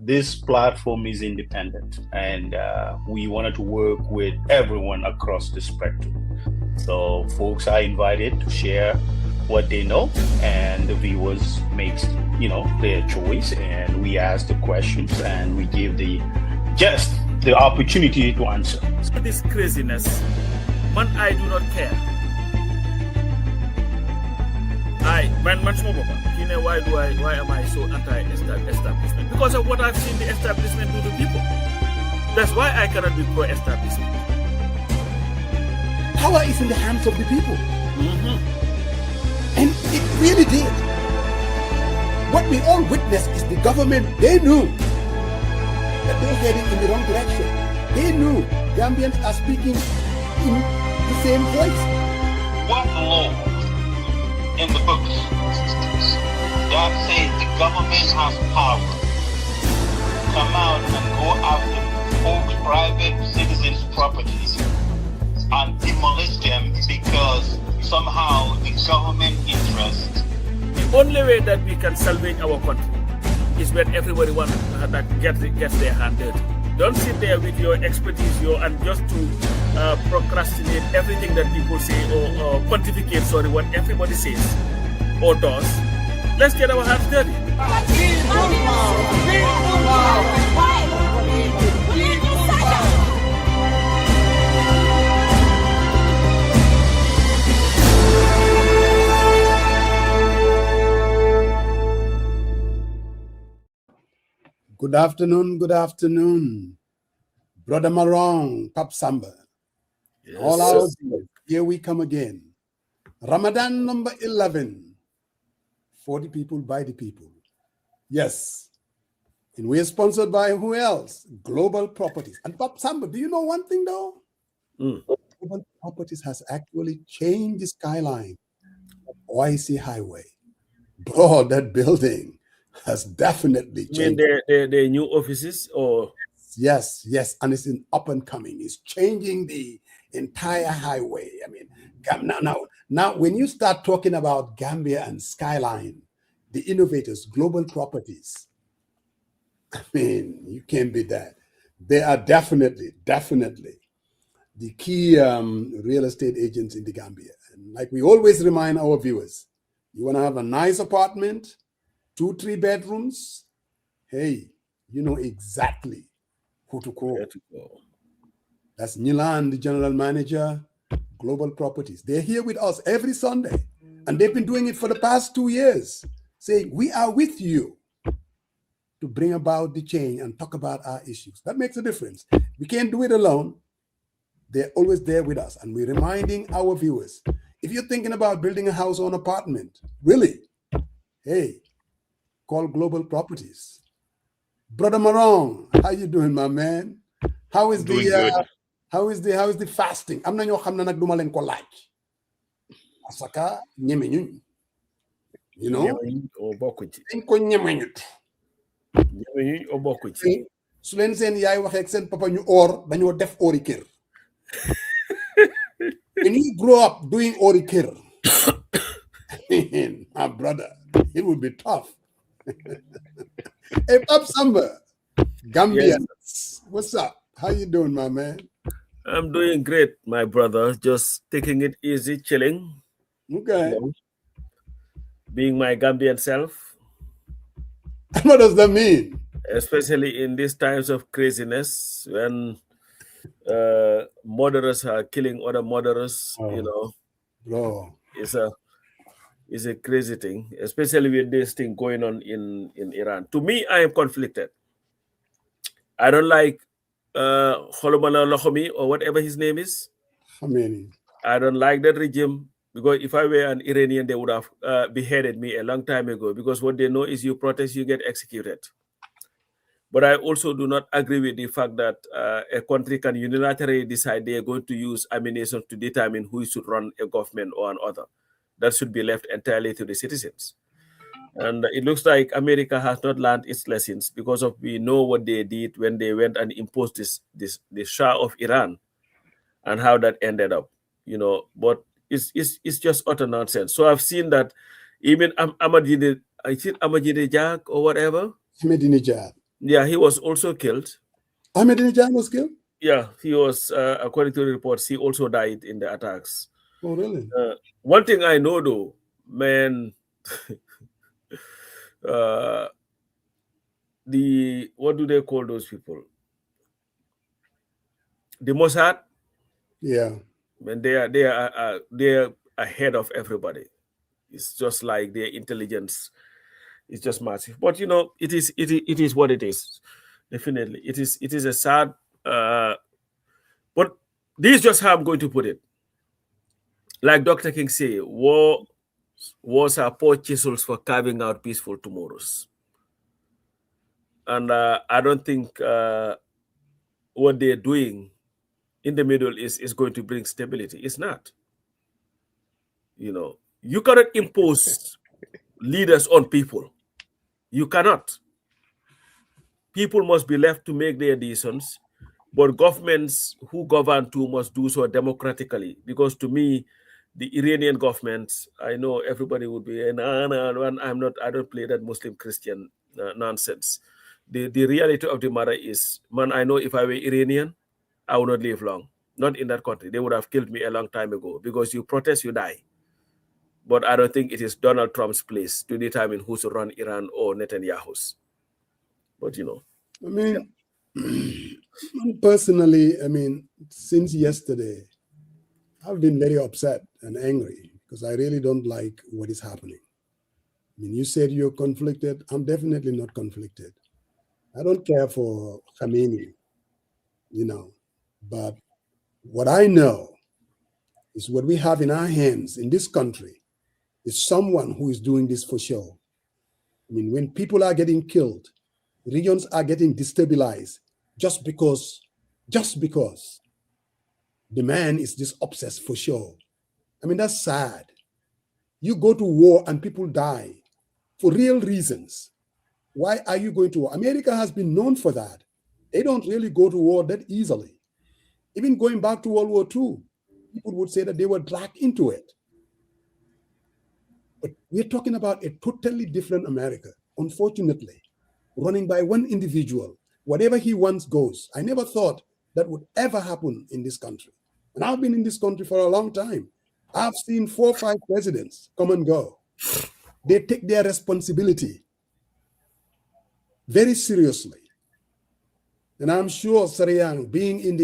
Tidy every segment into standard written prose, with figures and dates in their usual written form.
this platform is independent, and we wanted to work with everyone across the spectrum. So folks are invited to share what they know, and the viewers makes their choice, and we ask the questions, and we give the just the opportunity to answer. This craziness, man, I do not care. Man, why am I so anti-establishment? Because of what I've seen the establishment do to people. That's why I cannot be pro-establishment. Power is in the hands of the people. And it really did. What we all witnessed is the government, they knew that they're heading in the wrong direction. They knew Gambians are speaking in the same voice. What law in the books that says the government has power to come out and go after folks' private citizens' properties and demolish them because somehow the government interest? The only way that we can salvage our country is when everybody that gets their hand dirty. Don't sit there with your expertise and just to procrastinate everything that people say or pontificate, what everybody says or does. Let's get our hands dirty. Good afternoon. Brother Marong, Pap Samba. Yes, all our viewers, here we come again. Ramadan number 11. For the people, by the people. Yes. And we're sponsored by who else? Global Properties. And Pap Samba, do you know one thing though? Global Properties has actually changed the skyline of OIC Highway. Bro, that building has definitely changed. You mean the new offices or? Yes, and it's in up and coming. It's changing the entire highway. I mean, now, when you start talking about Gambia and Skyline, the innovators, Global Properties, I mean, you can't beat that. They are definitely the key real estate agents in the Gambia. And like we always remind our viewers, you want to have a nice apartment, 2-3 bedrooms, hey, you know exactly who to call. That's Milan, the general manager, Global Properties. They're here with us every Sunday, and they've been doing it for the past 2 years, saying we are with you to bring about the change and talk about our issues. That makes a difference. We can't do it alone. They're always there with us, and we're reminding our viewers, if you're thinking about building a house or an apartment, really, hey, call Global Properties. Brother Marong, how you doing, my man? How is the fasting? I'm not xam na nak duma len ko laaj. Parce que ñeme ñuñ. You know? O bokku ci. Dañ ko ñeme ñut. Ñeme ñuñ o bokku ci. Su len seen yaay waxe ak seen papa ñu or dañoo def ori kër. When you grow up doing ori kër, my brother, it will be tough. Hey, Pap Samba, Gambians, yes. What's up? How you doing, my man? I'm doing great, my brother. Just taking it easy, chilling. Okay. You know, being my Gambian self. What does that mean? Especially in these times of craziness, when murderers are killing other murderers, you know. Bro. It's a crazy thing, especially with this thing going on in Iran. To me, I am conflicted. I don't like Holomana Lohomi or whatever his name is. I don't like that regime because if I were an Iranian, they would have beheaded me a long time ago because what they know is you protest, you get executed. But I also do not agree with the fact that a country can unilaterally decide they are going to use ammunition to determine who should run a government or another. That should be left entirely to the citizens. And it looks like America has not learned its lessons because of we know what they did when they went and imposed the Shah of Iran and how that ended up, you know. But it's just utter nonsense. So I've seen that even Ahmadinejad or whatever. Ahmadinejad. Yeah, he was also killed. Ahmadinejad was killed? Yeah, he was, according to the reports, he also died in the attacks. Oh, really? One thing I know though, man, uh, what do they call those people? The Mossad, Yeah. man, they are ahead of everybody. It's just like their intelligence is just massive. But it is what it is. Definitely, it is a sad. But this is just how I'm going to put it. Like Dr. King say, wars are poor chisels for carving out peaceful tomorrows. And I don't think what they're doing in the Middle East is going to bring stability. It's not. You cannot impose leaders on people. You cannot. People must be left to make their decisions, but governments who govern too must do so democratically. Because to me, the Iranian government, I know everybody would be, and I'm not. I don't play that Muslim Christian nonsense. The reality of the matter is, man, I know if I were Iranian, I would not live long. Not in that country. They would have killed me a long time ago because you protest, you die. But I don't think it is Donald Trump's place to determine who to run Iran or Netanyahu's. But I mean, personally, since yesterday, I've been very upset and angry because I really don't like what is happening. You said you're conflicted. I'm definitely not conflicted. I don't care for Khamenei, but what I know is what we have in our hands in this country is someone who is doing this for show. When people are getting killed, regions are getting destabilized just because the man is this obsessed for show. That's sad. You go to war and people die for real reasons. Why are you going to war? America has been known for that. They don't really go to war that easily. Even going back to World War II, people would say that they were dragged into it. But we're talking about a totally different America, unfortunately, running by one individual. Whatever he wants goes. I never thought that would ever happen in this country. And I've been in this country for a long time. I've seen 4 or 5 presidents come and go. They take their responsibility very seriously. And I'm sure, Sarayang, being in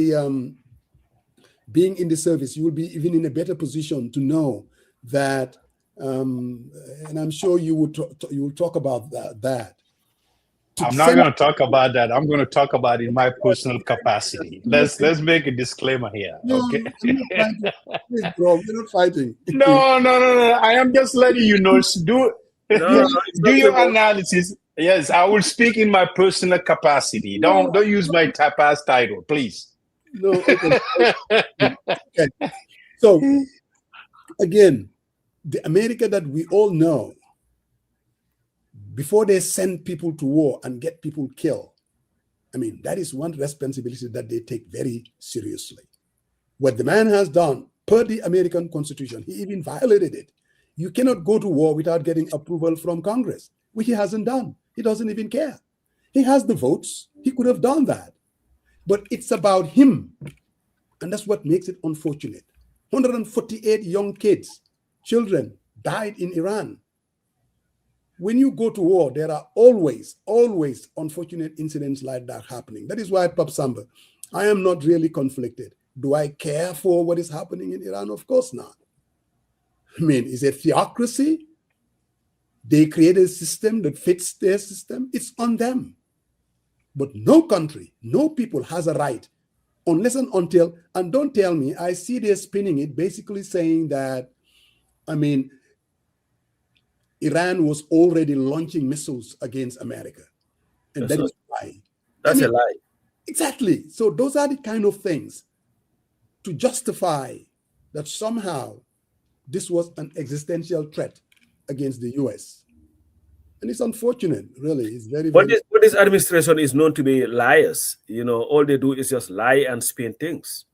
the service, you will be even in a better position to know that, and I'm sure you will talk about that. I'm not going to talk about that. I'm going to talk about it in my personal capacity. Let's make a disclaimer here. Okay. Please, bro, we're not fighting. No. I am just letting you know. Do your analysis. Yes, I will speak in my personal capacity. Don't use my tapas title, please. No. Okay. Okay. So again, the America that we all know, before they send people to war and get people killed, that is one responsibility that they take very seriously. What the man has done per the American Constitution, he even violated it. You cannot go to war without getting approval from Congress, which he hasn't done. He doesn't even care. He has the votes. He could have done that. But it's about him. And that's what makes it unfortunate. 148 young kids, children, died in Iran. When you go to war, there are always unfortunate incidents like that happening. That is why, Pap Samba, I am not really conflicted. Do I care for what is happening in Iran? Of course not. It's a theocracy. They created a system that fits their system. It's on them. But no country, no people has a right, unless and until, and don't tell me, I see they're spinning it, basically saying that, Iran was already launching missiles against America. And that is why. That's a lie. Exactly. So those are the kind of things to justify that somehow this was an existential threat against the US. And it's unfortunate, really. It's very, But very... this administration is known to be liars. All they do is just lie and spin things.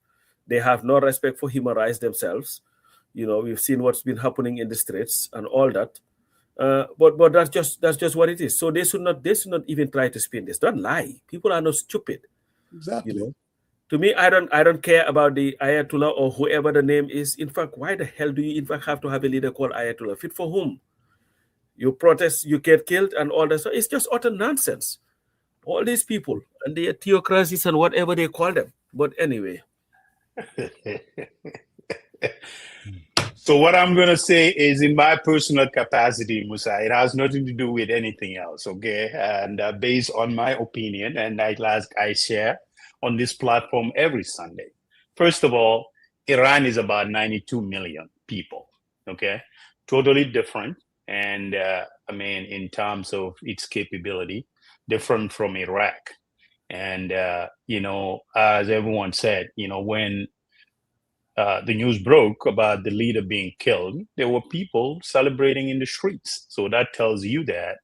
They have no respect for human rights themselves. We've seen what's been happening in the streets and all that. But that's just what it is. So they should not even try to spin this. Don't lie. People are not stupid. You Exactly. know. To me, I don't care about the Ayatollah or whoever the name is. In fact, why the hell do you in fact have to have a leader called Ayatollah? Fit for whom? You protest, you get killed, and all that. So it's just utter nonsense. All these people and their theocracies and whatever they call them. But anyway, So what I'm going to say is, in my personal capacity, Musa, it has nothing to do with anything else, okay? And based on my opinion, and I share on this platform every Sunday. First of all, Iran is about 92 million people, okay? Totally different. And I mean, in terms of its capability, different from Iraq. And, as everyone said, when the news broke about the leader being killed, there were people celebrating in the streets. So that tells you that,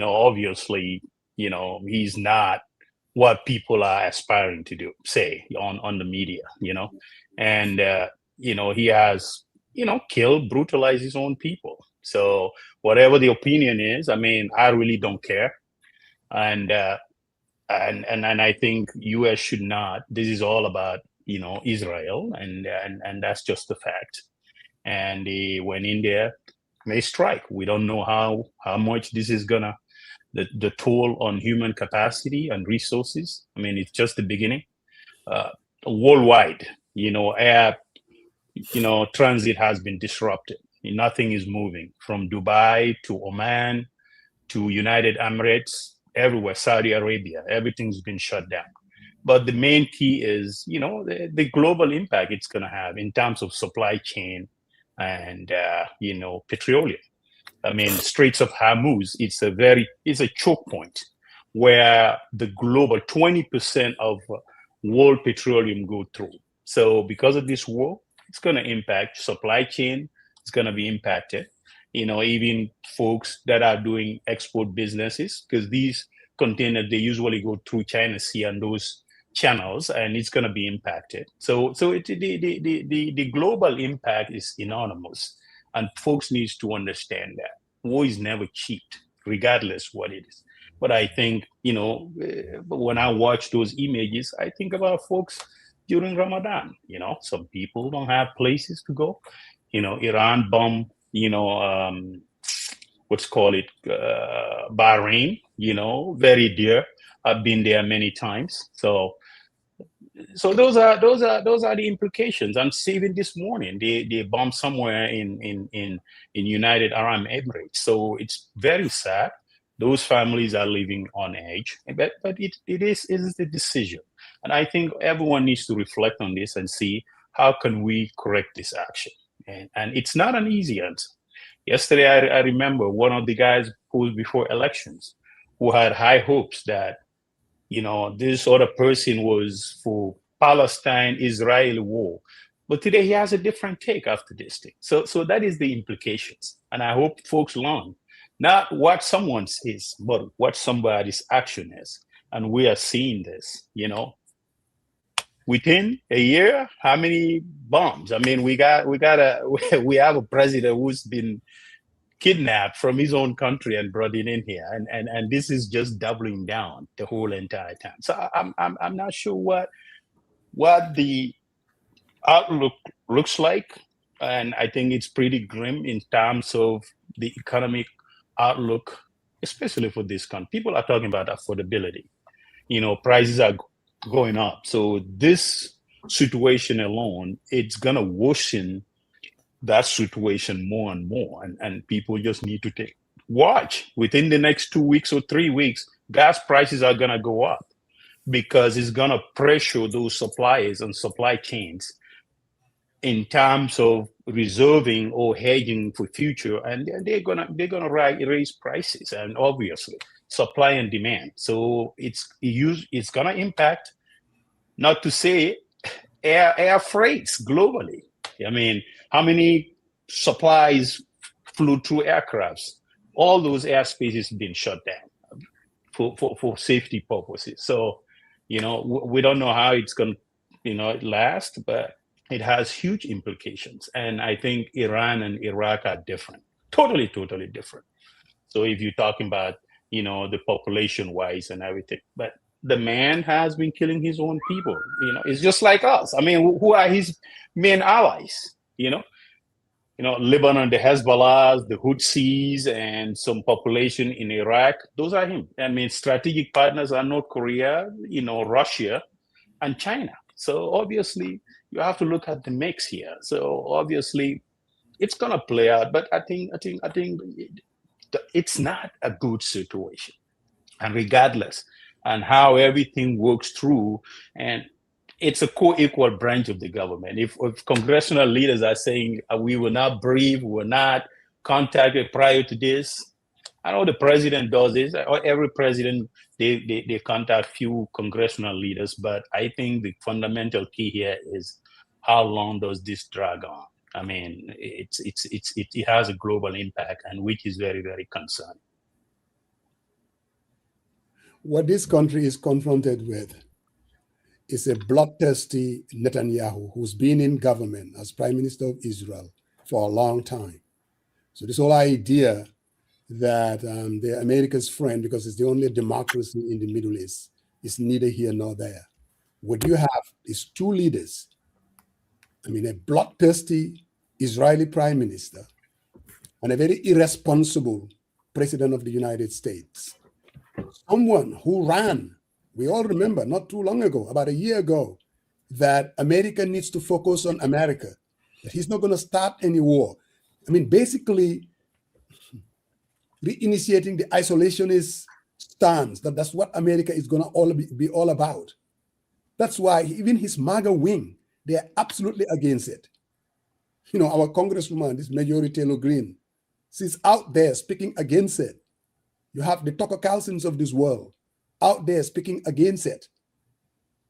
obviously, he's not what people are aspiring to do, say, on the media, and, he has, killed, brutalized his own people. So whatever the opinion is, I mean, I really don't care. And, and I think US should not. This is all about Israel, and that's just the fact. And they went in there, they strike. We don't know how much this is gonna the toll on human capacity and resources. I mean, it's just the beginning. Worldwide, air transit has been disrupted. Nothing is moving from Dubai to Oman to United Emirates, everywhere, Saudi Arabia, everything's been shut down. But the main key is, the global impact it's going to have in terms of supply chain and, petroleum. I mean, Straits of Hormuz, it's a choke point where the global 20% of world petroleum go through. So because of this war, it's going to impact supply chain. It's going to be impacted. Even folks that are doing export businesses, because these containers, they usually go through China Sea and those channels, and it's going to be impacted. So the global impact is enormous, and folks needs to understand that war is never cheap, regardless what it is. But I think, when I watch those images, I think about folks during Ramadan. Some people don't have places to go. Iran bomb, what's called it, Bahrain, very dear. I've been there many times. So those are the implications. I'm saving this morning. They bombed somewhere in United Arab Emirates. So it's very sad. Those families are living on edge. But it is the decision. And I think everyone needs to reflect on this and see how can we correct this action. And it's not an easy answer. Yesterday, I remember one of the guys who was before elections who had high hopes that, this other person was for Palestine-Israel war. But today he has a different take after this thing. So that is the implications. And I hope folks learn not what someone says, but what somebody's action is. And we are seeing this, within a year, how many bombs? I mean, we have a president who's been kidnapped from his own country and brought it in here, and this is just doubling down the whole entire time. So I'm not sure what the outlook looks like, and I think it's pretty grim in terms of the economic outlook, especially for this country. People are talking about affordability. Prices are going up. So this situation alone, it's gonna worsen that situation more and more. And people just need to watch. Within the next 2 weeks or 3 weeks, gas prices are gonna go up because it's gonna pressure those suppliers and supply chains in terms of reserving or hedging for future, and they're gonna raise prices, and obviously supply and demand. So it's gonna impact, not to say air freights globally. I mean, how many supplies flew through aircrafts? All those airspaces have been shut down for safety purposes. So, we don't know how it's going to, last, but it has huge implications. And I think Iran and Iraq are different. totally different. So if you're talking about, the population wise and everything, but the man has been killing his own people. It's just like us. I mean, who are his main allies? Lebanon, the Hezbollah, the Houthis, and some population in Iraq. Those are him. I mean, strategic partners are North Korea, Russia, and China. So obviously, you have to look at the mix here. So obviously, it's gonna play out. But I think it's not a good situation. And regardless, and how everything works through, and it's a co-equal branch of the government. If congressional leaders are saying we will not brief, we will not contacted prior to this, I know the president does this. Every president, they contact few congressional leaders, but I think the fundamental key here is how long does this drag on? I mean, it has a global impact, and which is very, very concerning. What this country is confronted with is a bloodthirsty Netanyahu who's been in government as Prime Minister of Israel for a long time. So this whole idea that they're America's friend because it's the only democracy in the Middle East is neither here nor there. What you have is two leaders. I mean, a bloodthirsty Israeli Prime Minister and a very irresponsible President of the United States. Someone who ran, we all remember not too long ago, about a year ago, that America needs to focus on America, that he's not going to start any war. I mean, basically reinitiating the isolationist stance, that's what America is going to be all about. That's why even his MAGA wing, they are absolutely against it. Our congresswoman, this Majority Taylor Greene, she's out there speaking against it. You have the Tucker Carlsons of this world out there speaking against it.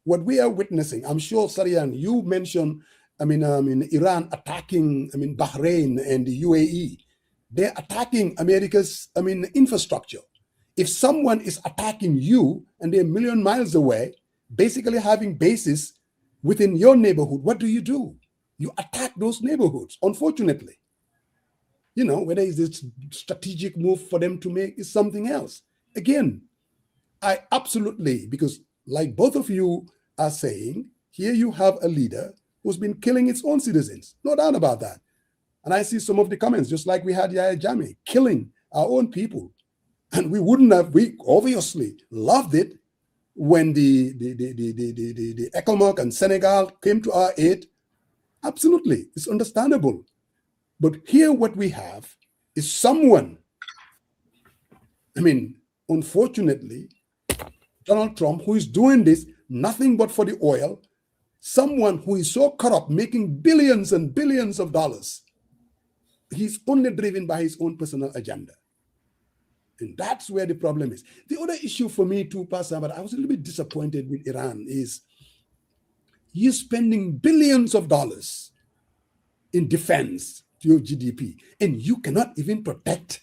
What we are witnessing, I'm sure, Sarian, you mentioned, Iran attacking, Bahrain and the UAE. They're attacking America's, infrastructure. If someone is attacking you and they're a million miles away, basically having bases within your neighborhood, what do? You attack those neighborhoods, unfortunately. Whether it's a strategic move for them to make is something else. Again, I absolutely, because like both of you are saying, here you have a leader who's been killing its own citizens. No doubt about that. And I see some of the comments, just like we had Yahya Jammeh, killing our own people. And we obviously loved it when the ECOMOG and Senegal came to our aid. Absolutely, it's understandable. But here what we have is someone, unfortunately, Donald Trump, who is doing this nothing but for the oil, someone who is so corrupt, making billions and billions of dollars. He's only driven by his own personal agenda. And that's where the problem is. The other issue for me too, Pastor, but I was a little bit disappointed with Iran, is you're spending billions of dollars in defense to your GDP, and you cannot even protect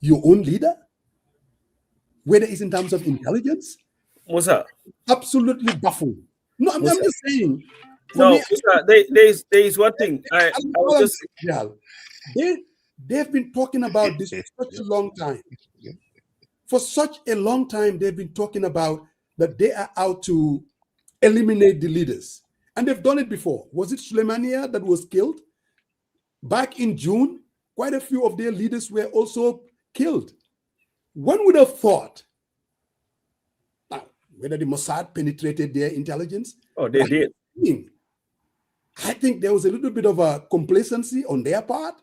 your own leader, whether it's in terms of intelligence. Musa, absolutely baffled. No, I'm just saying. No, Musa, there is one thing. They've been talking about this for such a long time. For such a long time, they've been talking about that they are out to eliminate the leaders. And they've done it before. Was it Soleimania that was killed? Back in June, quite a few of their leaders were also killed. One would have thought, now, whether the Mossad penetrated their intelligence. Oh, they did. I think there was a little bit of a complacency on their part.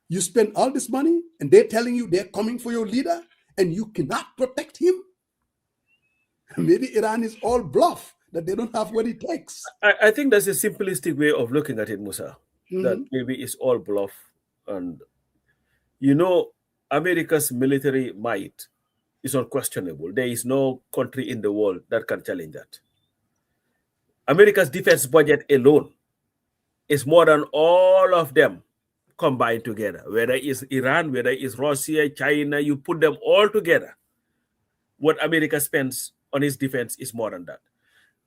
You spend all this money and they're telling you they're coming for your leader and you cannot protect him. Maybe Iran is all bluff, that they don't have what it takes. I think that's a simplistic way of looking at it, Musa. That maybe it's all bluff. And, America's military might is unquestionable. There is no country in the world that can challenge that. America's defense budget alone is more than all of them combined together. Whether it's Iran, whether it's Russia, China, you put them all together. What America spends on its defense is more than that.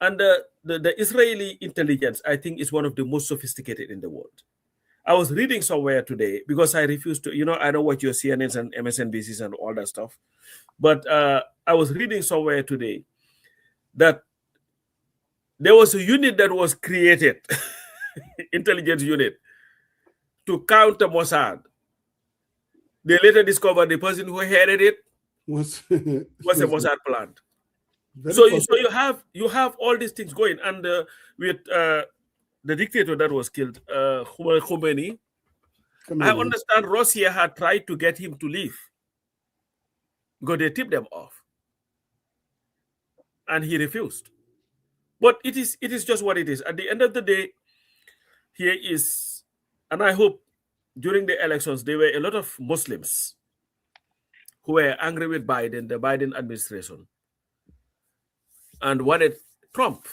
And the Israeli intelligence, I think, is one of the most sophisticated in the world. I was reading somewhere today because I refuse to, I don't watch your CNNs and MSNBCs and all that stuff. But I was reading somewhere today that there was a unit that was created, intelligence unit, to counter Mossad. They later discovered the person who headed it was a Mossad plant. So you have all these things going, and with the dictator that was killed, Khomeini. I understand Russia had tried to get him to leave because they tipped them off, and he refused. But it is just what it is. At the end of the day, here is, and I hope during the elections there were a lot of Muslims who were angry with Biden, the Biden administration, and wanted Trump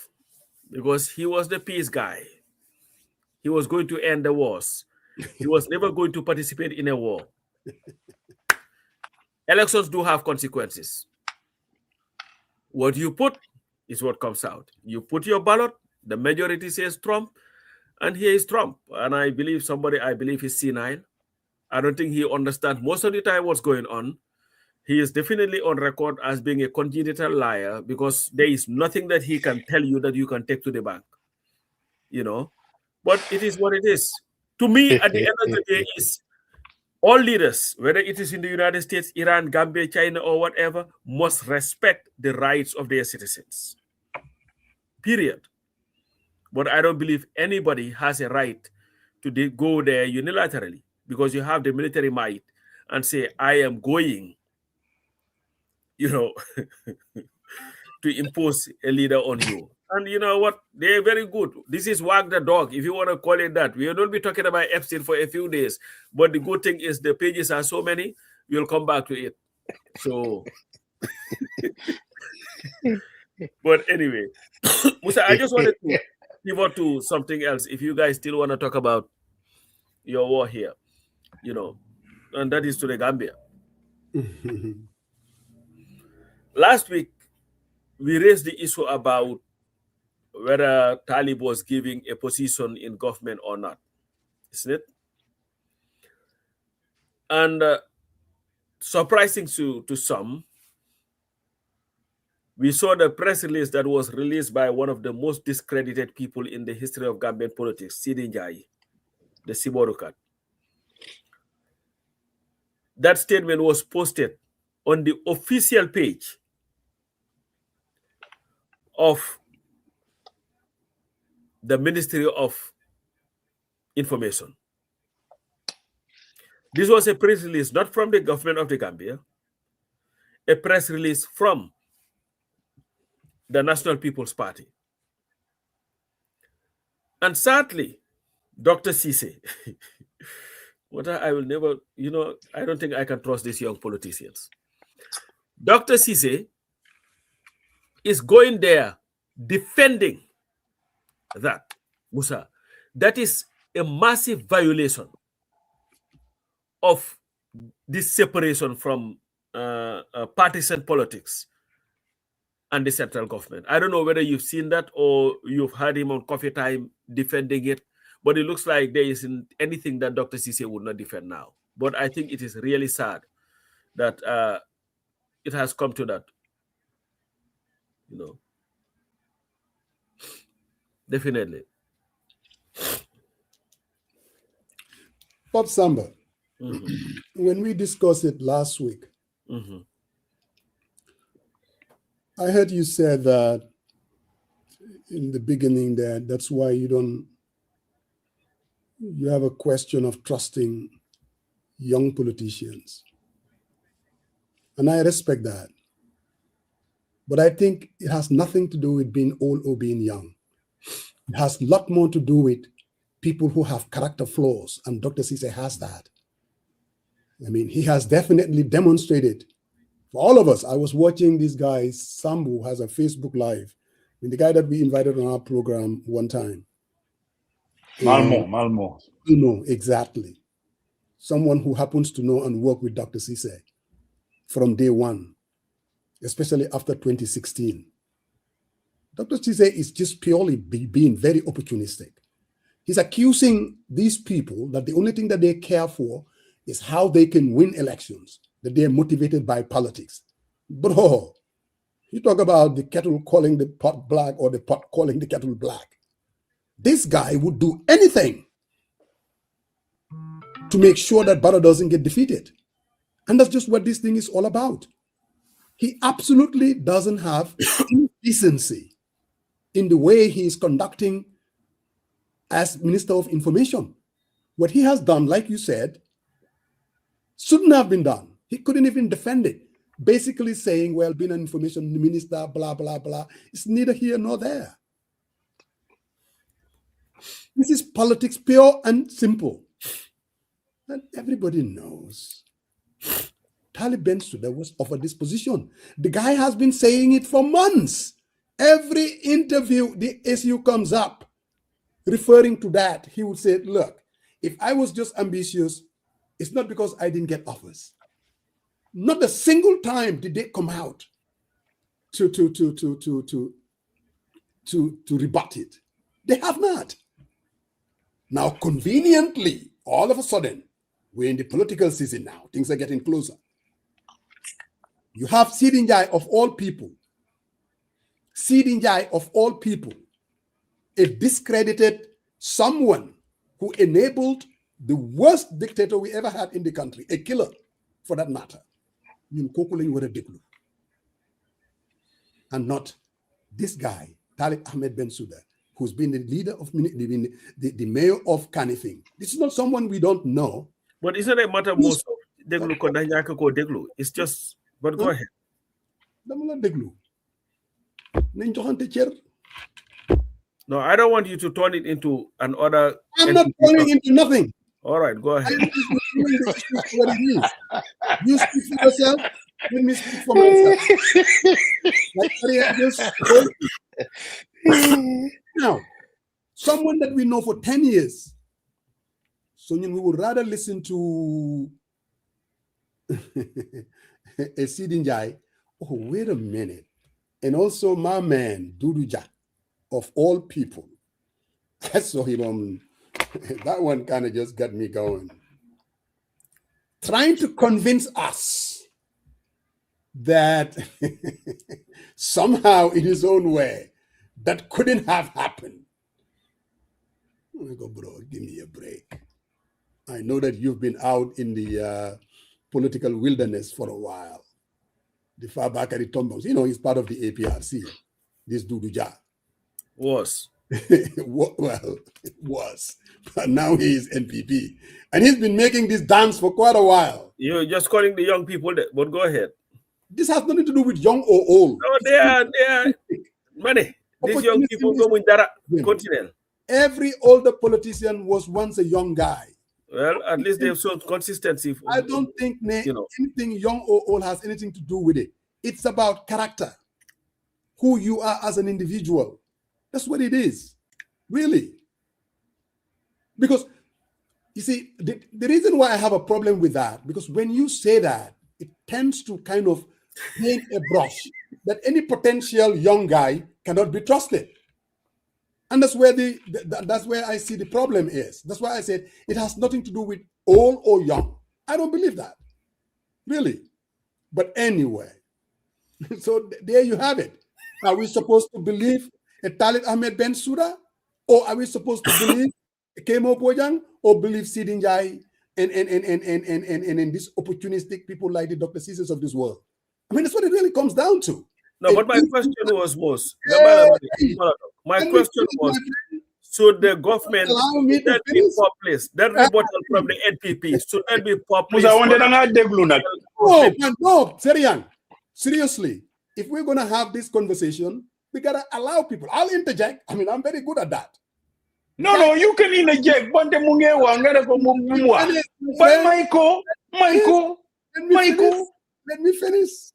because he was the peace guy. He was going to end the wars. He was never going to participate in a war. Elections do have consequences. What you put is what comes out. You put your ballot, the majority says Trump, and here is Trump. And I believe he's senile. I don't think he understands most of the time what's going on. He is definitely on record as being a congenital liar because there is nothing that he can tell you that you can take to the bank. But it is what it is. To me, at the end of the day, is all leaders, whether it is in the United States, Iran, Gambia, China, or whatever, must respect the rights of their citizens. Period. But I don't believe anybody has a right to go there unilaterally because you have the military might and say, I am going, to impose a leader on you. And you know what? They're very good. This is wag the dog, if you want to call it that. We will not be talking about Epstein for a few days. But the good thing is the pages are so many, you'll come back to it. So, but anyway, Musa, I just wanted to pivot to something else. If you guys still want to talk about your war here, and that is to the Gambia. Last week, we raised the issue about whether Talib was giving a position in government or not, isn't it? And surprising to some, we saw the press release that was released by one of the most discredited people in the history of Gambian politics, Sidi Njai, the Siborukat. That statement was posted on the official page of the Ministry of Information. This was a press release not from the government of the Gambia, a press release from the National People's Party. And sadly, Dr. Cisse, I will never, I don't think I can trust these young politicians. Dr. Cisse is going there defending that, Musa. That is a massive violation of this separation from partisan politics and the central government. I don't know whether you've seen that or you've heard him on Coffee Time defending it, but it looks like there isn't anything that Dr. Cisse would not defend now. But I think it is really sad that it has come to that. Definitely. Bob Samba, when we discussed it last week, I heard you say that in the beginning that's why you have a question of trusting young politicians. And I respect that. But I think it has nothing to do with being old or being young. It has a lot more to do with people who have character flaws, and Dr. Cisse has that. I mean, he has definitely demonstrated for all of us. I was watching this guy, Sambu, has a Facebook Live. I mean, the guy that we invited on our program one time. Malmo. You know, exactly. Someone who happens to know and work with Dr. Cisse from day one, especially after 2016. Dr. Cisse is just purely being very opportunistic. He's accusing these people that the only thing that they care for is how they can win elections, that they are motivated by politics. Bro, you talk about the kettle calling the pot black or the pot calling the kettle black. This guy would do anything to make sure that Barrow doesn't get defeated. And that's just what this thing is all about. He absolutely doesn't have decency in the way he is conducting as Minister of Information. What he has done, like you said, shouldn't have been done. He couldn't even defend it. Basically saying, well, being an information minister, blah, blah, blah. It's neither here nor there. This is politics, pure and simple. And everybody knows. Talib Bensouda was offered this position. The guy has been saying it for months. Every interview, the issue comes up, referring to that. He would say, look, if I was just ambitious, it's not because I didn't get offers. Not a single time did they come out to rebut it. They have not. Now, conveniently, all of a sudden, we're in the political season now. Things are getting closer. You have Sidinjai of all people. Sidinjai of all people. A discredited someone who enabled the worst dictator we ever had in the country, a killer for that matter. And not this guy, Talib Ahmed Bensouda, who's been the leader of the mayor of Kanifing. This is not someone we don't know. But isn't it a matter most of Deglu Kondanyaka ko Deglu? It's just, but go ahead. No, I don't want you to turn it into another. I'm not turning into nothing. All right, go ahead. What it is. You speak for yourself, let me speak for myself. Now, someone that we know for 10 years, so we would rather listen to a Sidinjai. Oh, wait a minute. And also my man, Duduja, of all people. I saw him on, that one kind of just got me going. Trying to convince us that somehow in his own way, that couldn't have happened. I go, bro, give me a break. I know that you've been out in the political wilderness for a while. The far back at the Tombos, you know, he's part of the APRC. This Duduja. Was. Well, it was. But now he is NPP. And he's been making this dance for quite a while. You're just calling the young people, but go ahead. This has nothing to do with young or old. No, they are money. These young people go with that continent. Every older politician was once a young guy. Well, at least they've shown consistency. I don't think anything young or old has anything to do with it. It's about character, who you are as an individual. That's what it is, really. Because, you see, the reason why I have a problem with that, because when you say that, it tends to kind of paint a brush that any potential young guy cannot be trusted. And that's where that's where I see the problem is. That's why I said it has nothing to do with old or young. I don't believe that, really. But anyway, so there you have it. Are we supposed to believe Talib Ahmed Bensouda, or are we supposed to believe Kemo Bojang, or believe Sidinjai and these opportunistic people like the Dr. Caesars of this world? I mean, that's what it really comes down to. No, but my question was should the government that be populist? That rebuttal from the NPP, should that be populist? No, Serian. Seriously, if we're going to have this conversation, we got to allow people. I'll interject. I mean, I'm very good at that. No, you can interject. But Michael. Let me finish.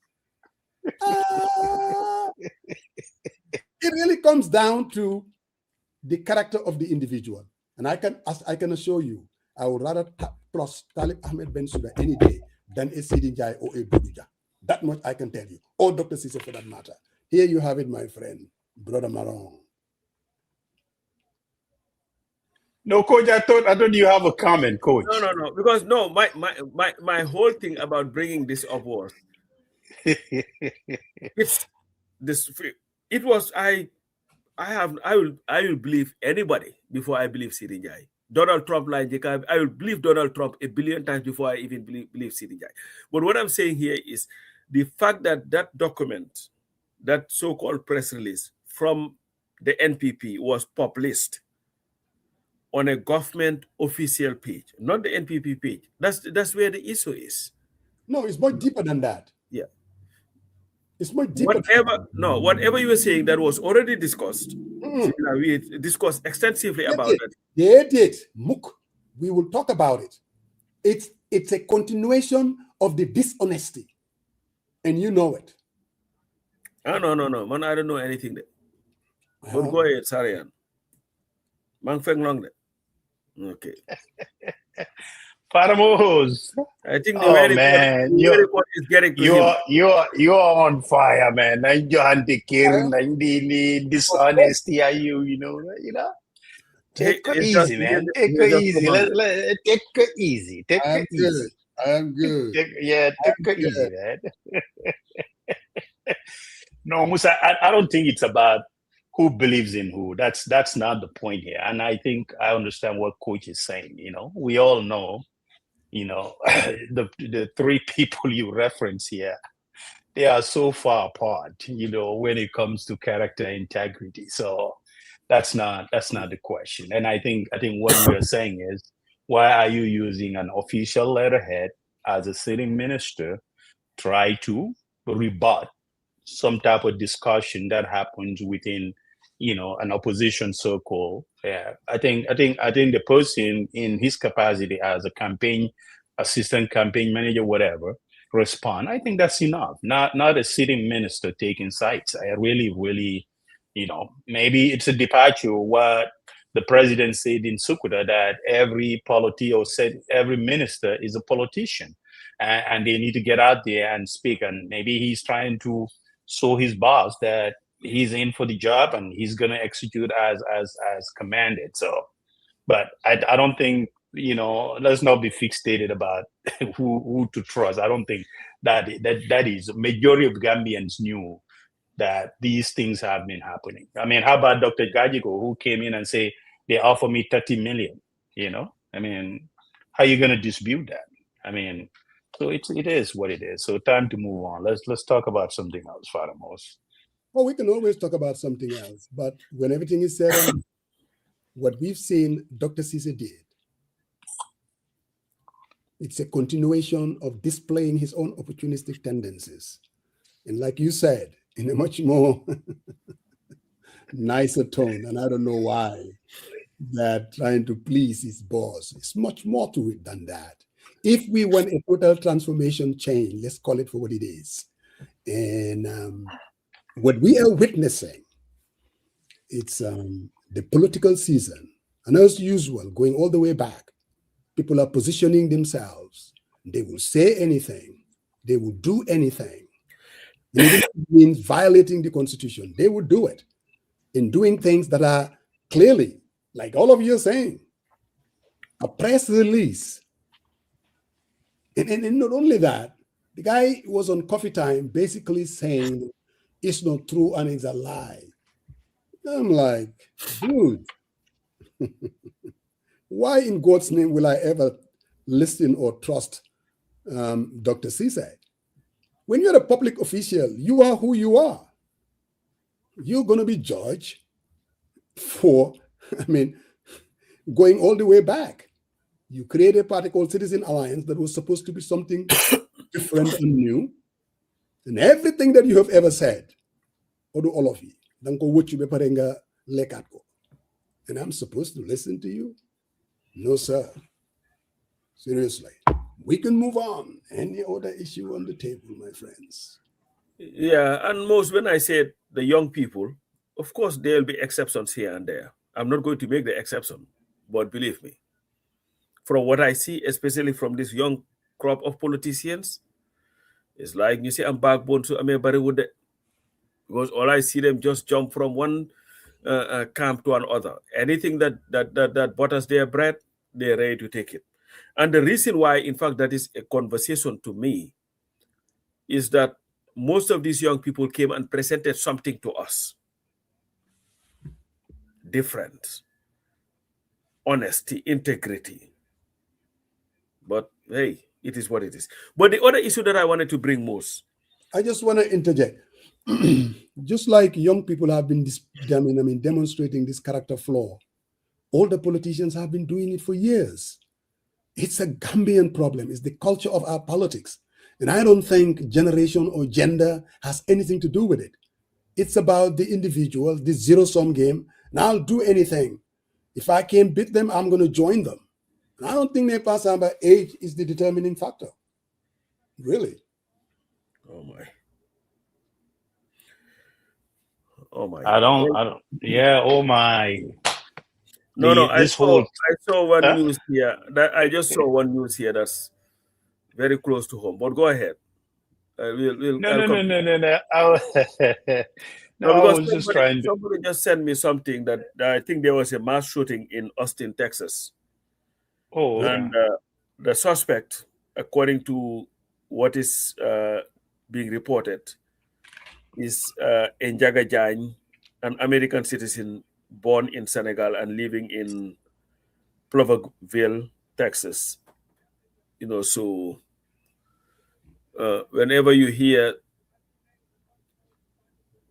It really comes down to the character of the individual. And I can assure you, I would rather trust Talib Ahmed Bensouda any day than a Sidinjai or a Duduja. That much I can tell you. Or Dr. Cisse for that matter. Here you have it, my friend, Brother Maron. No, coach, I thought you have a comment, coach. No. Because no, my whole thing about bringing this up was it's this. It was I will believe anybody before I believe Sidi Njai. Donald Trump like Jacob, I will believe Donald Trump a billion times before I even believe Sidi Njai. But what I'm saying here is the fact that that document, that so-called press release from the NPP was published on a government official page, not the NPP page. That's where the issue is. No, it's much deeper than that. Yeah. It's much deeper. Whatever you were saying that was already discussed. We discussed extensively about it. It. Mook. We will talk about it. It's a continuation of the dishonesty. And you know it. Oh, no. Man, I don't know anything there. But go ahead, Sarian. Man, feng long there. Okay. Paramos. I think the report is getting to him. You are on fire, man. Dishonesty are you know. Take it easy, man. Take it easy. Take it easy. Take it easy. I am good. Take it easy, man. No, Musa, I don't think it's about who believes in who. That's not the point here. And I think I understand what coach is saying. We all know, the three people you reference here, they are so far apart, when it comes to character integrity. So that's not the question. And I think what we are saying is, why are you using an official letterhead as a sitting minister try to rebut some type of discussion that happens within an opposition circle? Yeah, I think the person in his capacity as a assistant campaign manager, whatever, respond. I think that's enough. Not a sitting minister taking sides. I really, maybe it's a departure what the president said in Sukuta, that every every minister is a politician, and they need to get out there and speak. And maybe he's trying to show his boss that he's in for the job and he's going to execute as commanded. So, but I don't think, let's not be fixated about who to trust. I don't think that is majority of Gambians knew that these things have been happening. I mean, how about Dr. Gajigo, who came in and say they offer me 30 million? I mean, how are you going to dispute that? I mean, so it is what it is. So time to move on. Let's talk about something else, Faramos. Well, we can always talk about something else, but when everything is said, what we've seen Dr. Cisse did, it's a continuation of displaying his own opportunistic tendencies. And like you said, in a much more nicer tone, and I don't know why, that trying to please his boss. It's much more to it than that. If we want a total transformation change, let's call it for what it is. And what we are witnessing, it's the political season. And as usual, going all the way back, people are positioning themselves. They will say anything. They will do anything. And even if it means violating the Constitution, they will do it in doing things that are clearly, like all of you are saying, a press release. And not only that, the guy was on Coffee Time basically saying it's not true and it's a lie. I'm like, dude, why in God's name will I ever listen or trust Dr. Cisse? When you're a public official, you are who you are. You're going to be judged for, going all the way back. You created a party called Citizen Alliance that was supposed to be something different and new. And everything that you have ever said, or do all of you, and I'm supposed to listen to you? No, sir. Seriously. We can move on. Any other issue on the table, my friends? Yeah, and when I said the young people, of course, there'll be exceptions here and there. I'm not going to make the exception, but believe me, from what I see, especially from this young crop of politicians, it's like you say, I'm backbone to Ame Bariwude, because all I see them just jump from one camp to another. Anything that butters their bread, they're ready to take it. And the reason why, in fact, that is a conversation to me, is that most of these young people came and presented something to us different, honesty, integrity. But hey, it is what it is. But the other issue that I wanted to bring most, I just want to interject. Just like young people have been demonstrating this character flaw, older politicians have been doing it for years. It's a Gambian problem. It's the culture of our politics. And I don't think generation or gender has anything to do with it. It's about the individual, the zero-sum game. And I'll do anything. If I can't beat them, I'm going to join them. And I don't think Nepasamba age is the determining factor. Really. oh my. Oh my. I don't. Yeah. Oh my. No. This whole. I saw one Huh? news here. I just saw one news here that's very close to home. But go ahead. I'll No. come. No. No, I Because was just trying to. somebody just sent me something that I think there was a mass shooting in Austin, Texas. Oh, okay. And the suspect, according to what is being reported, is Njaga Jane, an American citizen born in Senegal and living in Ploverville, Texas. So whenever you hear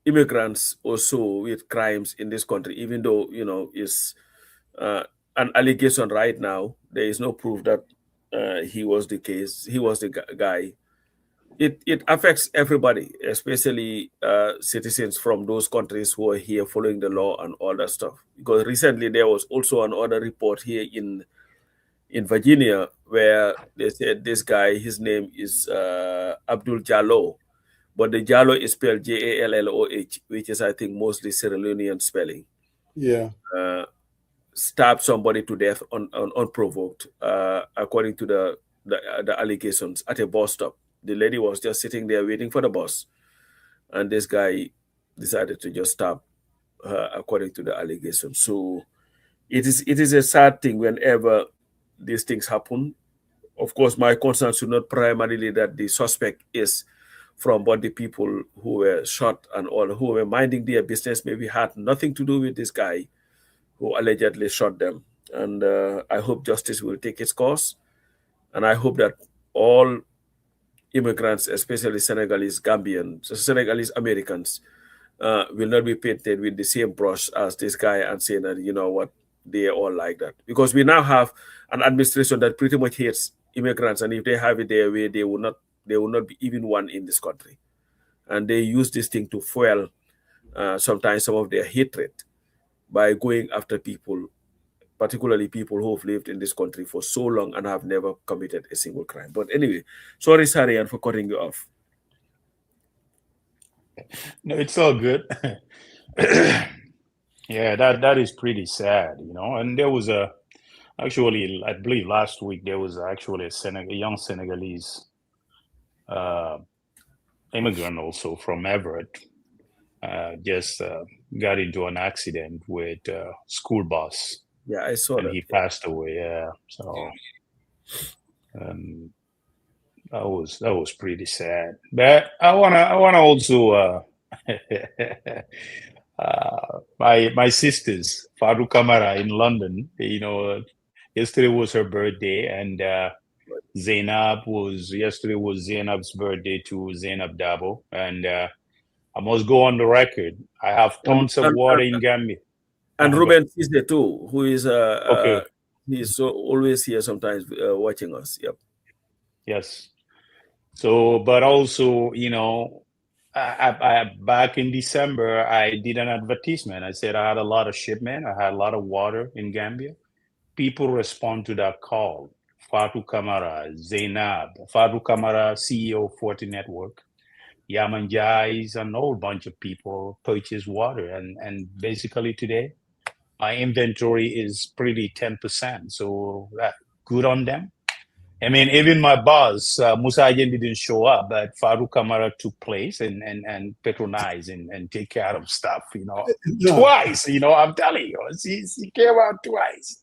immigrants also with crimes in this country, even though, is an allegation right now, there is no proof that he was the guy. It affects everybody, especially citizens from those countries who are here following the law and all that stuff. Because recently there was also another report here in Virginia where they said this guy, his name is Abdul Jallo, but the Jallo is spelled Jalloh, which is, I think, mostly Sierra Leonean spelling. Yeah. Stabbed somebody to death unprovoked, according to the allegations, at a bus stop. The lady was just sitting there waiting for the bus, and this guy decided to just stab her, according to the allegations. So it is a sad thing whenever these things happen. Of course, my concern should not primarily that the suspect is from what the people who were shot and all who were minding their business maybe had nothing to do with this guy who allegedly shot them. And I hope justice will take its course. And I hope that all immigrants, especially Senegalese Americans, will not be painted with the same brush as this guy and saying that, you know what, they are all like that. Because we now have an administration that pretty much hates immigrants, and if they have it their way, they will not be even one in this country. And they use this thing to fuel sometimes some of their hatred by going after people, particularly people who have lived in this country for so long and have never committed a single crime. But anyway, sorry, Sarian, for cutting you off. No, it's all good. Yeah, that is pretty sad, And there was actually, I believe last week there was actually a young Senegalese immigrant also from Everett, just got into an accident with a school bus. Yeah, I saw and that. he passed away. Yeah, so that was pretty sad. But I wanna also my sisters Faru Kamara in London. Yesterday was her birthday, and yesterday was Zainab's birthday to Zainab Dabo, and I must go on the record. I have tons of water in Gambia. And Ruben is there too, who is Okay. He's always here sometimes watching us. Yep. Yes. So, but also, I back in December, I did an advertisement. I said I had a lot of shipment. I had a lot of water in Gambia. People respond to that call. Fatou Kamara, Zainab, Fatou Kamara, CEO of Forti Network, Yaman Jais, and a whole bunch of people purchase water. And basically today, my inventory is pretty 10%. So good on them. I mean, even my boss, Musa Ajen didn't show up, but Farouk Kamara took place and patronize and take care of stuff, No. twice, I'm telling you, she came out twice.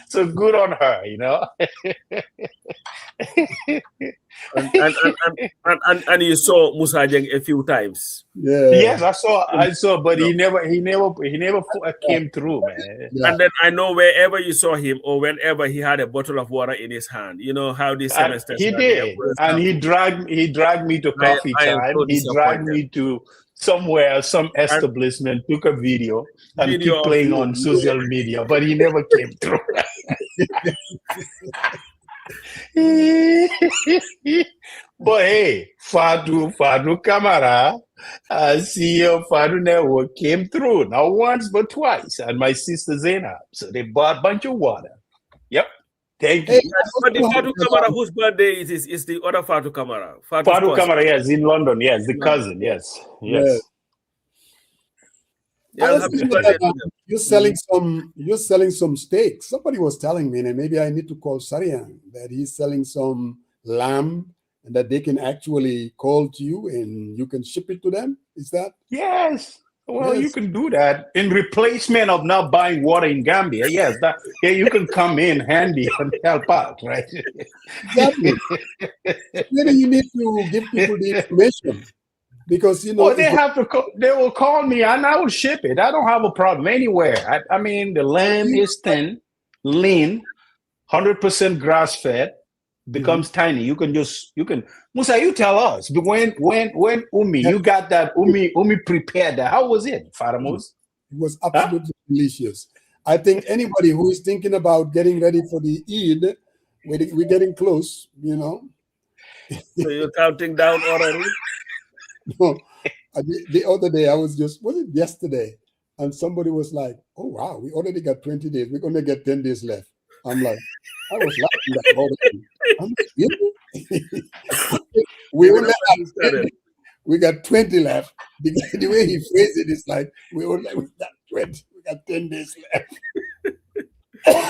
So good on her, And you saw Musa Jeng a few times. Yeah. Yes, I saw, but he never came through, man. Yeah. And then I know wherever you saw him or whenever he had a bottle of water in his hand, you know how these And semesters he are, they did, always and have he to- dragged me to coffee I am time. so He dragged disappointed. me to somewhere, some establishment, took a video and Video keep of playing you. on social media, but he never came through. But hey, Fadu Kamara, CEO Fadu Network came through, not once but twice, and my sister Zainab. So they bought a bunch of water. Yep. Thank you. Hey, But the Fatu Kamara, whose birthday is the other Fatu Kamara? Fadu Kamara, yes, in London, yes, the cousin, yes, Yeah. yes. Yeah, I was happy thinking birthday that, to them. you're selling some steaks. Somebody was telling me, and maybe I need to call Sarian, that he's selling some lamb and that they can actually call to you and you can ship it to them. Is that? Yes. Well, you Yes. can do that in replacement of not buying water in Gambia. Yes, you can come in handy and help out, right? Exactly. Maybe you need to give people the information because Oh, they will call me and I will ship it. I don't have a problem anywhere. I mean, the lamb is thin, lean, 100% grass fed, becomes tiny. You can Musa, you tell us when Umi, you got that Umi prepared that. How was it, Faramuz? It was absolutely delicious. I think anybody who is thinking about getting ready for the Eid, we're getting close, So you're counting down already? No, the other day was it yesterday? And somebody was like, "Oh wow, we already got 20 days. We're gonna get 10 days left." I'm like, I was laughing that already. I'm like, really? we only have we got 20 left. The way he phrased it is like we got 20, we got 10 days left.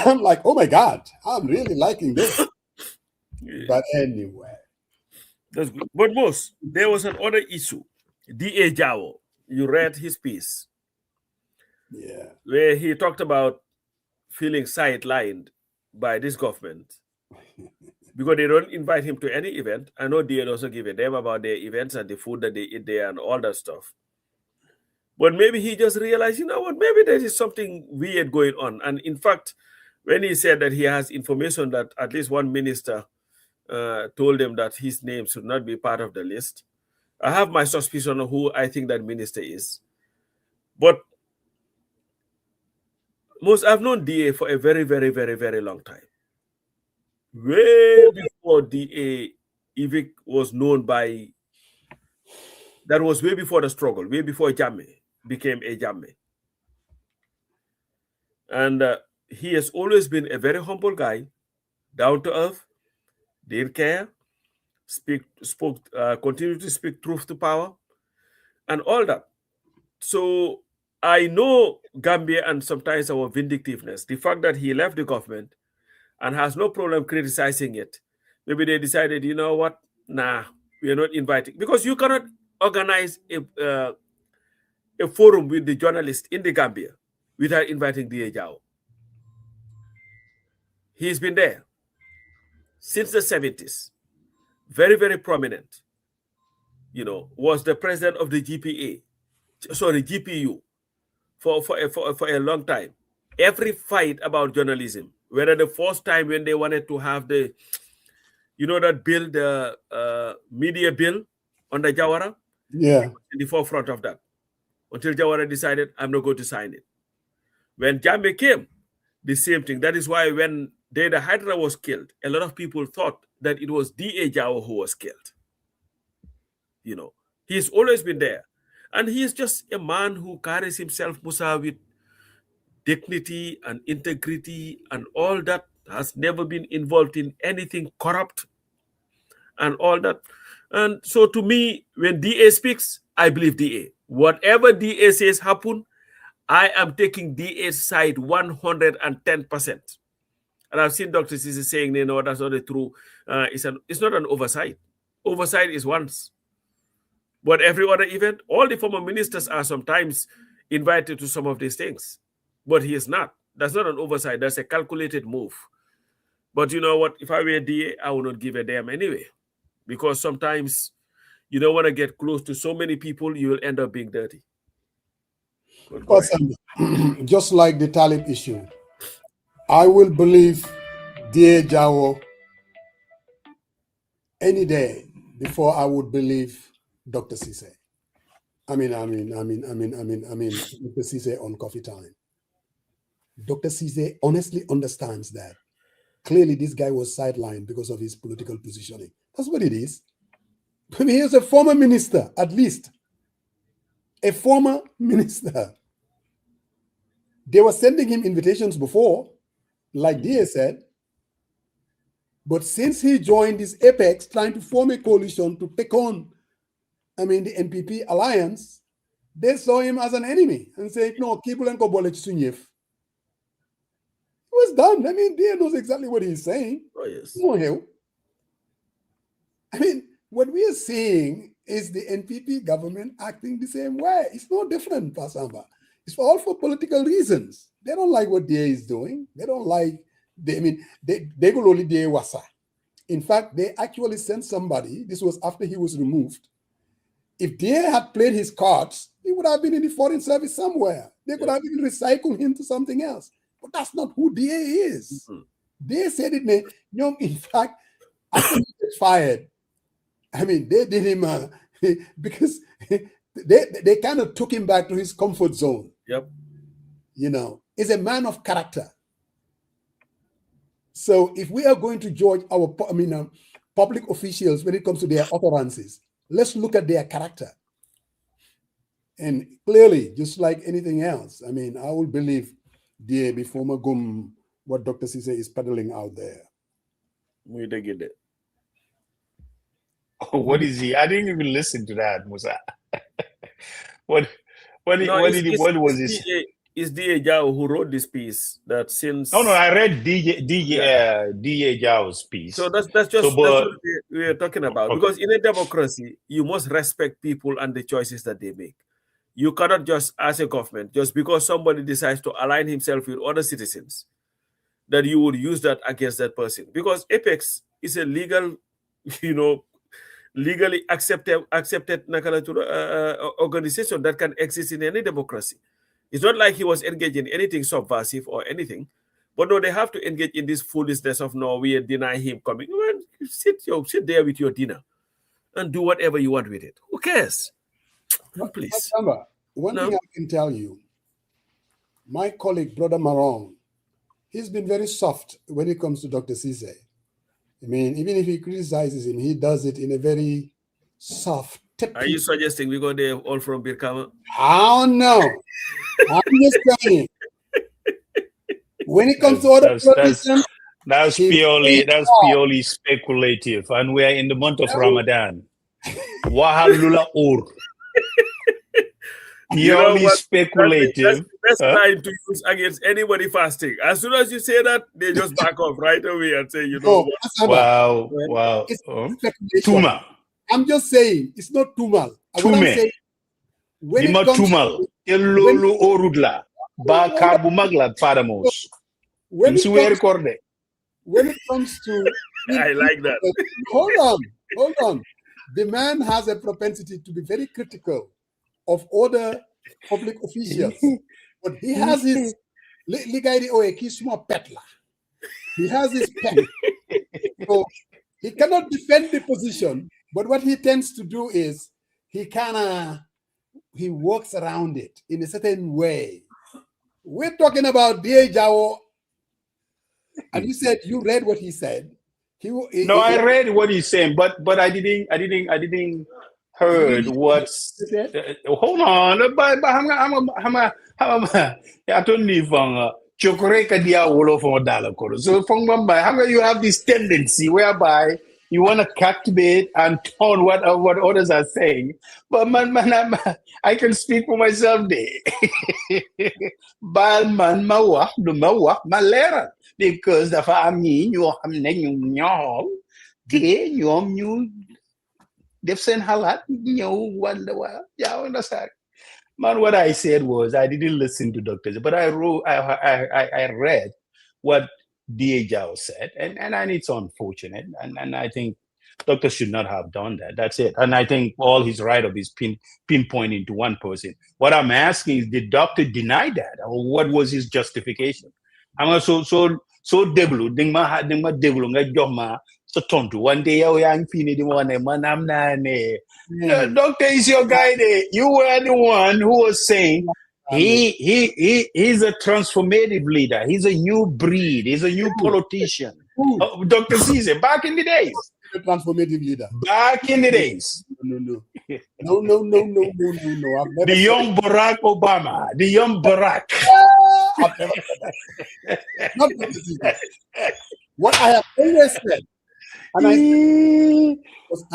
I'm like, oh my God, I'm really liking this. But anyway. That's good. But most, there was another issue. D.A. Jawo, you read his piece. Yeah. Where he talked about feeling sidelined by this government because they don't invite him to any event. I know DA also give a damn about their events and the food that they eat there and all that stuff. But maybe he just realized, you know what, maybe there is something weird going on. And in fact, when he said that he has information that at least one minister told him that his name should not be part of the list, I have my suspicion of who I think that minister is. But I've known DA for a very, very, very, very long time. Way before DA even was known by, that was way before the struggle, way before Jammeh became a Jammeh. And he has always been a very humble guy, down to earth, didn't care, continued to speak truth to power, and all that. So I know Gambia and sometimes our vindictiveness, the fact that he left the government and has no problem criticizing it. Maybe they decided, you know what? Nah, we are not inviting, because you cannot organize a forum with the journalists in the Gambia without inviting D.A. Jao. He's been there since the 70s, very, very prominent. Was the president of the GPU for a long time. Every fight about journalism, whether the first time when they wanted to have that bill, the media bill on the Jawara, yeah, in the forefront of that, until Jawara decided, I'm not going to sign it. When Jammeh came, the same thing. That is why when Deda Hydra was killed, a lot of people thought that it was D.A. Jawo who was killed. He's always been there. And he is just a man who carries himself, Musa, with dignity and integrity and all that, has never been involved in anything corrupt and all that. And so to me, when DA speaks, I believe DA. Whatever DA says happen, I am taking DA's side 110%. And I've seen Dr. Sisi saying, no, that's not true. It's not an oversight. Oversight is once. But every other event, all the former ministers are sometimes invited to some of these things. But he is not. That's not an oversight. That's a calculated move. But you know what? If I were a DA, I would not give a damn anyway. Because sometimes you don't want to get close to so many people, you will end up being dirty. Just like the Talib issue, I will believe DA Jawo any day before I would believe Dr. Sise. I mean, Dr. Sise on coffee time. Dr. Sise honestly understands that. Clearly, this guy was sidelined because of his political positioning. That's what it is. I mean, he was a former minister, at least. A former minister. They were sending him invitations before, like DA said. But since he joined this apex, trying to form a coalition to take on, the NPP alliance, they saw him as an enemy and said, no, Kibulen ko bole Sunyef. It was done. DA knows exactly what he's saying. Oh, yes. What we are seeing is the NPP government acting the same way. It's no different, Pasamba. It's all for political reasons. They don't like what DA is doing. They don't like, they go only DA wasa. In fact, they actually sent somebody. This was after he was removed. If DA had played his cards, he would have been in the foreign service somewhere. They could have even recycled him to something else. But that's not who DA is. Mm-hmm. They said it, in fact, after he got fired, they did him because they kind of took him back to his comfort zone. Yep. He's a man of character. So if we are going to judge our public officials when it comes to their utterances, let's look at their character. And clearly, just like anything else, I will believe DA before Magum what Dr. Sise is peddling out there. We did get it. Oh, what is he? I didn't even listen to that, Musa. What was this? It's DA Jao who wrote this piece that since... No, I read DA Jao's piece. So that's what we are talking about. Okay. Because in a democracy, you must respect people and the choices that they make. You cannot just, as a government, just because somebody decides to align himself with other citizens, that you would use that against that person. Because Apex is a legal, legally accepted organization that can exist in any democracy. It's not like he was engaged in anything subversive or anything. But no, they have to engage in this foolishness of, no, we deny him coming. Well, sit there with your dinner and do whatever you want with it. Who cares? Please. One thing I can tell you, my colleague, Brother Marong, he's been very soft when it comes to Dr. Sise. Even if he criticizes him, he does it in a very soft. Are you suggesting we go there all from Birkama? Oh, no. I'm just saying. When it comes to other politicians, that's purely speculative. And we are in the month of Ramadan. Wahalula Ur. Purely speculative. That's trying to use against anybody fasting. As soon as you say that, they just back off right away and say, Wow. It's Tuma. I'm just saying, it's not Tumal. Tume. When it comes Tumal. Orudla. Bakabu Magla Paramos. When it comes to I like that. Hold on. The man has a propensity to be very critical of other public officials. But he has his petla. He has his pet. So he cannot defend the position, but what he tends to do is he works around it in a certain way. We're talking about D.A. Jao, and you said you read what he said. I read what he's saying, but I didn't heard what's. Hold on, but I don't even. So you have this tendency whereby you want to captivate and tone what others are saying. But I can speak for myself there. Bal man mawa do mawa malera because the family you have nyol ke you they've sent halat you wonder what yeah understand. Man, what I said was I didn't listen to Dr. But I wrote, I read what DA said, and it's unfortunate, and I think Doctor should not have done that. That's it. And I think all his write-up is pinpointing to one person. What I'm asking is, did Doctor deny that, or what was his justification? I'm also so deblu ding ma deblu nga jox ma sa tontu one day yow yaa ngi fii nii di ma wax ne man am naa ne Doctor is your guy there. You were the one who was saying he's a transformative leader. He's a new breed. He's a new politician. Dr. Caesar, back in the days. A transformative leader. Back in the days. No. I've never The young Barack Obama. The young Barack. I've never said that. Not Dr. Caesar. What I have always said, and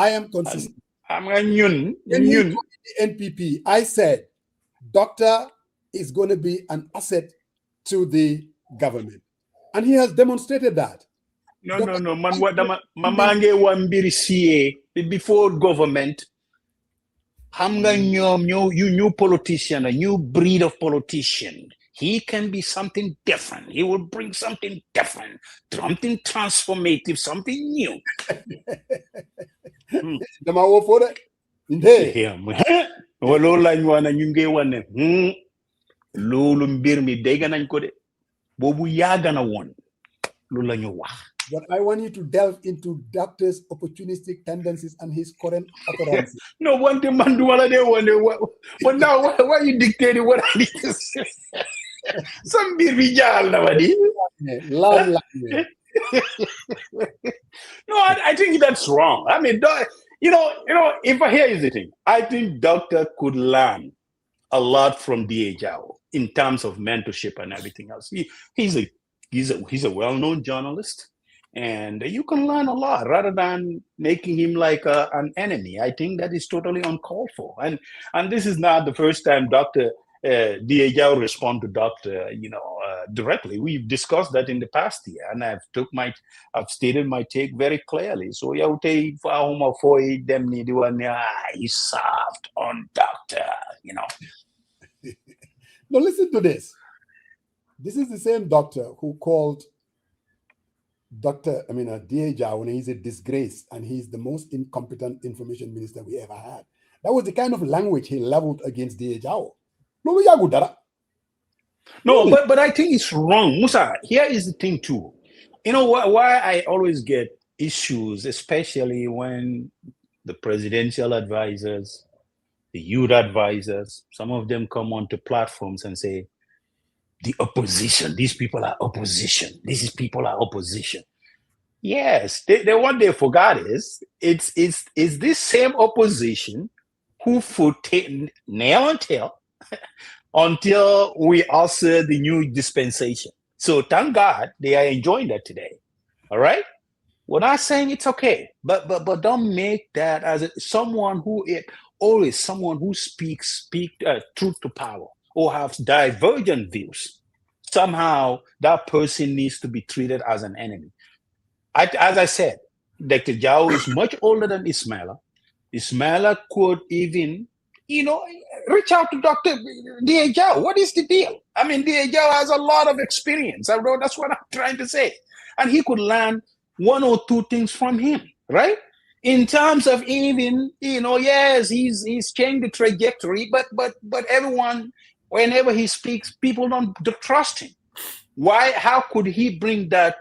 I am consistent. I'm a yun. The NPP, I said, Doctor is going to be an asset to the government. And he has demonstrated that. No. Man, what Mamange Wambiri CA before government. You new politician, a new breed of politician. He can be something different. He will bring something different, something transformative, something new. Dama for it. Walo la ñu wana ñu ngi wane loolu mbir mi dégg nañ ko de boobu yàgg na woon loolu la ñu wax. But I want you to delve into Doctor's opportunistic tendencies and his current utterances. No, one thing man do wala de what now why you dictating what I need to say? Some mbir mi jaal na wadi. No, I think that's wrong. I mean, you know, if here is the thing, I think Doctor could learn a lot from D.A. Jao in terms of mentorship and everything else. He's a well-known journalist, and you can learn a lot rather than making him like an enemy. I think that is totally uncalled for. And this is not the first time Dr. D.A. Jao respond to Doctor, directly. We've discussed that in the past year, and I've stated my take very clearly. So he served on Doctor, Now listen to this. This is the same doctor who called D.A. Jao when he's a disgrace and he's the most incompetent information minister we ever had. That was the kind of language he leveled against D.A. Jao. No, but I think it's wrong. Musa, here is the thing too. You know why I always get issues, especially when the presidential advisors, the youth advisors, some of them come onto platforms and say, the opposition, these people are opposition. These people are opposition. Yes, what they forgot is it's this same opposition who fought nail on tail until we usher the new dispensation. So thank God they are enjoying that today. All right? We're not saying it's okay, but don't make that as someone who speaks truth to power or have divergent views. Somehow that person needs to be treated as an enemy. As I said, Dr. Jao is much older than Ismaila. Ismaila could even reach out to Dr. D.A. Jao. What is the deal? I mean, D.A. Jao has a lot of experience. That's what I'm trying to say. And he could learn one or two things from him, right? In terms of even, yes, he's changed the trajectory, but everyone, whenever he speaks, people don't trust him. Why? How could he bring that,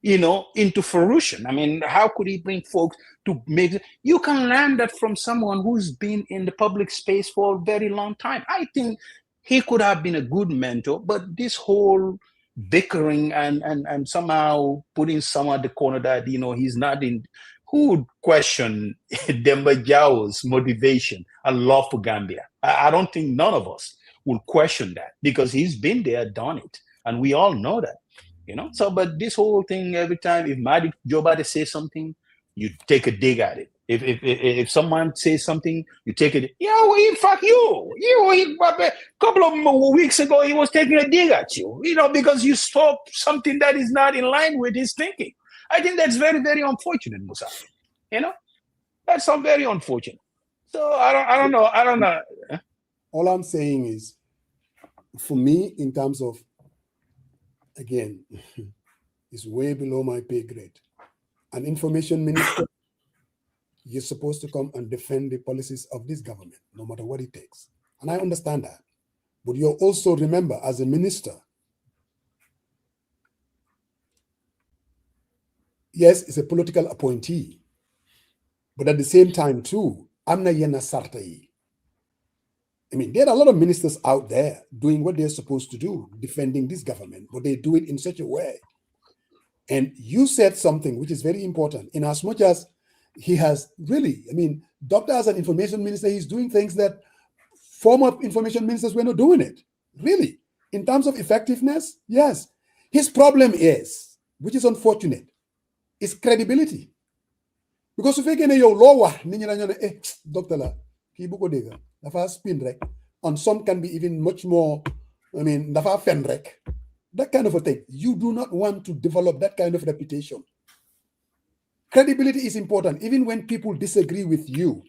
into fruition? I mean, how could he bring folks to make it? You can learn that from someone who's been in the public space for a very long time. I think he could have been a good mentor, but this whole bickering and somehow putting someone at the corner that, he's not in, who would question Demba Jao's motivation and love for Gambia? I don't think none of us will question that because he's been there, done it. And we all know that. So, but this whole thing, every time, if Madi Jobade says something, you take a dig at it. If someone says something, you take it. Fuck you. A couple of weeks ago, he was taking a dig at you. Because you spoke something that is not in line with his thinking. I think that's very, very unfortunate, Musa. That's very unfortunate. So I don't know. All I'm saying is, for me, in terms of, again, it's way below my pay grade. An information minister, you're supposed to come and defend the policies of this government, no matter what it takes. And I understand that. But you also remember, as a minister, yes, it's a political appointee. But at the same time, too, I'm not yena sartai. I mean, there are a lot of ministers out there doing what they're supposed to do, defending this government, but they do it in such a way. And you said something which is very important, in as much as he has really, Doctor, as an information minister, he's doing things that former information ministers were not doing it. Really. In terms of effectiveness, yes. His problem is, which is unfortunate, is credibility. Because if you get your law, Doctor La, the first spin rek, and some can be even much more, the first fen rek. That kind of a thing. You do not want to develop that kind of reputation. Credibility is important. Even when people disagree with you,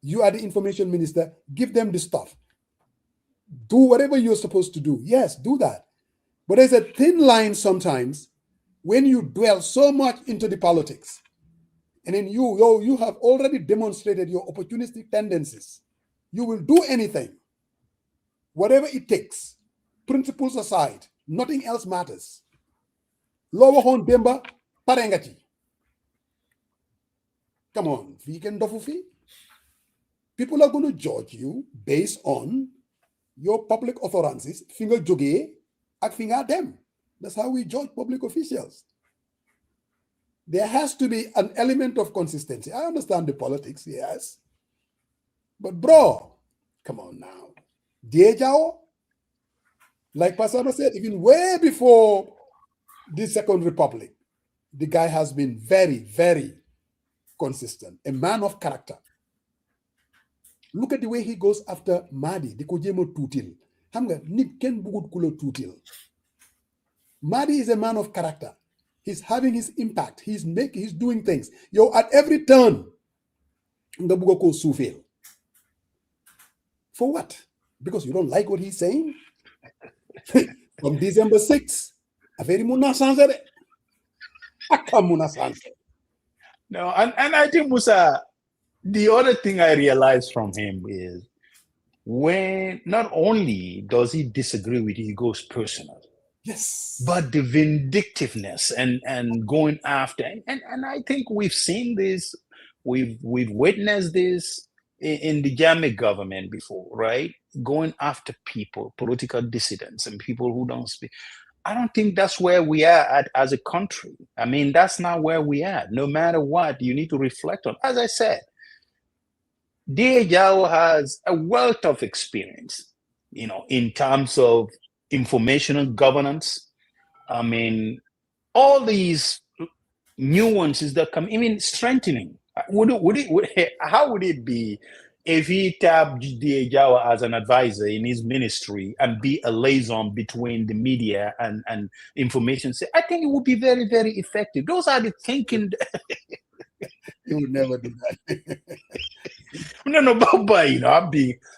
you are the information minister, give them the stuff. Do whatever you're supposed to do. Yes, do that. But there's a thin line sometimes when you dwell so much into the politics. And then you have already demonstrated your opportunistic tendencies. You will do anything, whatever it takes, principles aside, nothing else matters. Lower hon demba parengati. Come on, vegan dofufi. People are going to judge you based on your public utterances, finger joge, ak finger them. That's how we judge public officials. There has to be an element of consistency. I understand the politics, yes. But bro, come on now. Diejao, like Pastor said, even way before the Second Republic, the guy has been very, very consistent. A man of character. Look at the way he goes after Mahdi, the Kojemo Tutil. Hamga, nit ken bugut kulo Tutil. Mahdi is a man of character. He's having his impact. He's doing things. At every turn, the bugoko sufil. For what? Because you don't like what he's saying? From December 6th, a very munasanse. No, and I think, Musa, the other thing I realized from him is when not only does he disagree with you, he goes personal. Yes. But the vindictiveness and going after, and I think we've seen this, we've witnessed this in the Jammeh government before, right? Going after people, political dissidents, and people who don't speak. I don't think that's where we are at as a country. That's not where we are. No matter what, you need to reflect on. As I said, Diejao has a wealth of experience, in terms of informational governance. All these nuances that come, strengthening. How would it be if he tapped Diejao as an advisor in his ministry and be a liaison between the media and information? I think it would be very, very effective. Those are the thinking. You would never do that. No, but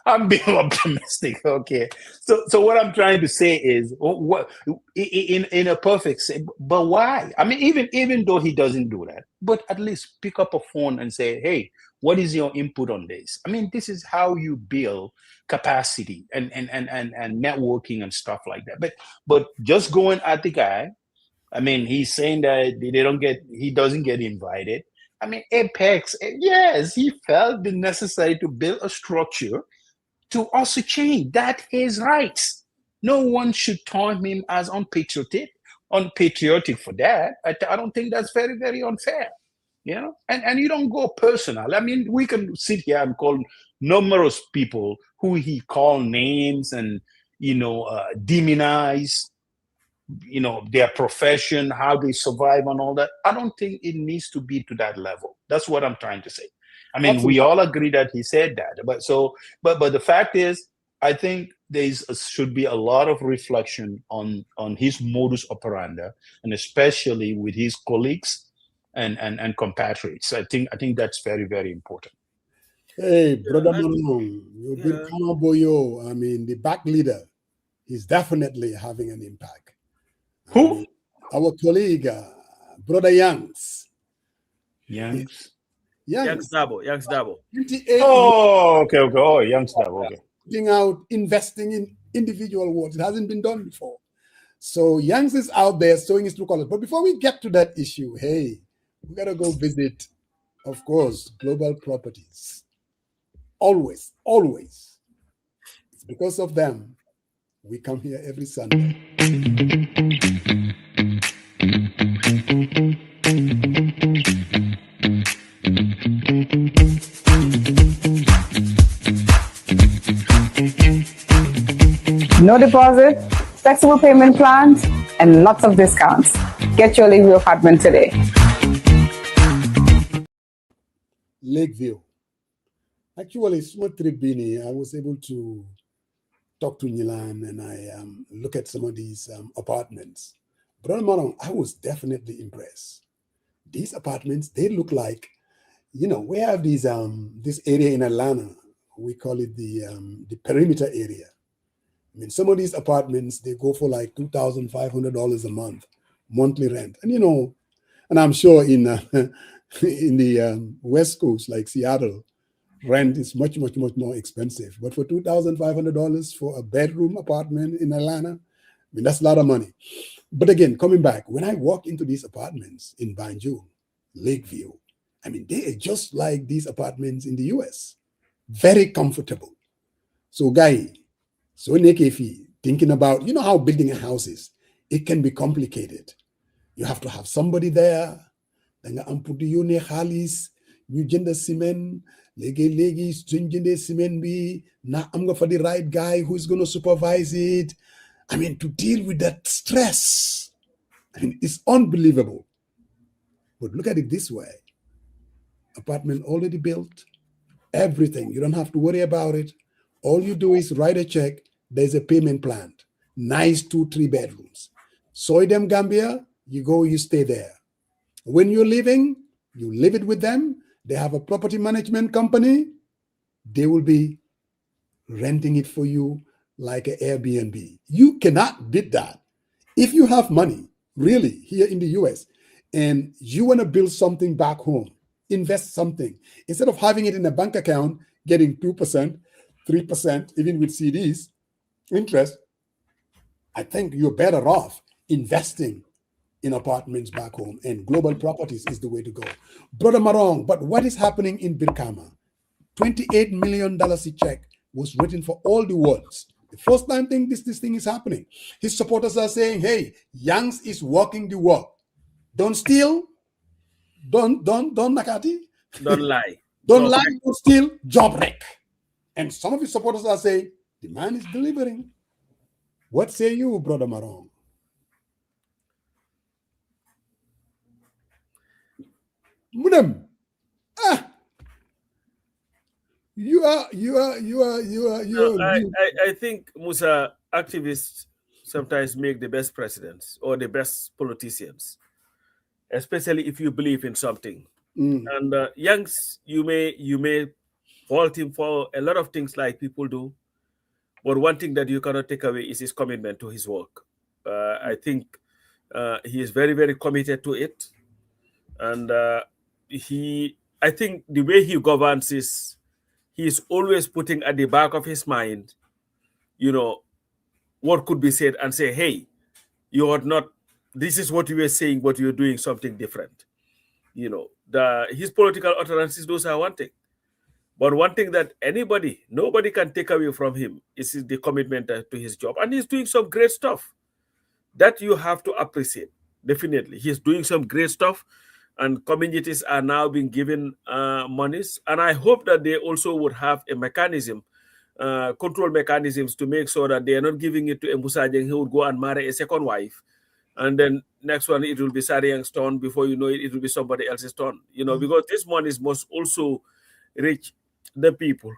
I'm being optimistic. Okay, so what I'm trying to say is, what in a perfect sense, but why? Even though he doesn't do that, but at least pick up a phone and say, hey, what is your input on this? This is how you build capacity and networking and stuff like that. But just going at the guy, he's saying that he doesn't get invited. Apex, yes, he felt the necessary to build a structure to also change. That's his rights. No one should term him as unpatriotic for that. I don't think that's very, very unfair. And you don't go personal. We can sit here and call numerous people who he called names and demonize. their profession, how they survive and all that. I don't think it needs to be to that level. That's what I'm trying to say. I mean, we all agree that he said that, but the fact is, I think should be a lot of reflection on his modus operandi, and especially with his colleagues and compatriots. I think that's very, very important. Hey, Brother Manong, I mean, the back leader, he's definitely having an impact. Who? Our colleague, Brother Youngs. Youngs Dabo. 28 oh, okay. Oh, Youngs Dabo, okay. Putting out, investing in individual wards. It hasn't been done before. So Youngs is out there showing his true colors. But before we get to that issue, hey, we got to go visit, of course, Global Properties. Always. It's because of them we come here every Sunday. No deposit, flexible payment plans, and lots of discounts. Get your Lakeview apartment today. Lakeview. Actually, Smotribini, I was able to talk to Nilan and I look at some of these apartments. Brother Marong, I was definitely impressed. These apartments, they look like, we have these this area in Atlanta. We call it the perimeter area. I mean, some of these apartments, they go for like $2,500 a month, monthly rent. And, and I'm sure in the West Coast, like Seattle, rent is much, much, much more expensive. But for $2,500 for a bedroom apartment in Atlanta, I mean, that's a lot of money. But again, coming back, when I walk into these apartments in Banjul, Lakeview, I mean, they are just like these apartments in the US. Very comfortable. So, Guy, so Nekefi, thinking about, how building a house is, it can be complicated. You have to have somebody there. Then put the unit halis, you gender cement, legi, stringent cement be. Now I'm going for the right guy who's going to supervise it. I mean, to deal with that stress, I mean, it's unbelievable. But look at it this way. Apartment already built, everything. You don't have to worry about it. All you do is write a check. There's a payment plan. Nice 2-3 bedrooms. Soydem Gambia, you go, you stay there. When you're leaving, you live it with them. They have a property management company. They will be renting it for you like an Airbnb. You cannot beat that. If you have money, really, here in the US, and you want to build something back home, invest something. Instead of having it in a bank account, getting 2%, 3%, even with CDs, interest, I think you're better off investing in apartments back home, and Global Properties is the way to go. Brother Marong, but what is happening in Birkama? $28 million a check was written for all the wards. The first time this thing is happening. His supporters are saying, hey, Youngs is walking the walk. Don't steal. Don't Nakati. Don't lie. Don't lie, don't steal, job wreck. And some of his supporters are saying, the man is delivering. What say you, Brother Marong? Mudam. I think, Musa, activists sometimes make the best presidents or the best politicians, especially if you believe in something. And Youngs, you may fault him for a lot of things like people do, but one thing that you cannot take away is his commitment to his work. I think he is very, very committed to it, and I think the way he governs is he's always putting at the back of his mind, what could be said, and say, hey, you are not, this is what you were saying, but you're doing something different. His political utterances, those are one thing. But one thing that nobody can take away from him is the commitment to his job. And he's doing some great stuff that you have to appreciate. Definitely. He's doing some great stuff, and communities are now being given monies. And I hope that they also would have a mechanism, control mechanisms, to make sure that they are not giving it to a Musajeng who would go and marry a second wife and then next one it will be Sariang's turn. Before you know it, it will be somebody else's turn. Because this money must also reach the people.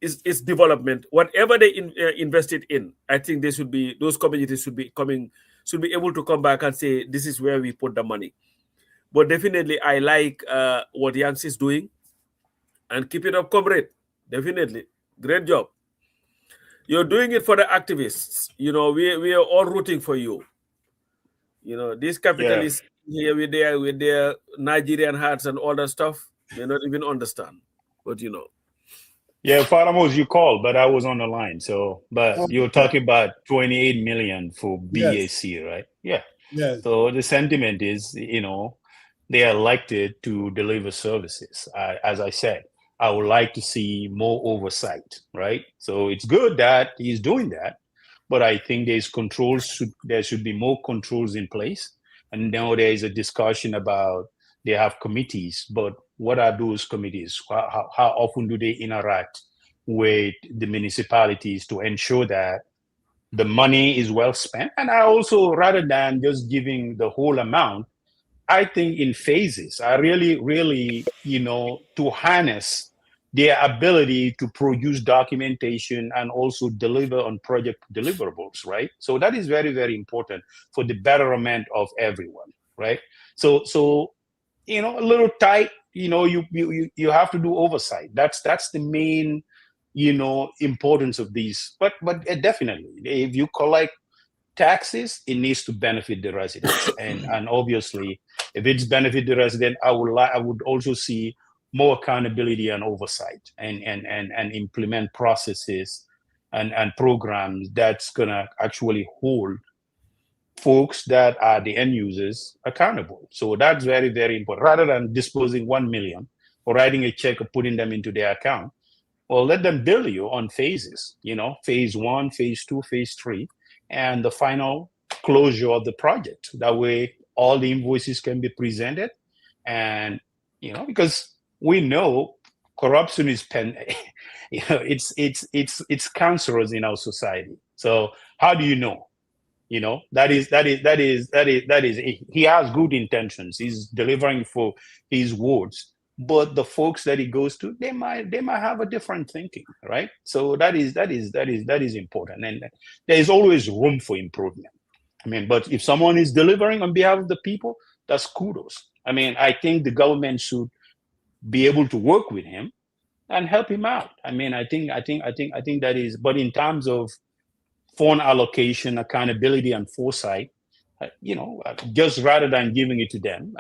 It's development. Whatever they invested in, I think those communities should be able to come back and say this is where we put the money. But definitely, I like what Yanks is doing, and keep it up, comrade. Definitely, great job. You're doing it for the activists. We are all rooting for you. These capitalists here with their Nigerian hats and all that stuff, they not even understand. But Yeah, Faramos, you called, but I was on the line. But you're talking about 28 million for BAC, Yes. right? Yeah. Yes. So the sentiment is, they are elected to deliver services. As I said, I would like to see more oversight, right? So it's good that he's doing that, but I think there should be more controls in place. And now there is a discussion about they have committees, but what are those committees? How often do they interact with the municipalities to ensure that the money is well spent? And I also, rather than just giving the whole amount, I think in phases, I really, to harness their ability to produce documentation and also deliver on project deliverables, right? So that is very, very important for the betterment of everyone, right? So a little tight, you have to do oversight. That's the main, importance of these. But definitely, if you collect taxes, it needs to benefit the residents, and obviously, if it's benefit the resident, I would also see more accountability and oversight, and implement processes and programs that's gonna actually hold folks that are the end users accountable. So that's very, very important. Rather than disposing 1 million or writing a check or putting them into their account, well, let them bill you on phases, phase 1, phase 2, phase 3, and the final closure of the project. That way, all the invoices can be presented. And, because we know corruption is it's cancerous in our society. So how do you know? That is he has good intentions. He's delivering for his words, but the folks that he goes to, they might have a different thinking, right? So that is important, and there is always room for improvement. But if someone is delivering on behalf of the people, that's kudos. I think the government should be able to work with him and help him out. I think that is. But in terms of fund allocation, accountability, and foresight, just rather than giving it to them,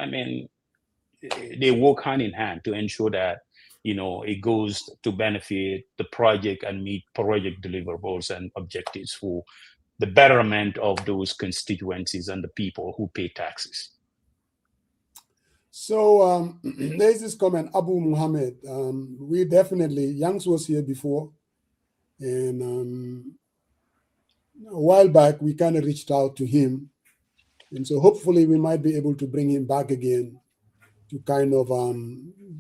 they work hand in hand to ensure that it goes to benefit the project and meet project deliverables and objectives for the betterment of those constituencies and the people who pay taxes. So there's this comment, Abu Muhammad. We definitely, Yanks was here before, and a while back we kind of reached out to him, and so hopefully we might be able to bring him back again to kind of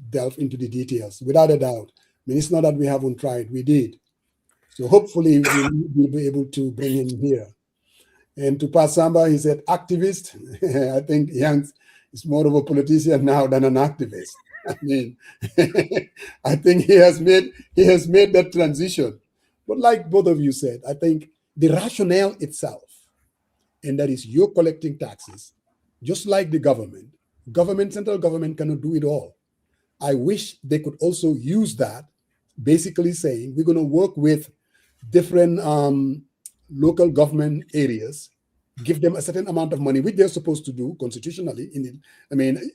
delve into the details. Without a doubt, it's not that we haven't tried, we did. So hopefully we'll be able to bring him here. And to Pasamba, he said activist. I think Yanks is more of a politician now than an activist. I think he has made that transition. But like both of you said, I think the rationale itself, and that is you're collecting taxes, just like the government. Central government cannot do it all. I wish they could also use that, basically saying we're going to work with different local government areas, give them a certain amount of money, which they're supposed to do constitutionally.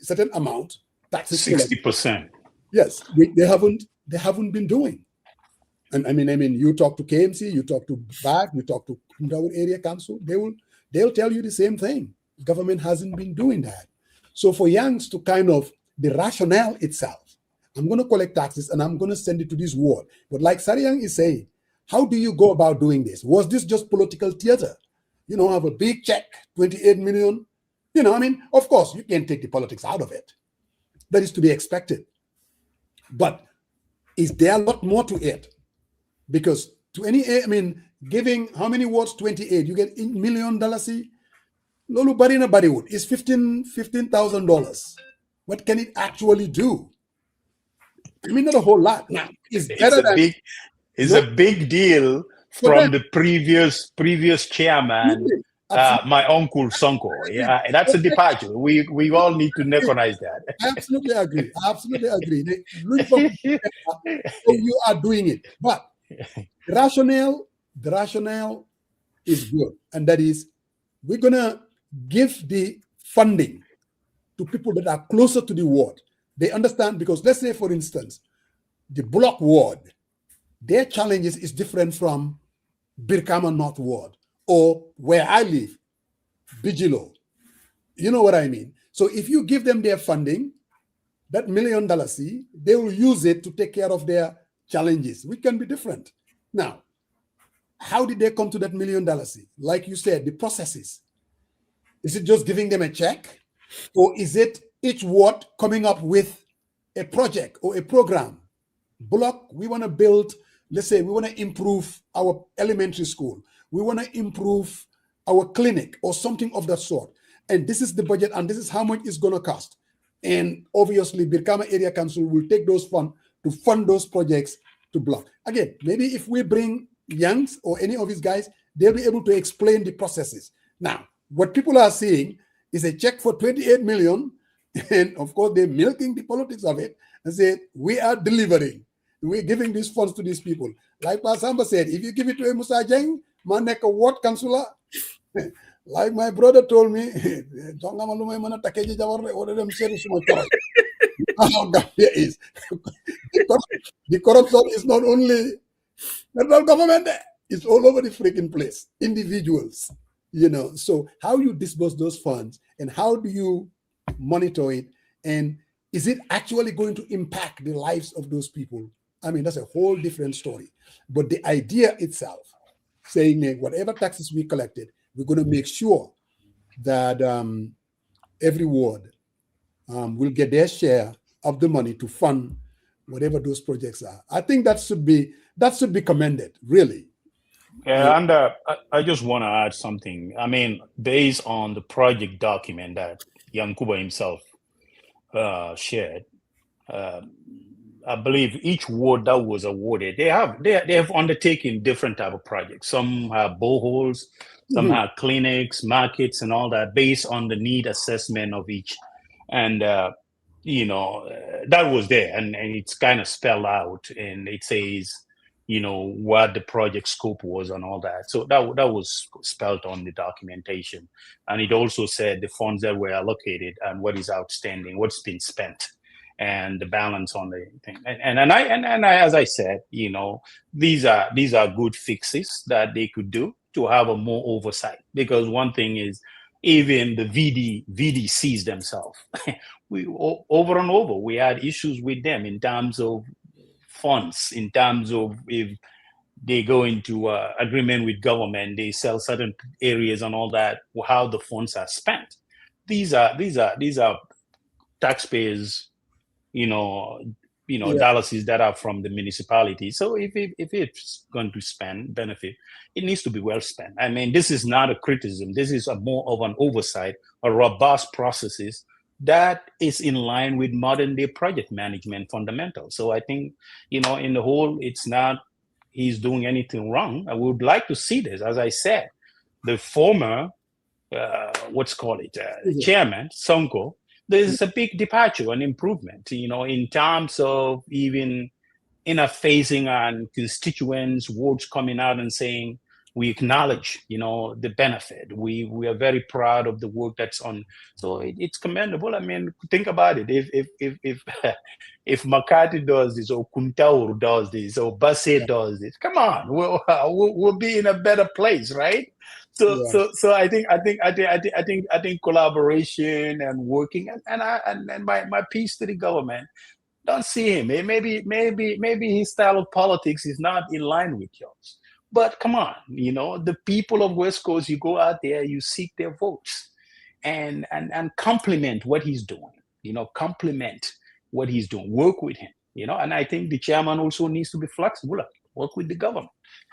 Certain amount, taxes 60%. Yes, they haven't been doing. And you talk to KMC, you talk to BAC, you talk to Kundawu Area Council, they'll tell you the same thing. The government hasn't been doing that. So for Yanks to kind of, the rationale itself, I'm going to collect taxes and I'm going to send it to this ward. But like Sariang is saying, how do you go about doing this? Was this just political theater? Have a big check, 28 million. Of course, you can't take the politics out of it. That is to be expected. But is there a lot more to it? Because giving how many wards? 28. You get $1 million. Lolu bari na bariwul is $15,000. What can it actually do? I mean, not a whole lot. Now, it's better than it's a big deal from the previous chairman, my uncle Sonko. Yeah, that's a departure. We all need to recognize that. I absolutely agree. So you are doing it, but the rationale is good, and that is we're gonna give the funding to people that are closer to the ward. They understand, because let's say, for instance, the Block ward, their challenges is different from Birkama North ward or where I live, Bijilo. You know what I mean? So if you give them their funding, that $1 million, they will use it to take care of their challenges, which can be different. Now, how did they come to that $1 million? Like you said, the processes. Is it just giving them a check? Or is it each ward coming up with a project or a program? Block, we want to build, let's say we want to improve our elementary school. We want to improve our clinic or something of that sort. And this is the budget and this is how much it's going to cost. And obviously, Birkama Area Council will take those funds to fund those projects to Block. Again, maybe if we bring Youngs or any of these guys, they'll be able to explain the processes. Now, what people are seeing is a check for 28 million. And of course, they're milking the politics of it and say, we are delivering. We're giving these funds to these people. Like Pasamba said, if you give it to a Musa Jeng, Maneka ward councillor, like my brother told me, how Gambia is. The corruption is not only federal government, it's all over the freaking place. Individuals, So how you disburse those funds and how do you monitor it? And is it actually going to impact the lives of those people? I mean, that's a whole different story. But the idea itself, saying that whatever taxes we collected, we're going to make sure that every ward will get their share of the money to fund whatever those projects are. I think that should be commended, really. Yeah, and I just want to add something. I mean, based on the project document that Yankuba himself shared, I believe each ward that was awarded, they have undertaken different type of projects. Some have boreholes, some have clinics, markets, and all that, based on the need assessment of each. And that was there, and it's kind of spelled out, and it says, what the project scope was and all that. So that was spelled on the documentation, and it also said the funds that were allocated and what is outstanding, what's been spent, and the balance on the thing. And I, as I said, these are good fixes that they could do to have a more oversight. Because one thing is, even the VDCs themselves, over and over, we had issues with them in terms of funds, in terms of if they go into agreement with government, they sell certain areas and all that, how the funds are spent. These are taxpayers, dollars that are from the municipality. So if it's going to benefit, it needs to be well spent. I mean, this is not a criticism. This is more of an oversight, a robust processes that is in line with modern day project management fundamentals. So I think, in the whole, it's not he's doing anything wrong. I would like to see this. As I said, the former, chairman, Sonko, there's a big departure and improvement, in terms of even interfacing on constituents, wards coming out and saying, we acknowledge, the benefit. We are very proud of the work that's on. So it's commendable. I mean, think about it. If Makati does this, or Kuntaur does this, or Basse does this, come on, we'll be in a better place, right? So I think collaboration and working and my piece to the government. Don't see him. Maybe his style of politics is not in line with yours. But come on, the people of West Coast, you go out there, you seek their votes and compliment what he's doing, compliment what he's doing, work with him, and I think the chairman also needs to be flexible, work with the government.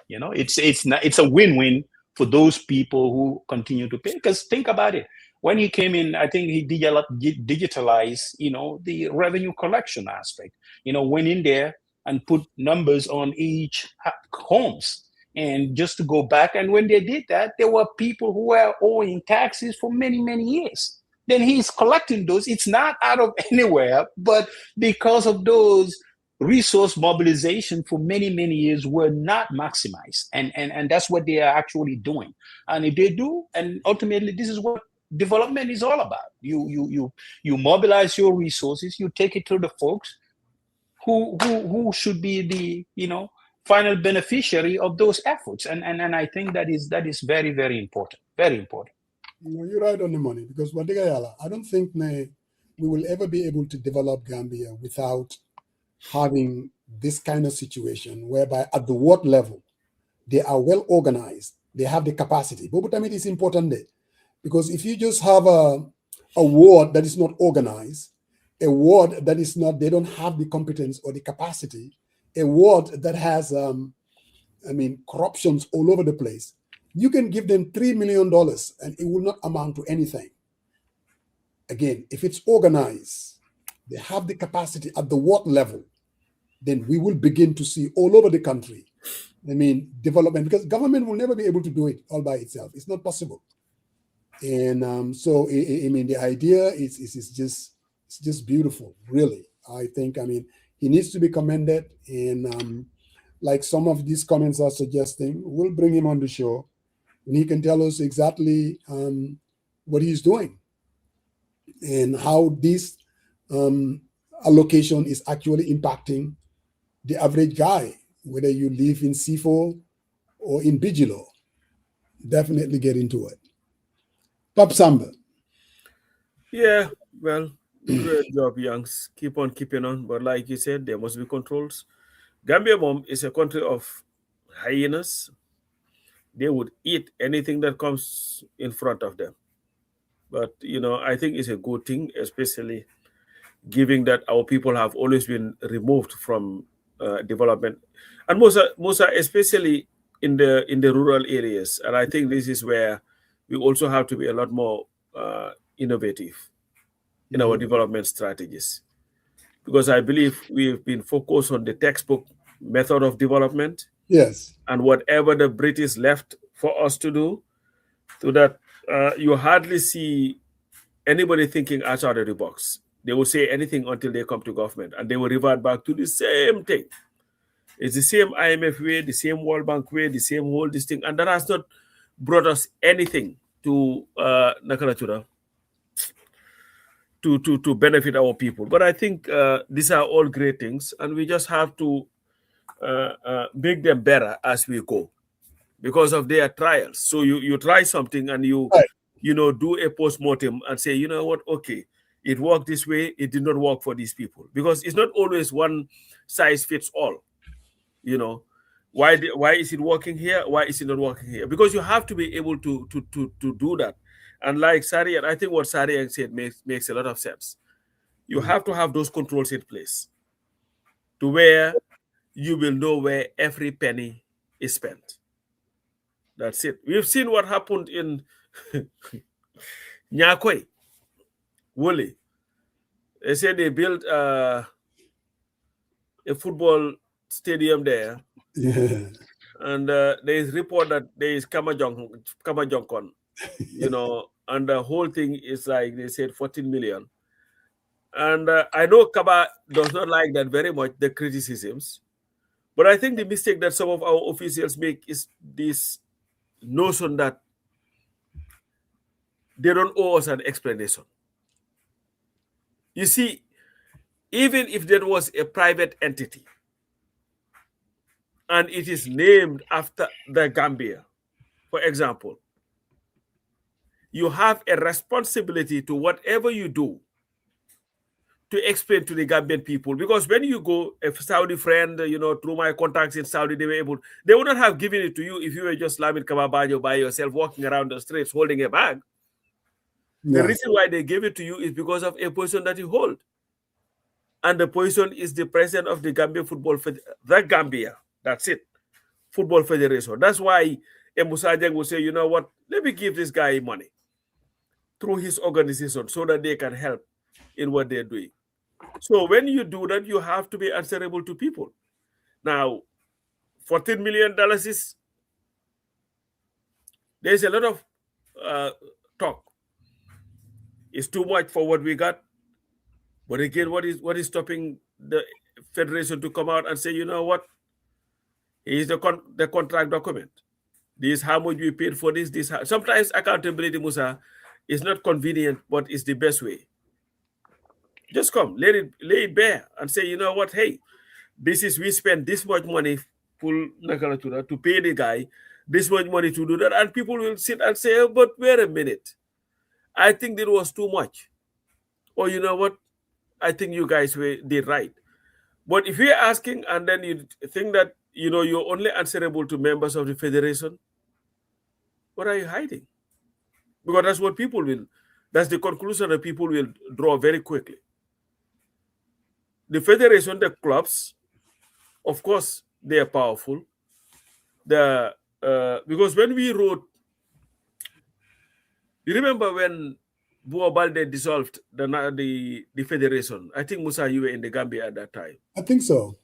It's a win-win for those people who continue to pay. Because think about it. When he came in, I think he digitalized, the revenue collection aspect. Went in there and put numbers on each homes. And just to go back, and when they did that, there were people who were owing taxes for many, many years. Then he's collecting those. It's not out of anywhere, but because of those resource mobilization for many, many years were not maximized. And that's what they are actually doing. And if they do, and ultimately this is what development is all about. You mobilize your resources, you take it to the folks who should be the final beneficiary of those efforts. And I think that is very, very important. Very important. You're right on the money, because Wadigayala, I don't think we will ever be able to develop Gambia without having this kind of situation whereby at the ward level, they are well organized, they have the capacity. But it is important there, because if you just have a ward that is not organized, a ward that is not, they don't have the competence or the capacity, a ward that has, corruptions all over the place, you can give them $3 million and it will not amount to anything. Again, if it's organized, they have the capacity at the ward level, then we will begin to see all over the country, development, because government will never be able to do it all by itself. It's not possible. And so the idea is just beautiful, really. I think, he needs to be commended. And like some of these comments are suggesting, we'll bring him on the show and he can tell us exactly what he's doing and how this allocation is actually impacting the average guy, whether you live in C4 or in Bijilo. Definitely get into it. Pap Samba. Yeah, well, great job, Youngs. Keep on keeping on. But like you said, there must be controls. Gambia, Mom, is a country of hyenas. They would eat anything that comes in front of them. But, I think it's a good thing, especially given that our people have always been removed from development. And Musa, especially in the rural areas. And I think this is where we also have to be a lot more innovative in our development strategies. Because I believe we've been focused on the textbook method of development. Yes. And whatever the British left for us to do, so that you hardly see anybody thinking outside of the box. They will say anything until they come to government, and they will revert back to the same thing. It's the same IMF way, the same World Bank way, the same whole this thing, and that has not brought us anything to to benefit our people. But I think these are all great things, and we just have to make them better as we go because of their trials. So you try something and you do a post-mortem and say, you know what, okay, it worked this way, it did not work for these people, because it's not always one size fits all. Why is it working here? Why is it not working here? Because you have to be able to do that. And like Sarian, I think what Sarian said makes a lot of sense. You have to have those controls in place to where you will know where every penny is spent. That's it. We've seen what happened in Nyakwe, Woolley. They said they built a football stadium there. Yeah. And there is report that there is Kamajonkon, and the whole thing is like they said 14 million. And I know Kaba does not like that very much, the criticisms. But I think the mistake that some of our officials make is this notion that they don't owe us an explanation. You see, even if there was a private entity and it is named after the Gambia, for example, you have a responsibility to whatever you do to explain to the Gambian people. Because when you go, a Saudi friend, through my contacts in Saudi, they would not have given it to you if you were just Lamin Kababayo by yourself walking around the streets holding a bag. Yeah. The reason why they gave it to you is because of a position that you hold. And the position is the president of the Gambia Football Federation. The Gambia, that's it. Football Federation. That's why and Musa Jang will say, you know what, let me give this guy money through his organization so that they can help in what they're doing. So when you do that, you have to be answerable to people. Now, $14 million is, there's a lot of talk. It's too much for what we got. But again, what is stopping the federation to come out and say, you know what, here's the contract document. This is how much we paid for this. Sometimes accountability, Musa, is not convenient, but it's the best way. Just come, lay it bare and say, you know what, hey, we spend this much money to pay the guy, this much money to do that, and people will sit and say, oh, but wait a minute, I think that was too much. Or you know what, I think you guys did right. But if you're asking and then you think that, you know, you're only answerable to members of the federation, what are you hiding? Because that's what that's the conclusion that people will draw very quickly. The federation, the clubs, of course, they are powerful. Because when we wrote, you remember when Bua Balde dissolved the federation? I think, Musa, you were in the Gambia at that time. I think so.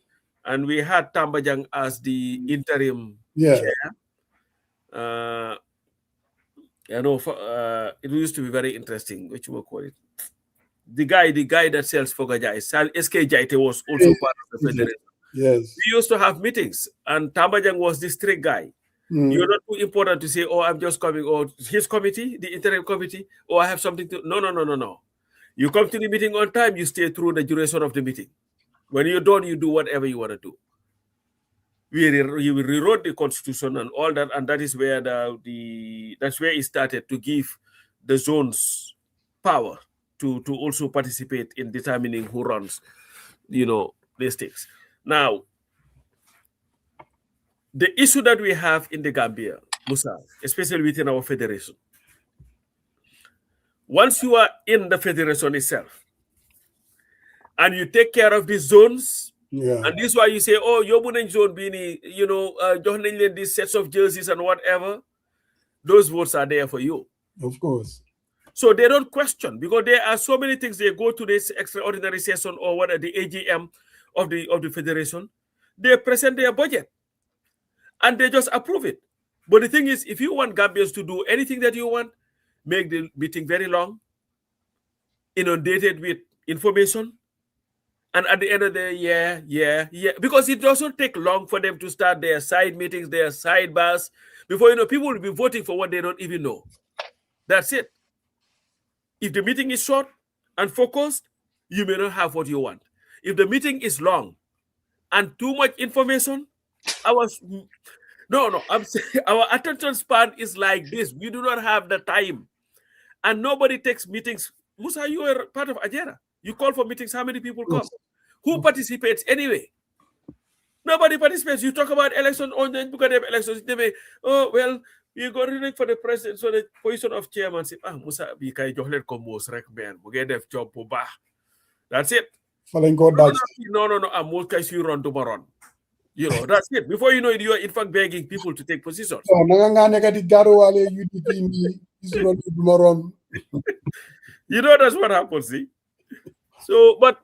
And we had Tambajang as the interim chair. You know, it used to be very interesting. What you will call it? The guy that sells Fogajai, SK Jaite, was also part of the federation. Yes. We used to have meetings, and Tambajang was the strict guy. You're not too important to say, oh, I'm just coming, or his committee, the interim committee, or I have something to. No. You come to the meeting on time, you stay through the duration of the meeting. When you're done, you do whatever you want to do. You rewrote the constitution and all that, and that is where that's where it started to give the zones power to also participate in determining who runs, you know, these things. Now, the issue that we have in the Gambia, Musa, especially within our federation, once you are in the federation itself and you take care of these zones, and this is why you say, oh, Yobunen zone bini, you know, these sets of jerseys and whatever, those votes are there for you. Of course. So they don't question, because there are so many things. They go to this extraordinary session or what, the AGM of the federation, they present their budget and they just approve it. But the thing is, if you want Gambians to do anything that you want, make the meeting very long, inundated with information, and at the end of the year, because it doesn't take long for them to start their side meetings, their sidebars. Before you know, people will be voting for what they don't even know. That's it. If the meeting is short and focused, you may not have what you want. If the meeting is long and too much information, I'm saying our attention span is like this. We do not have the time, and nobody takes meetings. Musa, you are part of Ajera. You call for meetings. How many people come? Who participates anyway? Nobody participates. You talk about election on the elections. They may, oh well, you got to for the president, so the position of chairmanship. Musa, we can just let come most recommend. We get the job for bah. That's it. No. I'm most guys you run to Baron. You know, that's it. Before you know it, you are in fact begging people to take positions. You know, that's what happens, see? So, but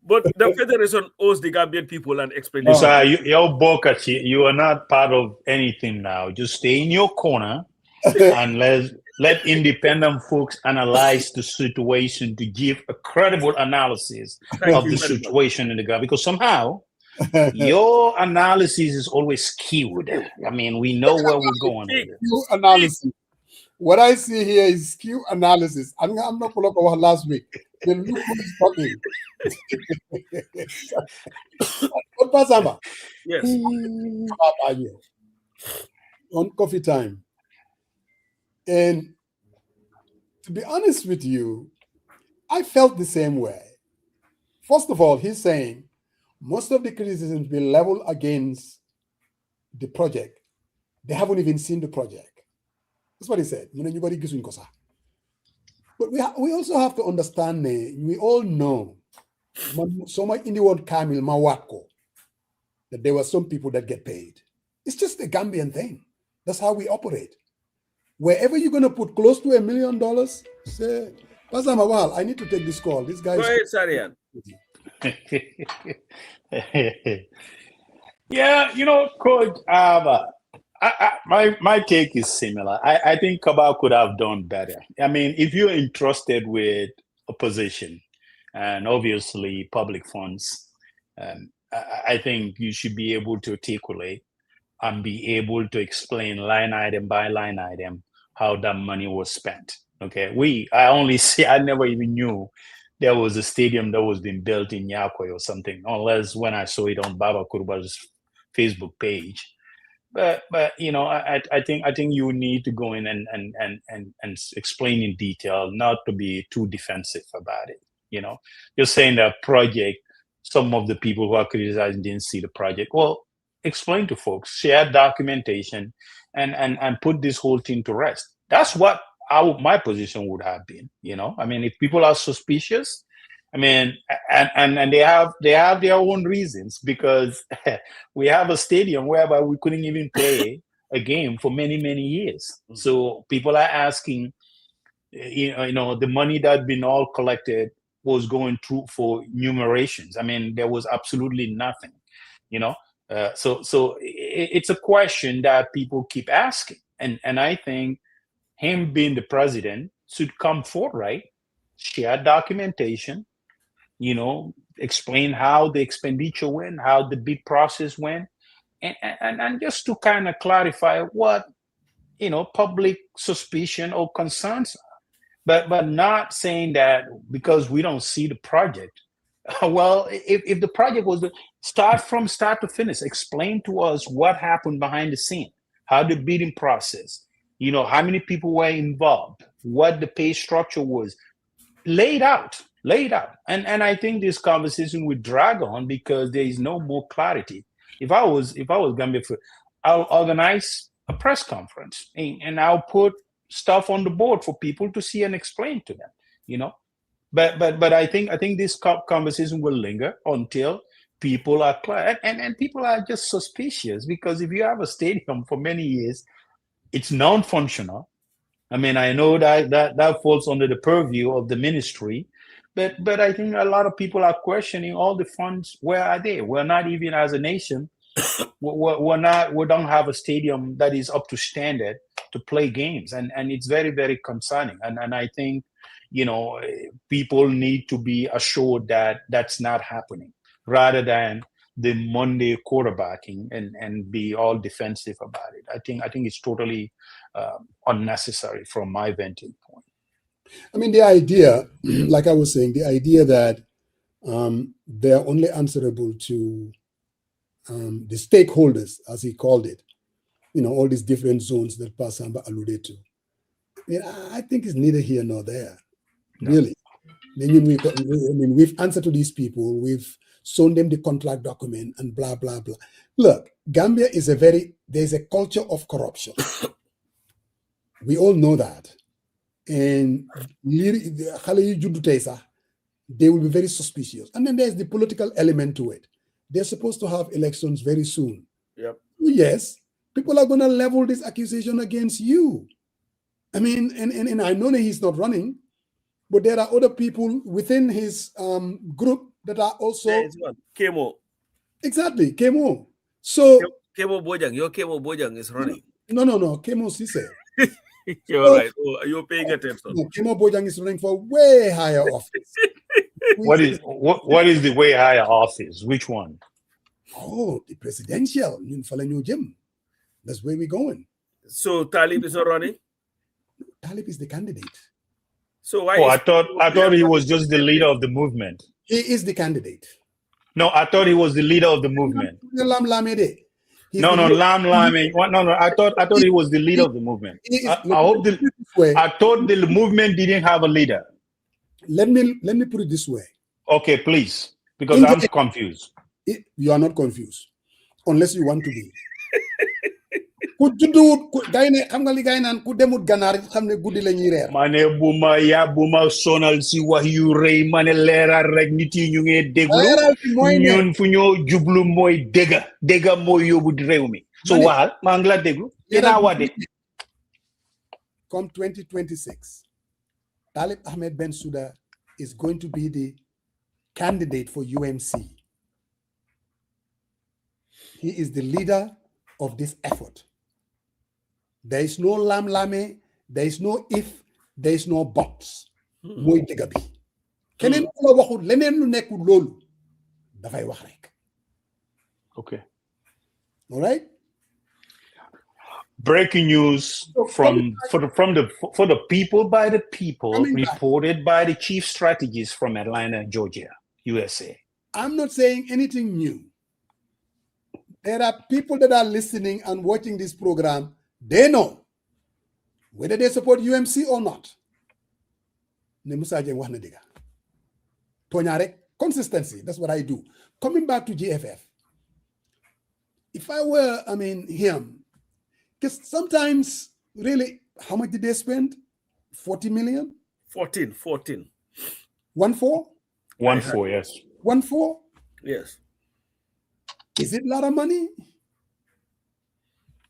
the federation owes the Gambian people an explanation. You are not part of anything now. Just stay in your corner and let independent folks analyze the situation to give a credible analysis of the situation in the Gambia. Because somehow your analysis is always skewed. I mean, we know where we're going. Skew analysis. What I see here is skew analysis. I'm not going to look over last week. The look who is talking. Yes. On coffee time. And to be honest with you, I felt the same way. First of all, he's saying most of the criticisms will level against the project. They haven't even seen the project. That's what he said. But we also have to understand, we all know, so much in the word Kamil Mawako, that there were some people that get paid. It's just a Gambian thing. That's how we operate. Wherever you're going to put close to $1 million, say, Pastor Mawal, I need to take this call. This guy Go is ahead, Sarian. Yeah, Coach, my take is similar. I think Cabal could have done better. I mean, if you're entrusted with a position and obviously public funds, I think you should be able to articulate and be able to explain line item by line item how that money was spent. Okay, I never even knew there was a stadium that was being built in Yakwe or something, unless when I saw it on Baba Kurba's Facebook page. But I think you need to go in and explain in detail, not to be too defensive about it. You're saying that project, some of the people who are criticizing didn't see the project. Well, explain to folks, share documentation, and put this whole thing to rest. That's what my position would have been. I mean, if people are suspicious, I mean, and they have their own reasons, because we have a stadium whereby we couldn't even play a game for many, many years. Mm-hmm. So people are asking, the money that been all collected was going through for numerations. I mean, there was absolutely nothing, so it's a question that people keep asking. And I think him being the president should come forward, share documentation, explain how the expenditure went, how the bid process went, and just to kind of clarify what, public suspicion or concerns are. But not saying that because we don't see the project. Well, if the project was from start to finish, explain to us what happened behind the scene, how the bidding process, how many people were involved, what the pay structure was, laid out. And I think this conversation would drag on because there is no more clarity. If I was Gambia, I'll organize a press conference and I'll put stuff on the board for people to see and explain to them, But I think this conversation will linger until people are clear, and people are just suspicious, because if you have a stadium for many years, it's non-functional. I mean, I know that falls under the purview of the ministry, but I think a lot of people are questioning all the funds. Where are they? We're not even, as a nation, we don't have a stadium that is up to standard to play games, and it's very, very concerning. And I think people need to be assured that that's not happening, rather than the Monday quarterbacking and be all defensive about it. I think it's totally unnecessary from my vantage point. I mean, the idea, like I was saying, the idea that they're only answerable to the stakeholders, as he called it, all these different zones that Pasamba alluded to. I think it's neither here nor there, really. We've answered to these people, we've shown them the contract document and blah, blah, blah. Look, Gambia is there's a culture of corruption. We all know that. And they will be very suspicious. And then there's the political element to it. They're supposed to have elections very soon. Yep. Yes, people are going to level this accusation against you. I mean, and I know that he's not running, but there are other people within his group that are also... Kemo. Exactly, Kemo. So... Kemo Bojang, your Kemo Bojang is running. No, Kemo Sise. You're right. Oh, you're paying attention. No, Kemo Bojang is running for way higher office. What is the way higher office? Which one? Oh, the presidential. That's where we're going. So Talib is not running? Talib is the candidate. So why? I thought he was just the leader of the movement. He is the candidate. No, I thought he was the leader of the movement. Lam Lamede. No, Lam Lame. No, I thought he was the leader of the movement. I thought the movement didn't have a leader. Let me put it this way. Okay, please, because I'm confused. You are not confused, unless you want to be. Mane buma sonal si wax yu rëy mane leeral rek nit yi ñu ngi déglu ñun fu ñoo jublu mooy dégga mooy yóbbu réew mi so waxal maa ngi la déglu In our day. Come 2026, Talib Ahmed Bensouda is going to be the candidate for UMC. He is the leader of this effort. There is no lam-lame, there is no if, there is no buts. Mooy dëgg bi. Keneen ku la waxul leneen lu nekkul loolu dafay wax rek. Okay. All right? Breaking news for the people by the people, reported by the chief strategist from Atlanta, Georgia, USA. I'm not saying anything new. There are people that are listening and watching this program. They know whether they support UMC or not. Ne Musa Jeng wax na diga. Tonya rek, consistency. That's what I do. Coming back to GFF. If I were, him, because sometimes, really, how much did they spend? 40 million? 14. 1-4? 1-4, yes. 1-4? Yes. Is it a lot of money?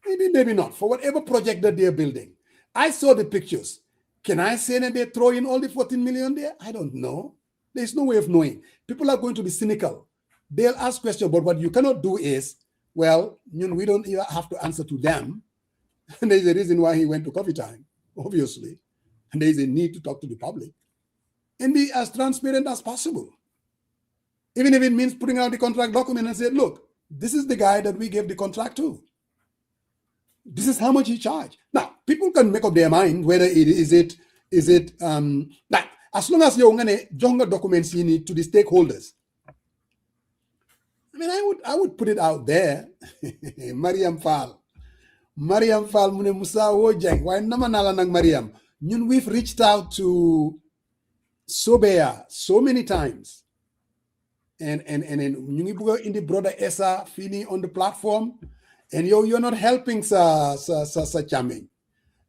Maybe, maybe not. For whatever project that they're building. I saw the pictures. Can I say that they throw in all the 14 million there? I don't know. There's no way of knowing. People are going to be cynical. They'll ask questions, but what you cannot do is, well, we don't even have to answer to them. And there's a reason why he went to coffee time, obviously. And there's a need to talk to the public and be as transparent as possible. Even if it means putting out the contract document and say, look, this is the guy that we gave the contract to. This is how much he charged. Now, people can make up their mind whether is it like, as long as you're going to documents you need to the stakeholders. I would put it out there. Mariam Fall mune Musa Wojeng. Why namanala nang Mariam? We've reached out to Sobea so many times. And in the brother Esa Fini on the platform. And you're not helping Sa Chamming.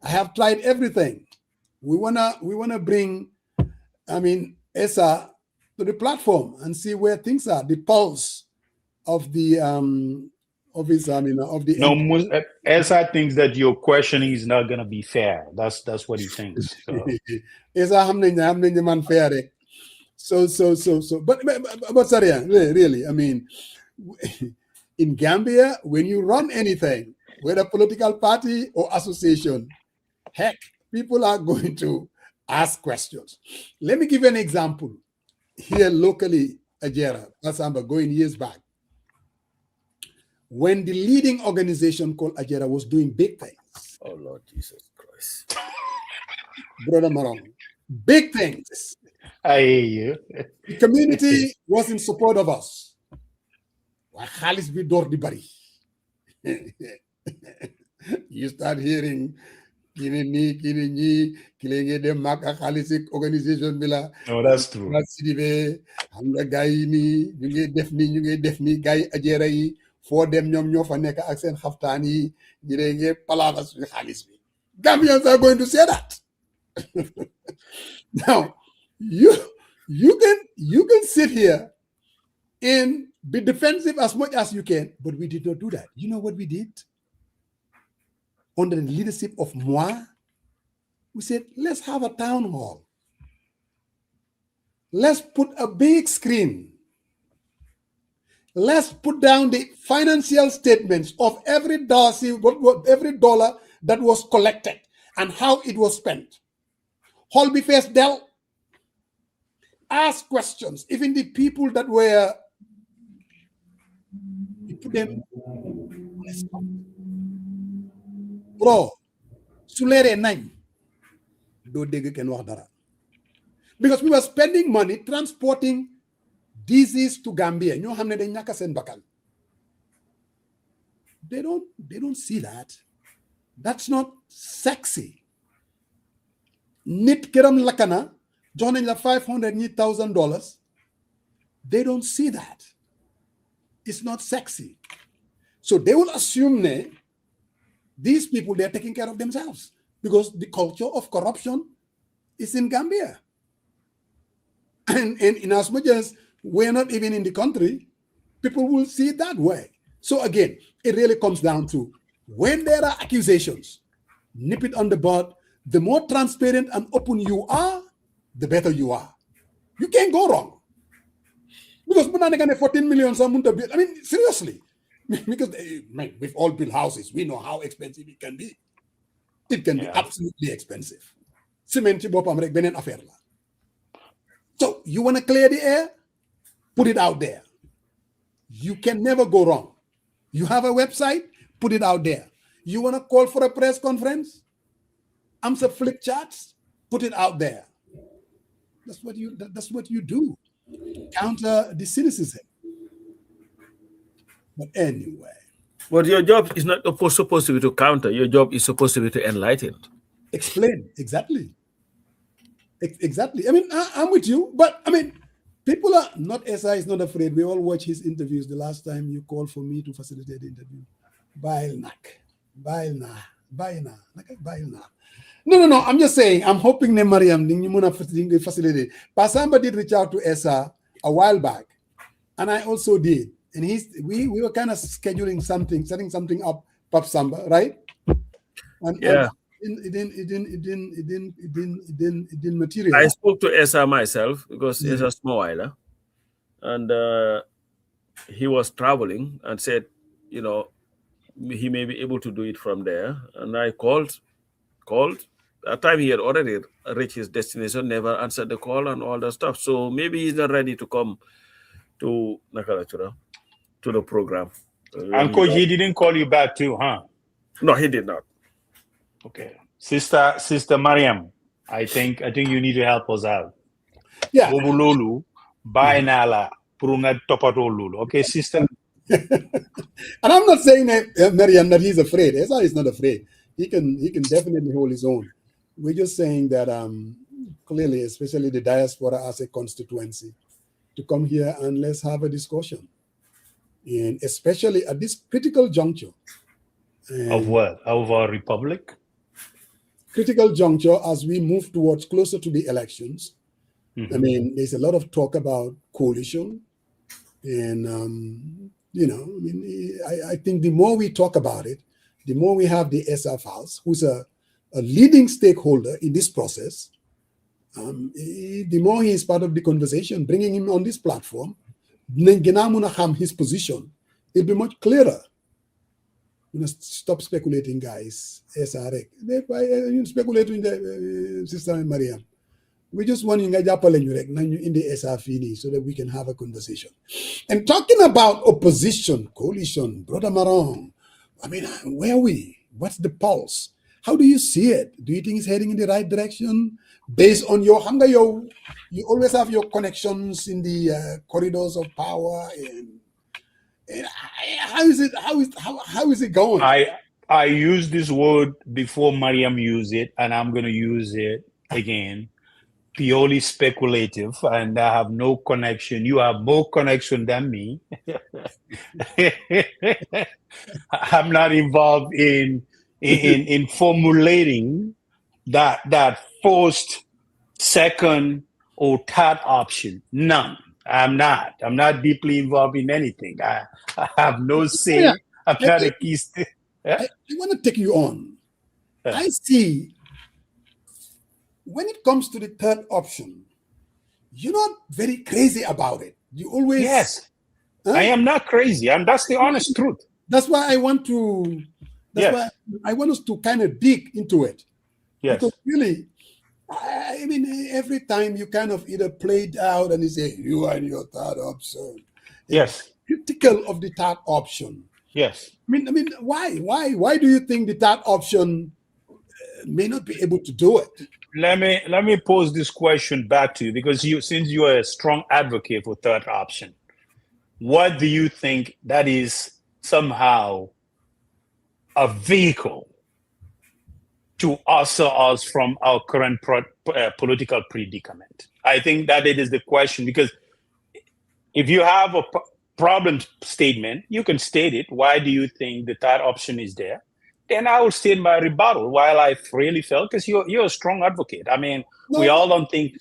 I have tried everything. We wanna bring Esa to the platform and see where things are, the pulse of the Esa thinks that your questioning is not gonna be fair. That's what he thinks. So. Esa hamne man fair. So but sorry, really, in Gambia, when you run anything, whether political party or association, heck, people are going to ask questions. Let me give you an example. Here locally, Ajera, Asamba, going years back, when the leading organization called Ajera was doing big things. Oh, Lord Jesus Christ. Brother Marong, big things. I hear you. The community was in support of us. You start hearing organization bila. Oh, that's true. For them ñoo fa nekk ak seen xaftaan yi ñi palaata suñu xaalis bi. Gambians are going to say that. Now, you can sit here and be defensive as much as you can, but we did not do that. You know what we did? Under the leadership of Moi, we said, let's have a town hall. Let's put a big screen. Let's put down the financial statements of every dollar that was collected and how it was spent. Holby Face Dell, ask questions. Even the people that were, you put them on a spot. Bro, Sulere 9, do deg ken wax dara. Because we were spending money transporting disease to Gambia. Ñoo xamne dañ ñaka seen bakkan. They don't see that. That's not sexy. Nit këram lakana, jox nañ la $500,000. They don't see that. It's not sexy. So they will assume these people, they're taking care of themselves because the culture of corruption is in Gambia. And in as much as we're not even in the country, people will see it that way. So again, it really comes down to When there are accusations, nip it on the bud. The more transparent and open you are, the better you are. You can't go wrong. Because we're not going to 14 million someone to build. I mean, seriously. Because we've all built houses. We know how expensive it can be. It can be absolutely expensive. Cement affair. So you want to clear the air? Put it out there. You can never go wrong. You have a website? Put it out there. You want to call for a press conference? Answer flip charts? Put it out there. That's what you do. Counter the cynicism. But anyway. But your job is not supposed to be to counter. Your job is supposed to be to enlighten. Explain. Exactly. Exactly. I mean, I'm with you. But, I mean, people are not, SI is not afraid. We all watch his interviews. The last time you called for me to facilitate the interview. No. I'm just saying, I'm hoping that Mariam facilitate. Pasamba did reach out to Esa a while back. And I also did. And we were kind of scheduling something, setting something up, Pap Samba, right? And yeah. It didn't materialize. I spoke to Esa myself because Esa Small, and he was traveling and said, he may be able to do it from there. And I called. That time he had already reached his destination, never answered the call and all that stuff. So maybe he's not ready to come to Nakaratura, to the program. Uncle, he didn't call you back too, huh? No, he did not. Okay. Sister Mariam, I think you need to help us out. Yeah. Lulu, Bainala, Prunga Topatolulu. Okay, sister? And I'm not saying that Mariam that he's afraid. Esa is not afraid. He can definitely hold his own. We're just saying that clearly, especially the diaspora as a constituency, to come here and let's have a discussion. And especially at this critical juncture. Of what? Of our republic? Critical juncture as we move towards closer to the elections. I mean, there's a lot of talk about coalition. And, I think the more we talk about it, the more we have the SF House, who's a leading stakeholder in this process, the more he is part of the conversation, bringing him on this platform, his position, it'll be much clearer. Stop speculating, guys. SRX. You speculating, Sister Maria. We just want you in the SRFini so that we can have a conversation. And talking about opposition, coalition, Brother Marong, I mean, where are we? What's the pulse? How do you see it? Do you think it's heading in the right direction? Based on your hunger, you always have your connections in the corridors of power. And how is it going? I used this word before Mariam used it, and I'm going to use it again. Purely speculative, and I have no connection. You have more connection than me. I'm not involved in formulating that first, second, or third option. None. I'm not deeply involved in anything. I have no say. Yeah. I'm not a key. I want to take you on. I see. When it comes to the third option, you're not very crazy about it. You always... Yes. I am not crazy. And that's the honest truth. That's why I want to... why I want us to kind of dig into it. Yes. Because really, I mean, every time you kind of either play it out and you say, you are in your third option. Yes. Critical of the third option. Yes. I mean, why? Why do you think the third option may not be able to do it? Let me pose this question back to you, because since you are a strong advocate for third option, what do you think that is somehow a vehicle to usher us from our current political predicament? I think that it is the question, because if you have a problem statement, you can state it. Why do you think the third option is there? Then I would state my rebuttal while I really felt, because you're a strong advocate. I mean, we all don't think...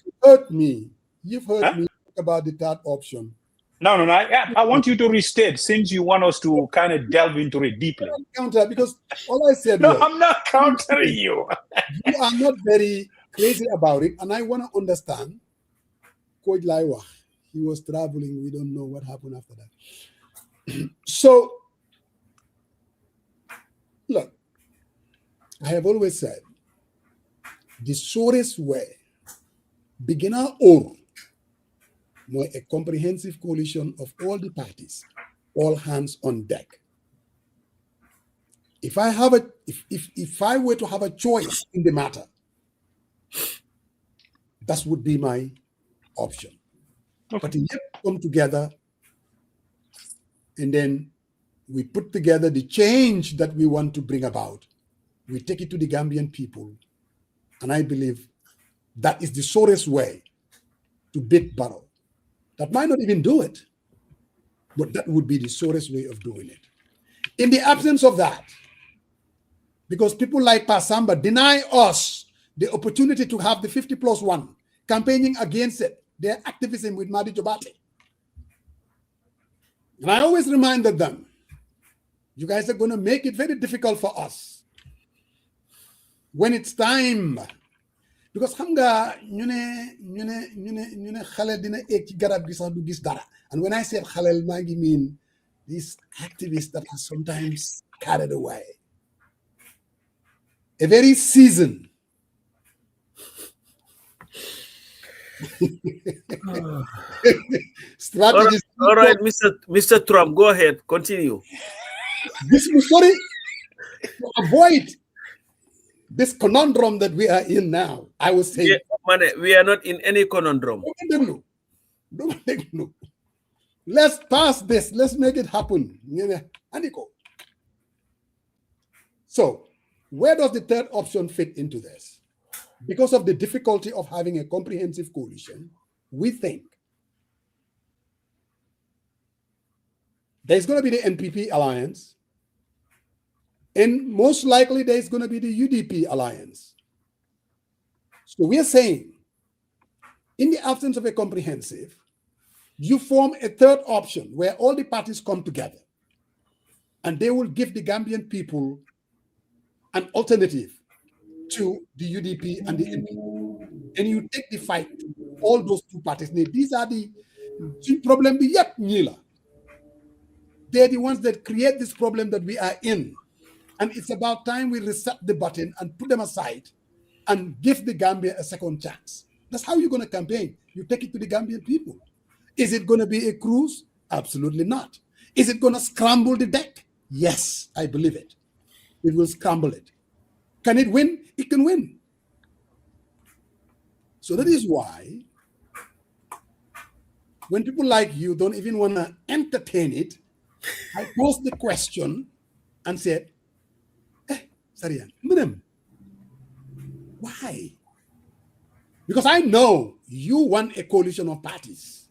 You've heard me talk about the third option No. I want you to restate since you want us to kind of delve into it deeply. Counter, because all I said No, was, I'm not countering you. you are not very crazy about it, and I want to understand. Coach Laiwa, he was traveling. We don't know what happened after that. So, look, I have always said the surest way, beginner or more a comprehensive coalition of all the parties, all hands on deck. If I have if I were to have a choice in the matter, that would be my option. Okay. But if we come together and then we put together the change that we want to bring about, we take it to the Gambian people, and I believe that is the surest way to beat Barrow. That might not even do it, but that would be the surest way of doing it. In the absence of that, because people like Pasamba deny us the opportunity to have the 50+1 campaigning against it, their activism with Madi Jobate. And I always reminded them, you guys are going to make it very difficult for us when it's time. Because xam nga ñu ne xale dina ek ci garab gi sax du gis dara. And when I said xalel maa ngi mean these activists that are sometimes carried away. A very seasoned strategist. All right, Mr. Trump, go ahead, continue. This sorry to avoid this conundrum that we are in now. I was saying, we are not in any conundrum. Let's pass this. Let's make it happen. So, where does the third option fit into this? Because of the difficulty of having a comprehensive coalition, we think there's going to be the NPP alliance, and most likely there's going to be the UDP alliance. So we are saying, in the absence of a comprehensive, you form a third option where all the parties come together, and they will give the Gambian people an alternative to the UDP and the NPP. And you take the fight to all those two parties. These are the problem. They're the ones that create this problem that we are in. And it's about time we reset the button and put them aside and give the Gambia a second chance. That's how you're going to campaign. You take it to the Gambian people. Is it going to be a cruise? Absolutely not. Is it going to scramble the deck? Yes, I believe it. It will scramble it. Can it win? It can win. So that is why when people like you don't even want to entertain it, I posed the question and said, Sarian, why? Because I know you want a coalition of parties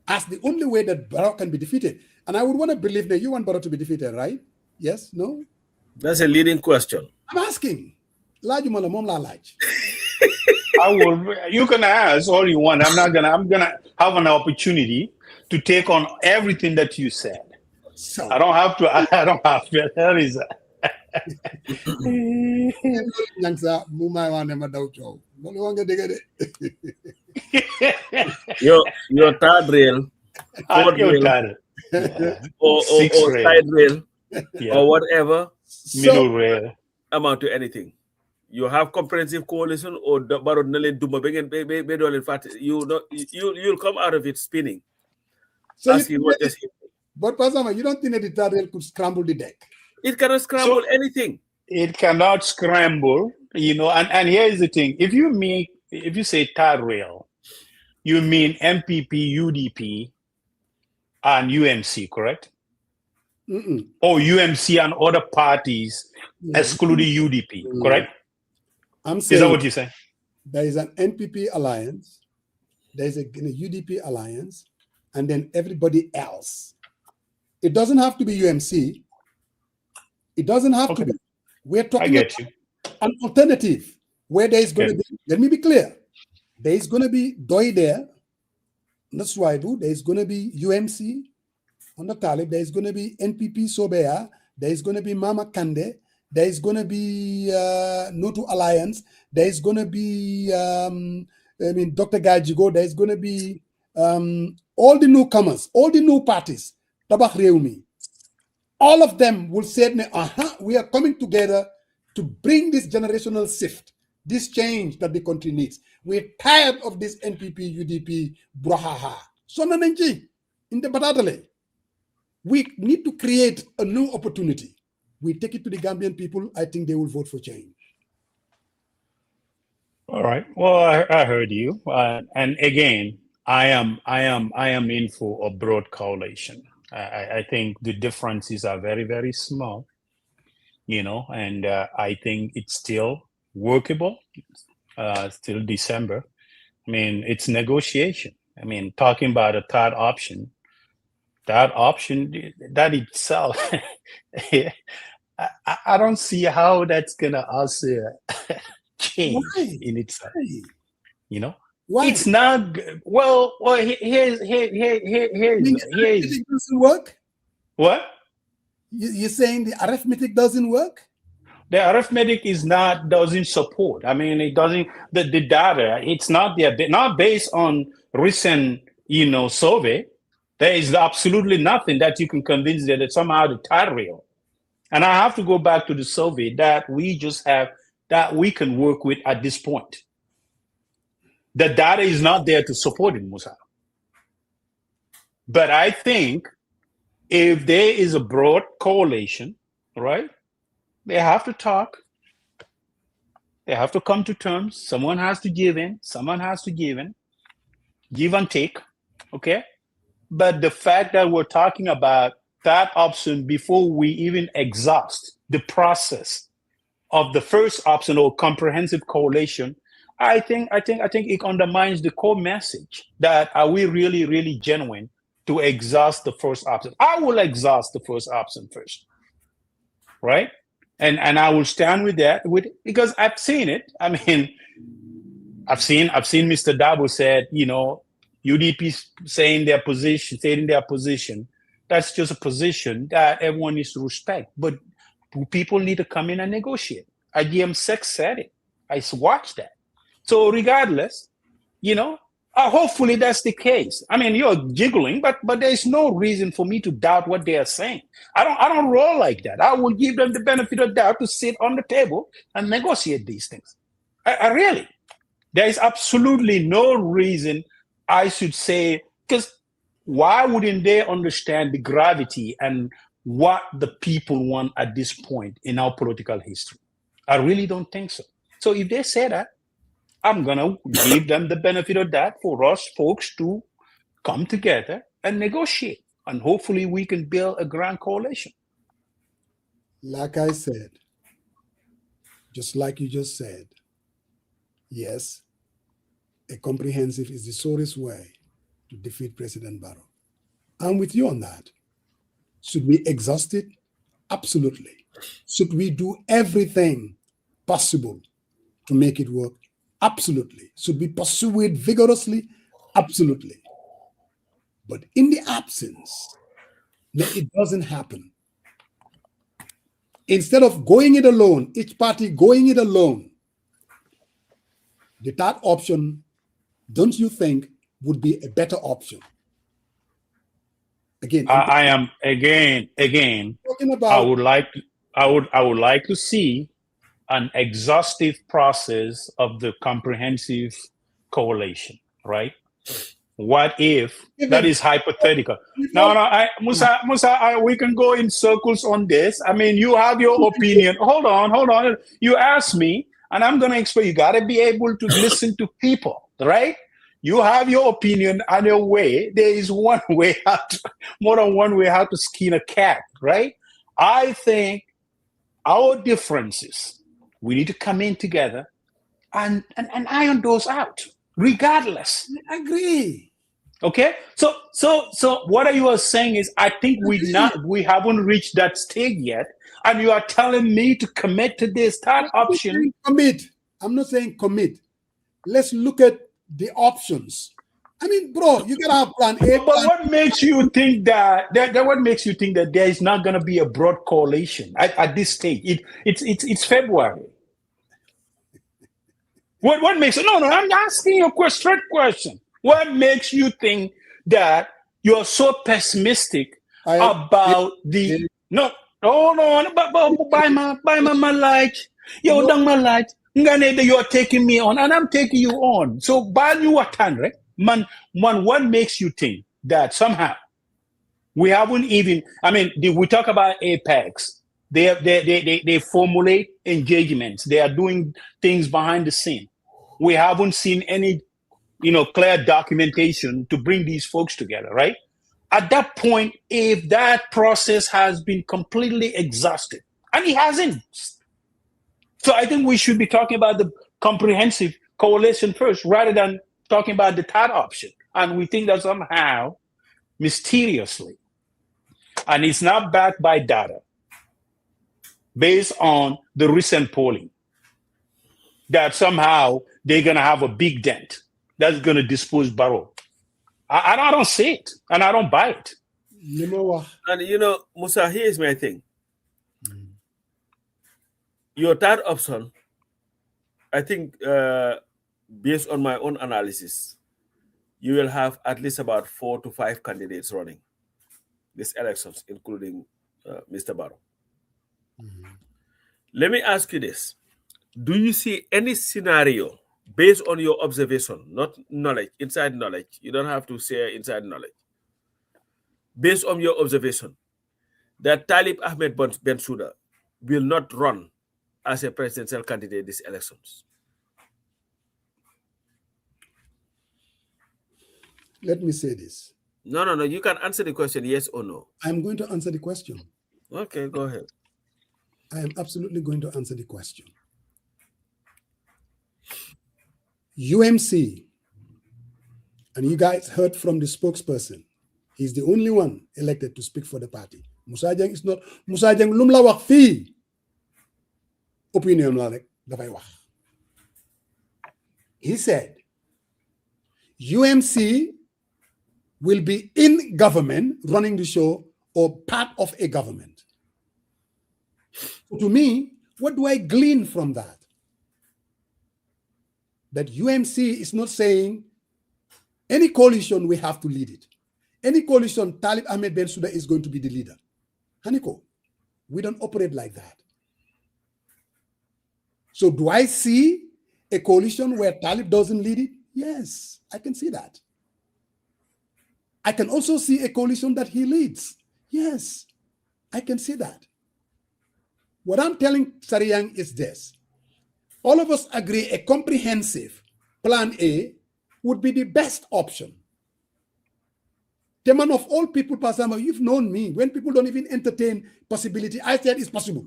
as the only way that Barrow can be defeated. And I would want to believe that you want Barrow to be defeated, right? Yes? No? That's a leading question. I'm asking. I will. You can ask all you want. I'm gonna have an opportunity to take on everything that you said. So I don't have to. There is. Your third rail, fourth rail, or side rail, or whatever, middle rail, amount to anything. You have comprehensive coalition or you'll come out of it spinning. So but Pasama, you don't think that the third rail could scramble the deck? It cannot scramble anything. It cannot scramble, and here's the thing. If you say third rail, you mean MPP, UDP, and UMC, correct? Or UMC and other parties excluding UDP, correct? I'm saying, is that what you say? There is an NPP alliance, there is a UDP alliance, and then everybody else. It doesn't have to be UMC. It doesn't have to be. We're talking about an alternative where there is going to be, let me be clear, there is going to be Doi there, That's why, there's going to be UMC on the Talib. There's going to be NPP Sobea. There's going to be Mama Kande. There's going to be No to Alliance. There's going to be, Dr. Gajigo. There's going to be all the newcomers, all the new parties. Tabak Reumi. All of them will say, we are coming together to bring this generational shift, this change that the country needs. We're tired of this NPP, UDP, brahaha. So, Nanenji, in the Batatale, we need to create a new opportunity. We take it to the Gambian people. I think they will vote for change. All right. Well, I heard you. And again, I am in for a broad coalition. I think the differences are very, very small, and I think it's still workable. Still December. I mean, it's negotiation. I mean, talking about a third option, that itself, I don't see how that's gonna also change in itself. Why? It's not well. Here's it doesn't work. What? You're saying the arithmetic doesn't work? The arithmetic doesn't support. I mean, it doesn't. The data, it's not there. Not based on recent, survey. There is absolutely nothing that you can convince that somehow the tide rail. And I have to go back to the survey that we just have that we can work with at this point. The data is not there to support it, Musa. But I think if there is a broad correlation, right, they have to talk. They have to come to terms. Someone has to give in. Someone has to give in. Give and take, okay? But the fact that we're talking about that option before we even exhaust the process of the first option or comprehensive correlation, I think it undermines the core message that are we really, really genuine to exhaust the first option. I will exhaust the first option first, right? And I will stand with that because I've seen it. I mean, I've seen Mr. Dabo said, UDP saying their position. That's just a position that everyone needs to respect. But people need to come in and negotiate. IGM 6 said it. I watched that. So regardless, hopefully that's the case. I mean, you're jiggling, but there's no reason for me to doubt what they are saying. I don't roll like that. I will give them the benefit of doubt to sit on the table and negotiate these things. I really, there is absolutely no reason I should say, because why wouldn't they understand the gravity and what the people want at this point in our political history? I really don't think so. So if they say that, I'm going to give them the benefit of that for us folks to come together and negotiate. And hopefully we can build a grand coalition. Like I said, just like you just said, yes, a comprehensive is the surest way to defeat President Barrow. I'm with you on that. Should we exhaust it? Absolutely. Should we do everything possible to make it work? Absolutely. Should we pursue it vigorously? Absolutely. But in the absence, that it doesn't happen. Instead of going it alone, each party going it alone, the third option, don't you think, would be a better option? Again, I am again. Talking about, I would like to see an exhaustive process of the comprehensive coalition, right? What if that is hypothetical? No, Musa, we can go in circles on this. I mean, you have your opinion. Hold on. You asked me, and I'm going to explain. You got to be able to listen to people, right? You have your opinion and your way. There is one way more than one way how to skin a cat, right? I think our differences, we need to come in together and iron those out, regardless. I agree. Okay, so what you are saying is, I think we haven't reached that stage yet, and you are telling me to commit to this third option. Commit. I'm not saying commit. Let's look at the options. I mean, bro, you gotta have plan A. But what makes you think that what makes you think that there is not going to be a broad coalition at this stage? It's February. What makes it? No, I'm asking you a straight question. What makes you think that you're so pessimistic about the no? Hold on, but by my light, yo, dang my light. You're taking me on, and I'm taking you on. So, by you attend, right? Man, what makes you think that somehow we haven't even? I mean, we talk about Apex. They formulate engagements. They are doing things behind the scene. We haven't seen any, clear documentation to bring these folks together, right? At that point, if that process has been completely exhausted, and it hasn't, so I think we should be talking about the comprehensive coalition first, rather than talking about the third option. And we think that somehow, mysteriously, and it's not backed by data, based on the recent polling, that somehow they're going to have a big dent that's going to dispose Barrow. I don't see it, and I don't buy it. You know what? And Musa, here's my thing. Your third option, I think, based on my own analysis, you will have at least about 4 to 5 candidates running these elections, including Mr. Barrow. Let me ask you this. Do you see any scenario based on your observation, not knowledge, inside knowledge? You don't have to share inside knowledge. Based on your observation, that Talib Ahmed Bensouda will not run as a presidential candidate these elections? Let me say this. No. You can answer the question, yes or no. I'm going to answer the question. Okay, go ahead. I am absolutely going to answer the question. UMC, and you guys heard from the spokesperson, he's the only one elected to speak for the party. Musa Jeng is not. Musa Jeng lum la wax fi opinion la rek dafay wax. He said UMC will be in government, running the show, or part of a government. To me, what do I glean from that? That UMC is not saying any coalition, we have to lead it. Any coalition, Talib Ahmed Bensouda is going to be the leader. Haniko, we don't operate like that. So do I see a coalition where Talib doesn't lead it? Yes, I can see that. I can also see a coalition that he leads. Yes, I can see that. What I'm telling Sariyang is this. All of us agree a comprehensive plan A would be the best option. The man of all people, Pasama, you've known me. When people don't even entertain possibility, I said it's possible.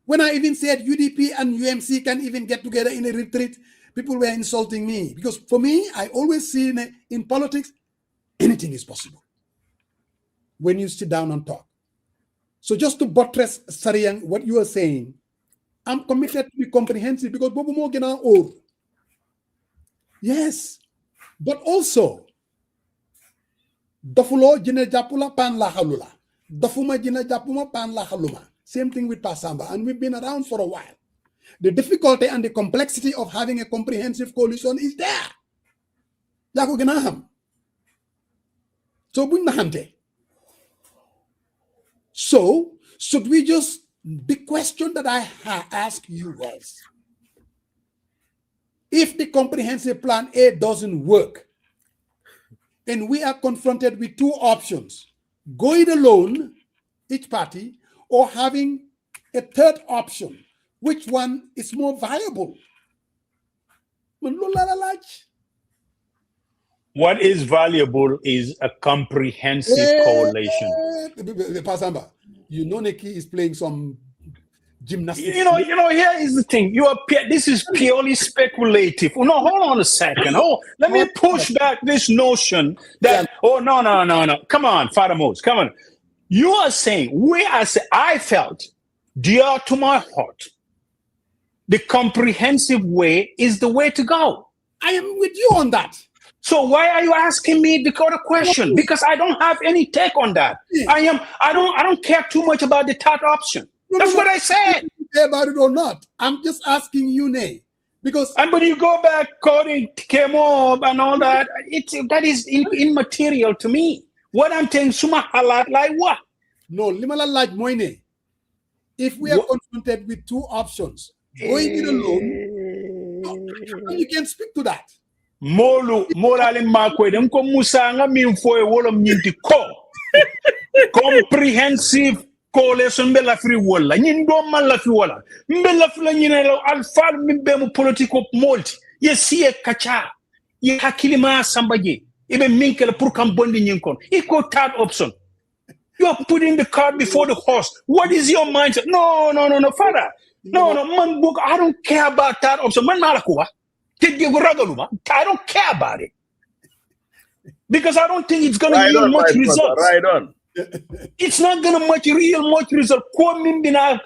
When I even said UDP and UMC can even get together in a retreat, people were insulting me. Because for me, I always see in politics, anything is possible when you sit down and talk. So just to buttress, Sariyang, what you are saying, I'm committed to be comprehensive because Bobo mo gina or. Yes, but also, Dofulo jine japula pan la halula. Dofuma jine japuma pan la haluma. Same thing with Pasamba, and we've been around for a while. The difficulty and the complexity of having a comprehensive coalition is there. Yako ginaham. So buñ nahante. So should we just? The question that I asked you was, if the comprehensive plan A doesn't work, and we are confronted with two options, go it alone, each party, or having a third option, which one is more viable? What is valuable is a comprehensive coalition. Pasamba, you know Neki is playing some gymnastics. Here is the thing. This is purely speculative. No, hold on a second. Let me push back this notion that, no. Come on, Father Moses, come on. You are saying, I felt, dear to my heart, the comprehensive way is the way to go. I am with you on that. So why are you asking me the kind of question? Because I don't have any take on that. I don't care too much about the third option. That's what I said. Care about it or not? I'm just asking you, Nay, because and when you go back, coding came up and all that, that is immaterial to me. What I'm saying, suma halat like what? No, limala like moine. If we are confronted with two options, going it alone, you can speak to that. Molu morale makwe dem ko musanga min foye wolom nyinti ko comprehensive coalition bella free wala nyin do man la fi wala mbella fi la nyine lo alfal min be mu politico multi ye sie kacha ye hakilima sambaje ibe minkel pour kam bondi nyin kon iko third option. You're putting the cart before the horse. What is your mindset? No, father. No, man, book. I don't care about that option. Man, malakuwa. I don't care about it. Because I don't think it's going to yield much results. Right on. It's not going to yield much result. Ko mimbina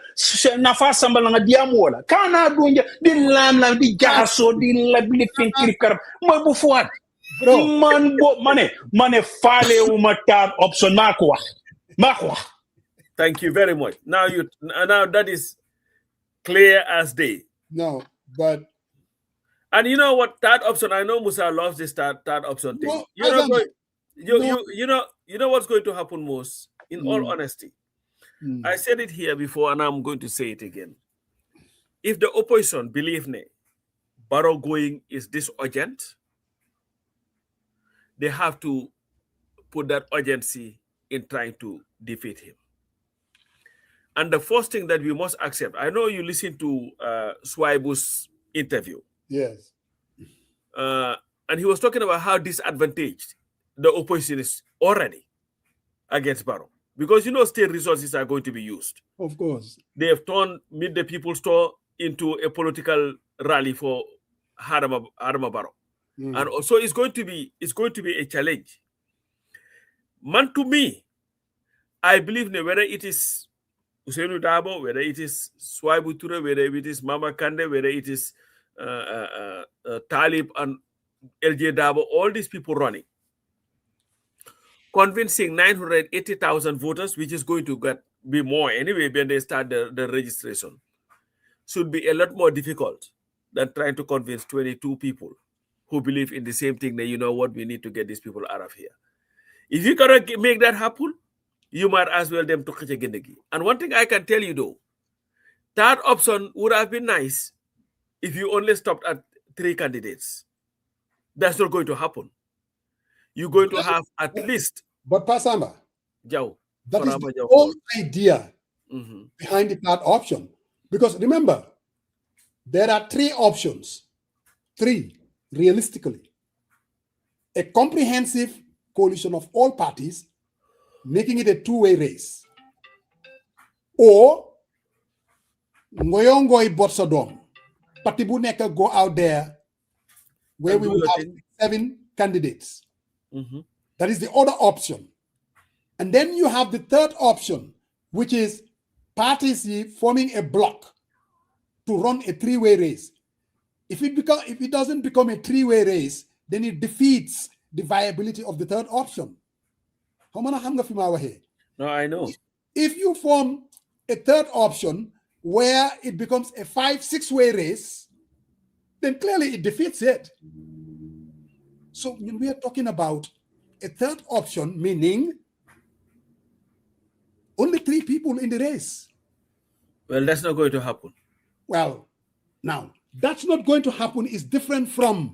nafasa mbalanga diamola. Kana dunja di lamla di jaso di labli finkiri karab. Mo bufuat. Man bo mane fale umatar option makwa. Thank you very much. Now that is clear as day. No, but and you know what? Third option. I know Musa loves this third option thing. No, you know what's going to happen most. In all honesty, I said it here before, and I'm going to say it again. If the opposition believe me, Barrow going is this urgent, they have to put that urgency in trying to defeat him. And the first thing that we must accept, I know you listened to Swaibu's interview. Yes. And he was talking about how disadvantaged the opposition is already against Barrow. Because state resources are going to be used. Of course. They have turned Meet the People's Store into a political rally for Adama Barrow. And also it's going to be a challenge. Man, to me, I believe whether it is Usainu Dabo, whether it is Swaibu Ture, whether it is Mama Kande, whether it is Talib and LJ Dabo, all these people running, convincing 980,000 voters, which is going to be more anyway when they start the registration, should be a lot more difficult than trying to convince 22 people who believe in the same thing that, you know what, we need to get these people out of here. If you cannot make that happen, you might as well them to Kachagindegi. And one thing I can tell you though, that option would have been nice if you only stopped at 3 candidates. That's not going to happen. You're going to have at least. But Pasamba, that is the whole idea behind the third option. Because remember, there are 3 options. 3, realistically. A comprehensive coalition of all parties, making it a 2-way race. Or Ngoyongoi Botsadom, Patibuneka go out there where we will have 7 candidates. That is the other option. And then you have the third option, which is parties forming a bloc to run a 3-way race. If it doesn't become a 3-way race, then it defeats the viability of the third option. No, I know. If you form a third option where it becomes a 5-6-way race, then clearly it defeats it. So when we are talking about a third option, meaning only 3 people in the race. Well, that's not going to happen. Well, now, that's not going to happen is different from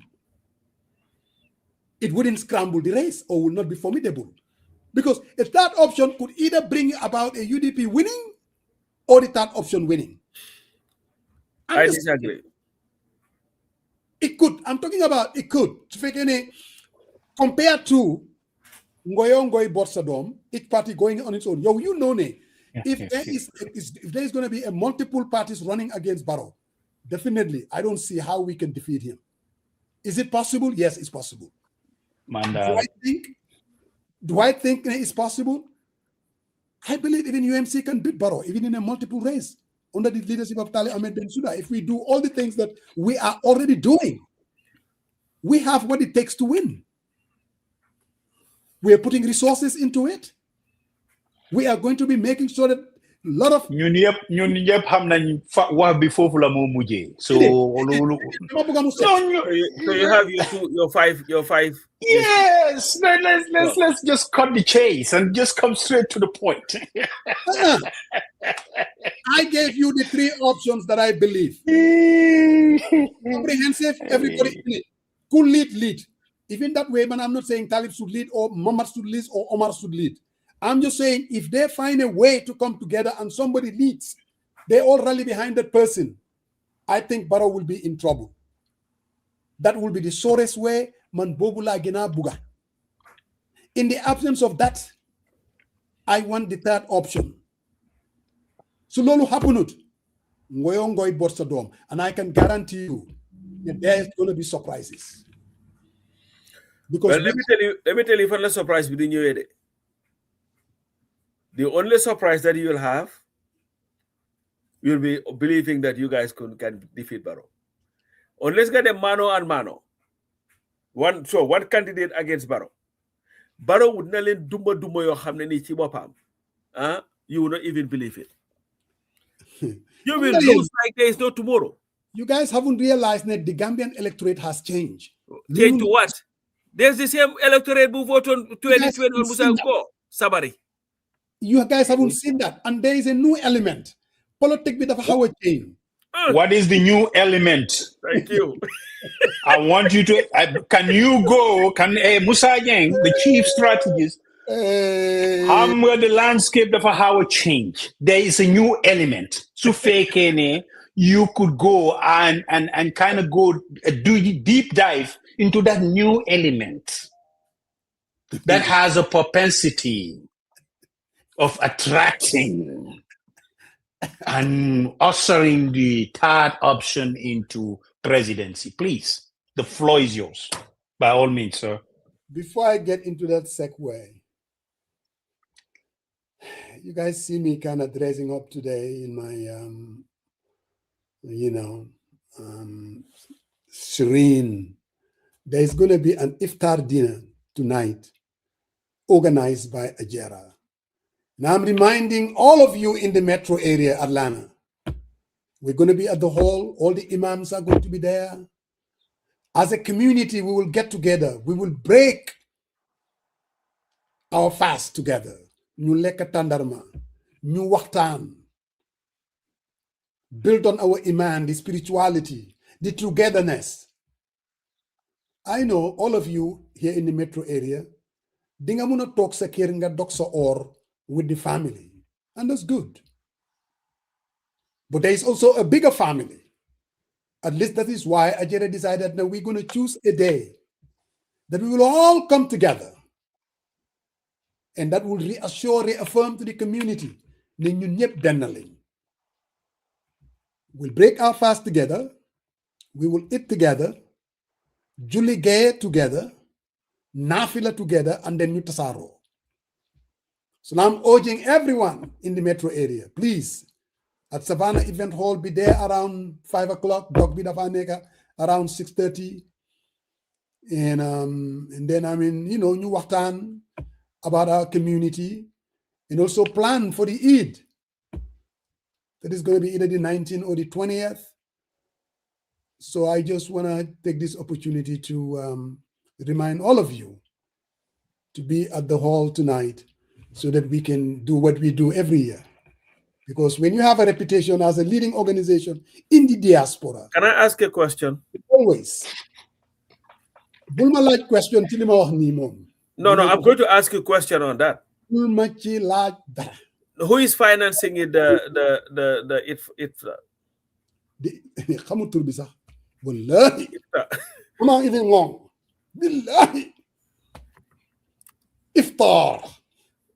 it wouldn't scramble the race or will not be formidable. Because a third option could either bring about a UDP winning or the third option winning. I disagree. It could. I'm talking about it could. Compared to Ngoyongoi Botsadom, each party going on its own. If there is going to be a multiple parties running against Barrow, definitely, I don't see how we can defeat him. Is it possible? Yes, it's possible. Do I think it's possible? I believe even UMC can beat Barrow, even in a multiple race, under the leadership of Tali Ahmed Bensouda. If we do all the things that we are already doing, we have what it takes to win. We are putting resources into it. We are going to be making sure that a lot of ñun ñëpp xam nañ wax bi foofu la moo mujjee. So loolu. So you have your five. Yes, let's just cut the chase and just come straight to the point. I gave you the 3 options that I believe. Comprehensive, everybody in it. Could lead. Even that way, man, I'm not saying Talib should lead or Muhammad should lead or Omar should lead. I'm just saying if they find a way to come together and somebody leads, they all rally behind that person, I think Barrow will be in trouble. That will be the sorest way, man bobula gena buga. In the absence of that, I want the 3rd option. So lolu happenut. Ngoyongoy borsadom. And I can guarantee you that there's going to be surprises. Because well, let me tell you for the surprise within your head. The only surprise that you will have, you'll be believing that you guys can defeat Barrow. Unless get a mano and mano. One candidate against Barrow. Barrow would not let dumbo yo hamne ni chibopam. You will not even believe it. You will lose like there is no tomorrow. You guys haven't realized that the Gambian electorate has changed. Change to what? There's the same electorate who voted on 2020 on Musa Sabari. You guys haven't seen that. And there is a new element. Politics bit of how it came. What is the new element? Thank you. I want you to, Musa Yang, the chief strategist, how the landscape of how it change. There is a new element. So fake you could go and kind of go do deep dive into that new element that has a propensity of attracting and ushering the 3rd option into presidency. Please, the floor is yours. By all means, sir. Before I get into that segue, you guys see me kind of dressing up today in my, serene. There's going to be an iftar dinner tonight organized by Ajera. Now I'm reminding all of you in the metro area, Atlanta, we're going to be at the hall. All the imams are going to be there. As a community, we will get together. We will break our fast together. Ñu lekk tàndarma, ñu waxtaan, build on our iman, the spirituality, the togetherness. I know all of you here in the metro area, di nga mëna tok sa kër nga dog sa or with the family, and that's good. But there is also a bigger family. At least that is why Ajere decided that we're going to choose a day that we will all come together. And that will reaffirm to the community. We'll break our fast together. We will eat together. Julli Gaye together. Nafila together. And then Mutasaro. So now I'm urging everyone in the metro area, please, at Savannah Event Hall, be there around 5 o'clock. Dog Bidafaneka around 6:30. And then, New Watan about our community, and also plan for the Eid. That is going to be either the 19th or the 20th. So I just want to take this opportunity to remind all of you to be at the hall tonight so that we can do what we do every year. Because when you have a reputation as a leading organization in the diaspora. Can I ask a question? Always. Bulma like question. No, I'm going to ask you a question on that. Who is financing it? I'm not even long.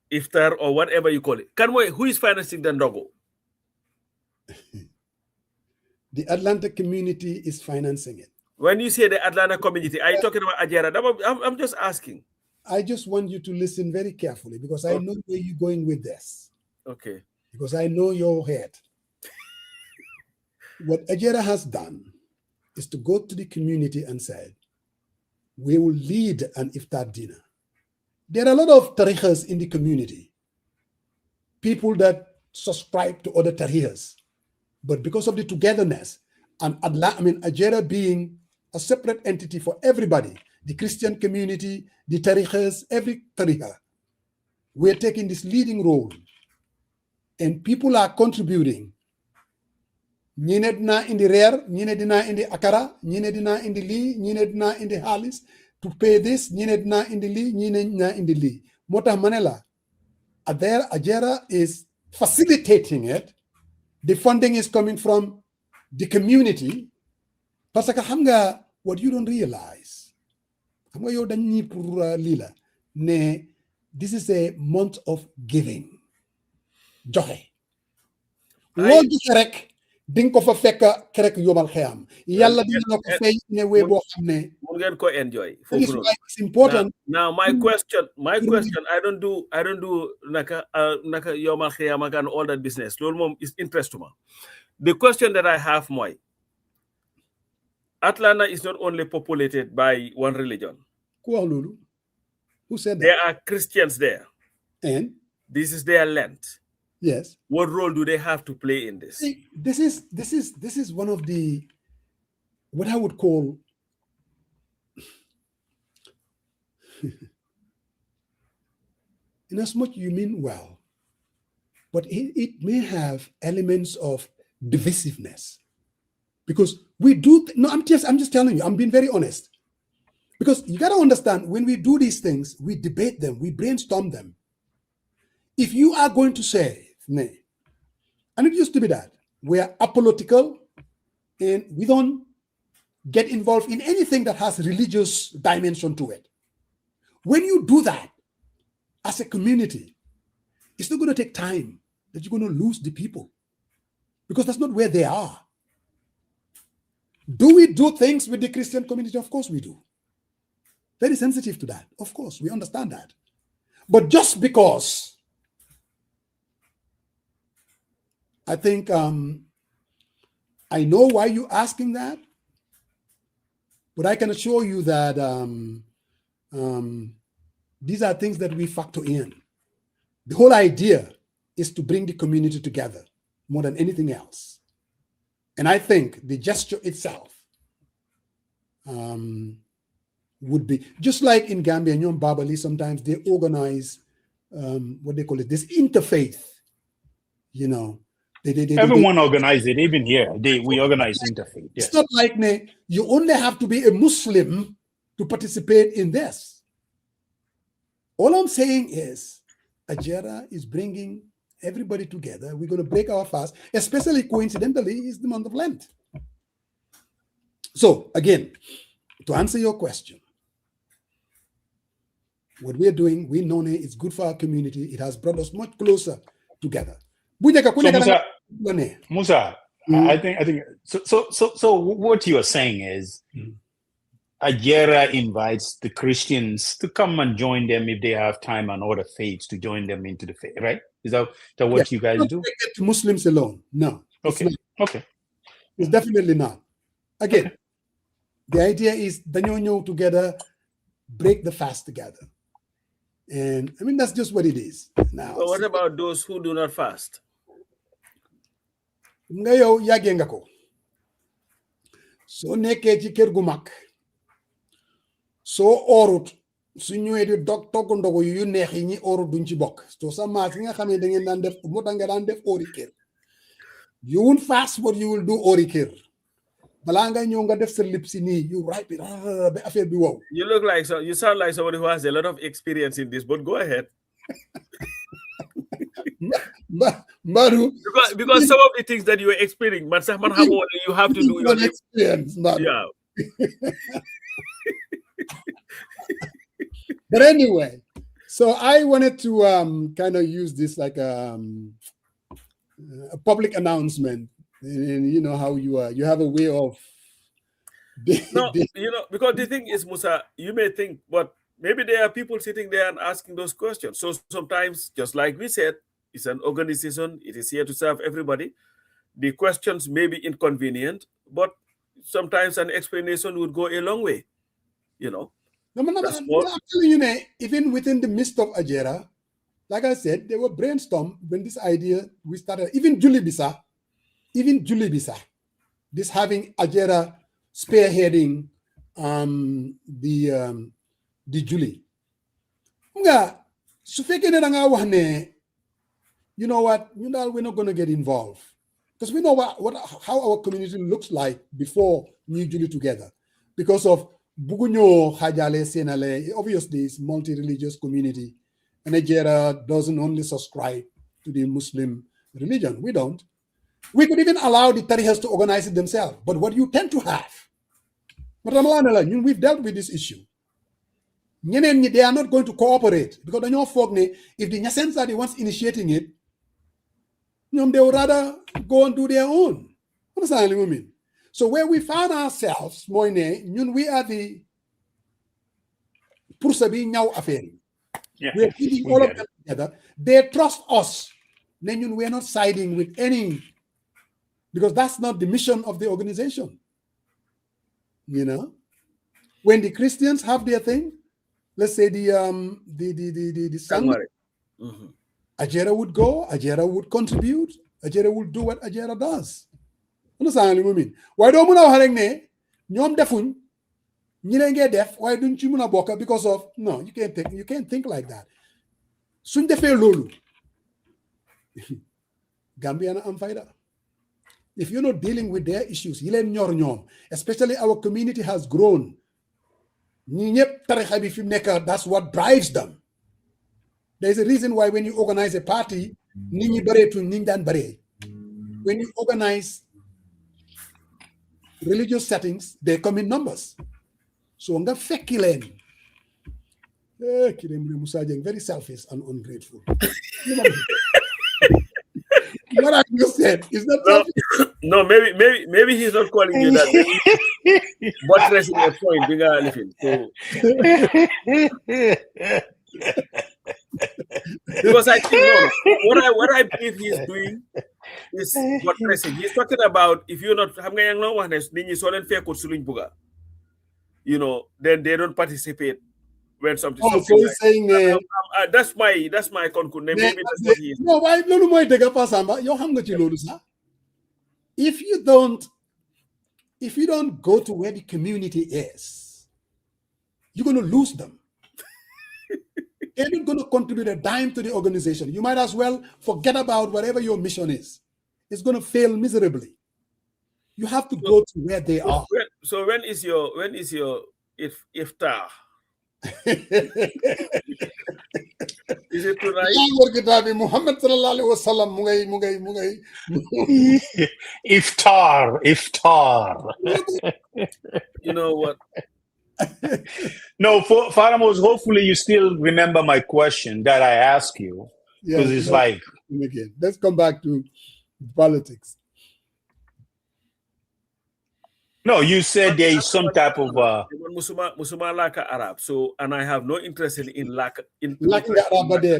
Iftar or whatever you call it. Who is financing the Ndogo? The Atlanta community is financing it. When you say the Atlanta community, are you talking about Ajera? I'm just asking. I just want you to listen very carefully because I know where you're going with this. Okay. Because I know your head. What Ajera has done is to go to the community and said, we will lead an iftar dinner. there are a lot of tariqas in the community, people that subscribe to other tariqas, but because of the togetherness and Ajera being a separate entity for everybody, the Christian community, the tariqas, every tariqa, we're taking this leading role, and people are contributing. ñi ne dinaa indi reer, ñi ne dinaa indi akara, ñi ne dinaa indi lii, ñi ne dinaa indi xaalis to pay this, ñi ne dinaa indi lii, ñi ne dinaa indi lii. Moo tax ma ne la, Ajera is facilitating it. The funding is coming from the community. Parce que xam nga what you don't realize, xam nga yow dañ ñi pour lii la ne this is a month of giving. Joxe. Loo joxe rek ding ko fa fekk kerek yomal xeyam yalla dina la ko fay ne we bo xamne mu ngeen ko enjoy it's important. Now my question I don't do naka yomal xeyam and all that business lol mom is interest to me. The question that I have moy, Atlanta is not only populated by one religion. Who said that? There are Christians there, and this is their land. Yes. What role do they have to play in this? See, this is one of the what I would call in as much you mean well, but it may have elements of divisiveness because we do. I'm just telling you. I'm being very honest because you got to understand when we do these things, we debate them, we brainstorm them. If you are going to say, nay, and it used to be that we are apolitical and we don't get involved in anything that has religious dimension to it. When you do that as a community, it's not going to take time that you're going to lose the people because that's not where they are. Do we do things with the Christian community? Of course we do. Very sensitive to that. Of course, we understand that. But just because I think I know why you're asking that, but I can assure you that these are things that we factor in. The whole idea is to bring the community together more than anything else. And I think the gesture itself would be, just like in Gambia, Nyom Babali, sometimes they organize what they call it, this interfaith, you know. Everyone organizes it, even here. We organize interfaith. Yes. It's not like you only have to be a Muslim to participate in this. All I'm saying is Ajera is bringing everybody together. We're going to break our fast, especially coincidentally, is the month of Lent. So again, to answer your question, what we're doing, we know it's good for our community. It has brought us much closer together. So Musa, I think so what you are saying is Ajera invites the Christians to come and join them if they have time and other faiths to join them into the faith, right? Is that what you guys do? Muslims alone. No. Okay. Okay. It's definitely not. Again, the idea is danyo together, break the fast together. And I mean that's just what it is. Now so what about those who do not fast? Nga yow yàggee nga ko soo nekkee ci kër gu mag soo oorut su ñëwee di dog togg ndogu yu neex yi ñi oorut duñ ci bokk so sa maas yi nga xamee da ngeen daan def moo tax nga daan def oori kër you won't fast but you will do oori kër balaa nga ñëw nga def sa lip si nii you ripe it ba affaire bi wow. You sound like somebody who has a lot of experience in this, but go ahead. Because some of the things that you are explaining, you have to do your experience. Yeah. But anyway, so I wanted to kind of use this like a public announcement, and you know how you are. You have a way of. Because the thing is, Musa, you may think, but maybe there are people sitting there and asking those questions. So sometimes, just like we said, it's an organization. It is here to serve everybody. The questions may be inconvenient, but sometimes an explanation would go a long way, you know. I'm telling you, even within the midst of Ajera, like I said, they were brainstormed when this idea we started. Even Julie Bisa, this having Ajera spearheading the Julie. You know what? We're not going to get involved because we know how our community looks like before New Julie together. Because of Bugunyo Hajale Senale, obviously it's multi-religious community. And Nigeria doesn't only subscribe to the Muslim religion. We don't. We could even allow the Tarihas to organize it themselves. But what you tend to have, we've dealt with this issue. They are not going to cooperate because if the Nyasens are the ones initiating it, they would rather go and do their own. Understand what I mean? So where we found ourselves, we are the Pursabi Nyau affair. We are putting all of them together. They trust us. Then we are not siding with any, because that's not the mission of the organization. When the Christians have their thing, let's say the Sangha, Ajera would go, Ajera would contribute, Ajera would do what Ajera does. Understand what I mean? Why don't we know how nyom defun, nyirenge def, why don't you muna boka? Because of no, you can't think like that. Sun defe lolu. Gambiana am faida. If you're not dealing with their issues, especially our community has grown. That's what drives them. There's a reason why when you organize a party, when you organize religious settings, they come in numbers. So very selfish and ungrateful. What I just said is that no, maybe he's not calling you that. But pressing a point, bigger living. So because I think what I believe he's doing is what pressing. He's talking about if you're not then they don't participate when something. Oh, so he's saying that's my conclusion. Maybe that's what he is. No, why if you don't go to where the community is, you're going to lose them. They're not going to contribute a dime to the organization. You might as well forget about whatever your mission is. It's going to fail miserably. You have to go to where they are. So when is your iftar? Is it tonight? Muhammad sallallahu alaihi wasallam Iftar. You know what? No, for Faramos, hopefully you still remember my question that I asked you. Because it's like again. Let's come back to politics. No, you said there is some type of Musuma laka Arab. So and I have no interest in laka in Arab there.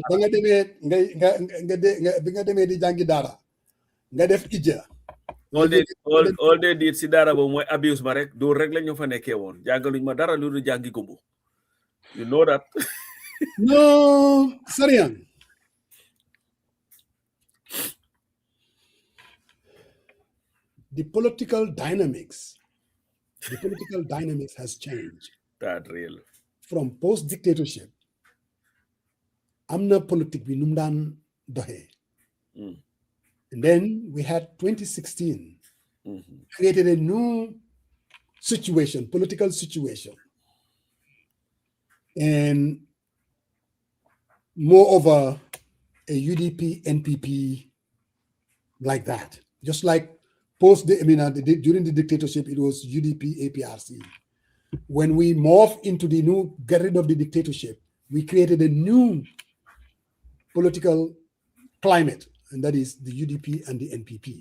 All they did si dara bo moy abuse ma rek do rek lañu fa nekké won jangaluñ ma dara lu jangi gumbu. You know that? No, Sarian. The political dynamics has changed. That real. From post-dictatorship, amna politique bi num dan doxé. And then we had 2016, created a new situation, political situation. And moreover, a UDP, NPP, like that. Just like during the dictatorship, it was UDP, APRC. When we morphed into the new, get rid of the dictatorship, we created a new political climate, and that is the UDP and the NPP.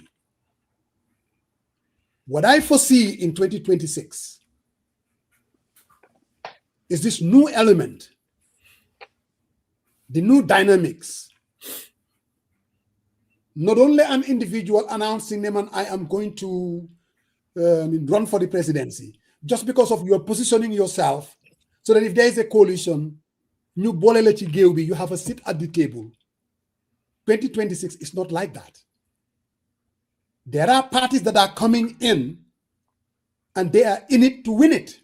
What I foresee in 2026 is this new element, the new dynamics. Not only an individual announcing them and I am going to run for the presidency, just because of your positioning yourself So that if there is a coalition, you you have a seat at the table. 2026 is not like that. There are parties that are coming in and they are in it to win it.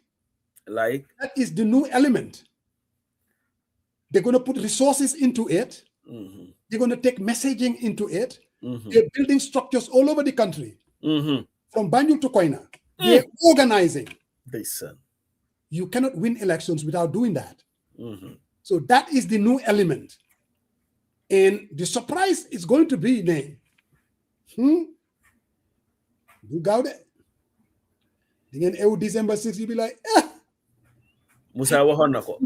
Like? That is the new element. They're going to put resources into it. Mm-hmm. They're going to take messaging into it. Mm-hmm. They're building structures all over the country. Mm-hmm. From Banjul to Koina. They're organizing. Listen. You cannot win elections without doing that. Mm-hmm. So that is the new element. And the surprise is going to be, you got it. Then December 6th, you'll be like, Musa Wahonako.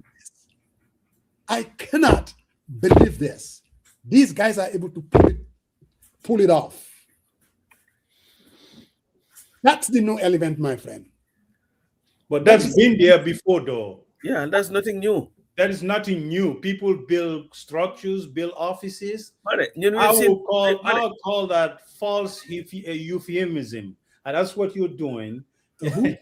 I cannot believe this. These guys are able to pull it off. That's the new element, my friend. But that's been there before, though. Yeah, and that's nothing new. That is nothing new. People build structures, build offices. I would call that false euphemism. And that's what you're doing. You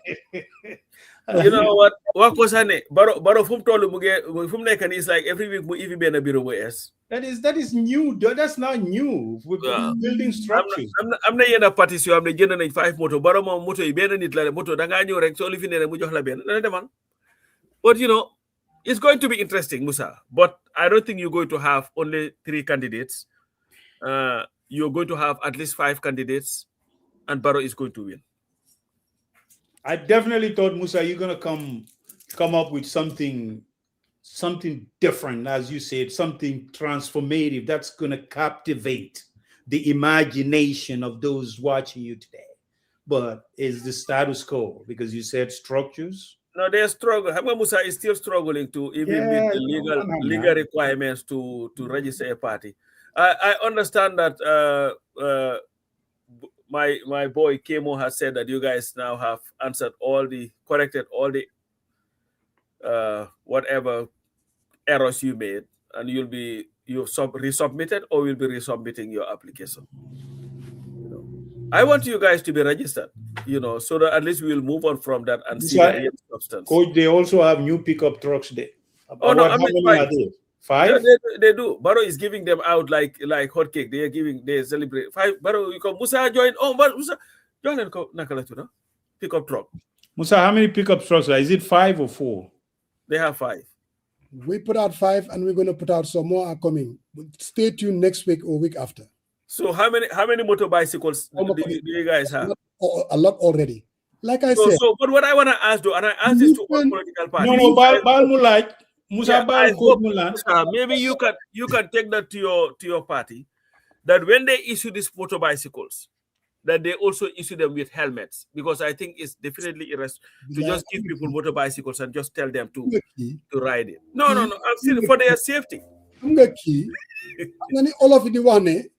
know what was hane? Baro fum tolu muge fum nekan is like every week mu even be na biro yes. That is new. That's not new. We're building structures. I'm not yena parties you am na jënd nañ 5 moto baro mom moto yi ben nit la moto da nga ñew rek so li fi neene mu jox la ben na demal. But you know, it's going to be interesting, Musa. But I don't think you're going to have only 3 candidates. You're going to have at least 5 candidates, and Barrow is going to win. I definitely thought, Musa, you're gonna come up with something different, as you said, something transformative that's gonna captivate the imagination of those watching you today. But it's the status quo because you said structures. No, they're struggling. Hamza Musa is still struggling to even meet the legal requirements to register a party. I understand that my boy Kemo has said that you guys now have corrected all the whatever errors you made, and you've resubmitted or will be resubmitting your application. I want you guys to be registered, so that at least we will move on from that and see the real substance. Coach, they also have new pickup trucks there. How many are there? 5? Yeah, they do. Barrow is giving them out like hotcake. They celebrate 5. Barrow, you come. Musa join. Oh, Musa join and come. Nakalatu, pickup truck. Musa, how many pickup trucks are? Is it 5 or 4? They have 5. We put out 5, and we're going to put out some more are coming. Stay tuned next week or week after. So how many motorbicycles do you guys have? A lot already. Like I said. So, but what I want to ask though, and I ask this to all political parties. No, Balmulai. Musa, maybe you can take that to your party, that when they issue these motorbicycles, that they also issue them with helmets, because I think it's definitely to just give people motorbicycles and just tell them to ride it. No. I'm saying for their safety. All of the one.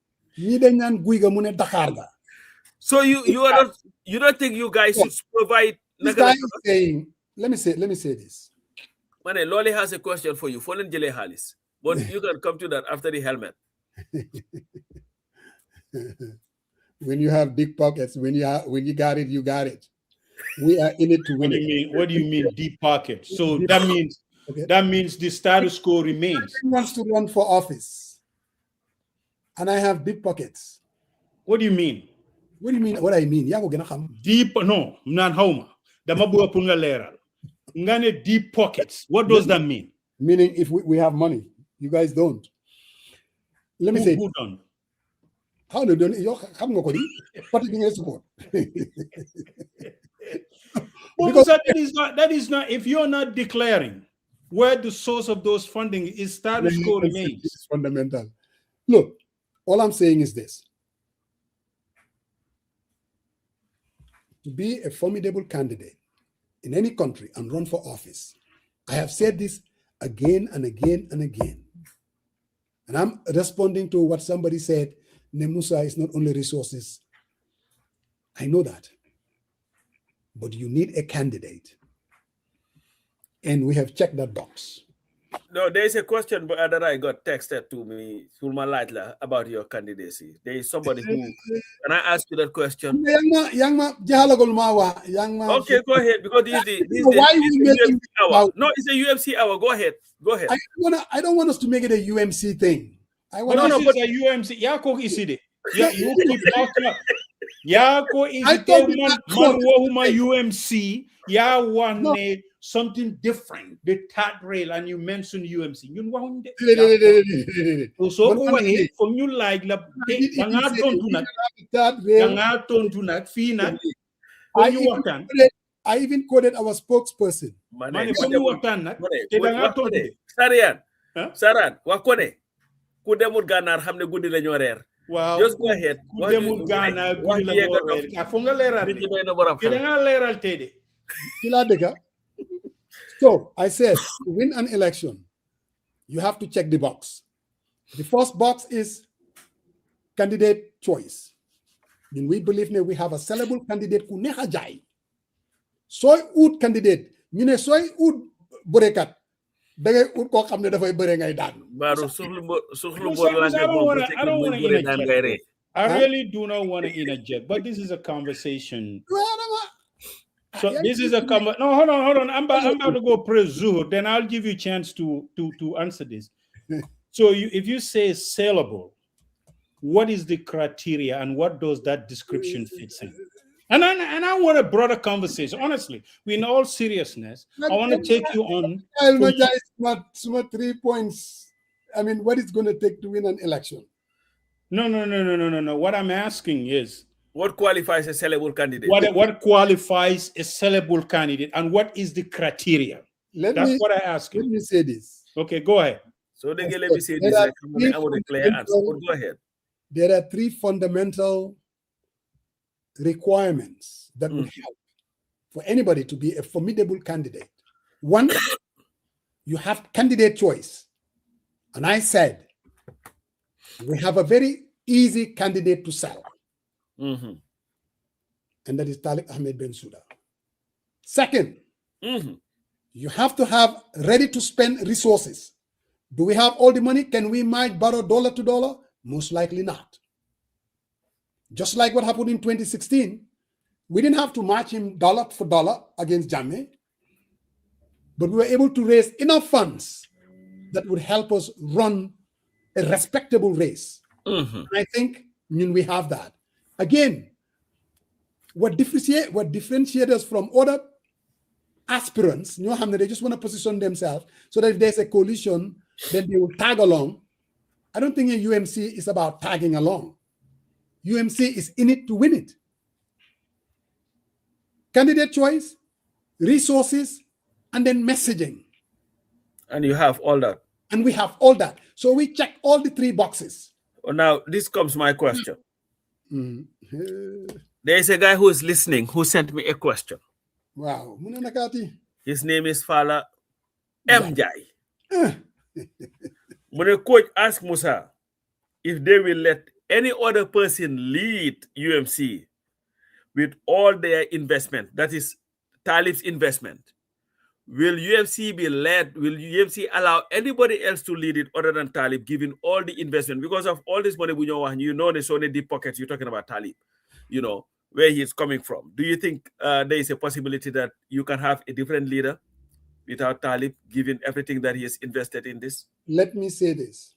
So you don't think you guys should provide? This guy is saying, let me say this. Mane, Lolly has a question for you. Fallen Jele Halis. But you can come to that after the helmet. When you have big pockets, when you got it, you got it. We are in it to win it. What do you mean deep pockets? So that means the status quo remains. He wants to run for office. And I have deep pockets. What do you mean? What do you mean? What I mean? Deep, no, not homa. Damabu punga leral. Ngane deep pockets. What does that mean? Meaning, if we have money, you guys don't. Let me say. Who don't? How do you do? Support. Because that is not. If you're not declaring where the source of those funding is, status quo remains. It's fundamental. Look. All I'm saying is this. To be a formidable candidate in any country and run for office, I have said this again and again and again. And I'm responding to what somebody said, Nemusa is not only resources. I know that. But you need a candidate. And we have checked that box. No, there is a question that I got texted to me through my light about your candidacy. There is somebody who, can I ask you that question? Okay, go ahead, because this is the UFC hour. No, it's a UFC hour. Go ahead. Go ahead. I don't want us to make it a UMC thing. But this is a UMC. Yako iside. Yeah, you keep talking. Yako iside man wahuma UMC. Ya one something different. The third rail, and you mentioned UMC. You know so go ahead. From you like la. I even quoted our spokesperson. Saran, wakone. Kudemul ganar hamne gudi la ñorer. Wow. Just go ahead. Kudemul ganar gudi la ñorer. Ka fonga leral. Kidanga leral tede. So I said, to win an election, you have to check the box. The first box is candidate choice. Then we believe that we have a sellable candidate ku nexa jay. Soy out candidate, ñu ne soy out borekat. Da ngay out ko xamne da fay beure ngay daan. Baru suxlu bor la I don't want to interject. I really do not want to interject, but this is a conversation. So this is a comment. No, hold on. I'm about to go press Zuhur. Then I'll give you a chance to answer this. So if you say sellable, what is the criteria and what does that description fit in? And I want a broader conversation. Honestly, in all seriousness, I want to take you on. Not 3 points. I mean, what is going to take to win an election? No. What I'm asking is, what qualifies a sellable candidate? What qualifies a sellable candidate, and what is the criteria? That's what I ask you. Let me say this. Okay, go ahead. So let me say this. I want a clear answer. Go ahead. There are 3 fundamental requirements that would help for anybody to be a formidable candidate. One, you have candidate choice. And I said, we have a very easy candidate to sell. And that is Tariq Ahmed Bensouda. Second, you have to have ready to spend resources. Do we have all the money? Can we might borrow dollar to dollar? Most likely not. Just like what happened in 2016, we didn't have to match him dollar for dollar against Jammeh, but we were able to raise enough funds that would help us run a respectable race. I think we have that. Again, what differentiates us from other aspirants, they just want to position themselves so that if there's a coalition, then they will tag along. I don't think a UMC is about tagging along. UMC is in it to win it. Candidate choice, resources, and then messaging. And you have all that. And we have all that. So we check all the 3 boxes. Well, now, this comes my question. There is a guy who is listening who sent me a question. Wow. His name is Fala Mjai. When a coach asked Musa if they will let any other person lead UMC with all their investment, that is Talib's investment, will UMC allow anybody else to lead it other than Talib, given all the investment? Because of all this money, there's only deep pockets. You're talking about Talib, where he's coming from. Do you think there is a possibility that you can have a different leader without Talib, given everything that he has invested in this? Let me say this.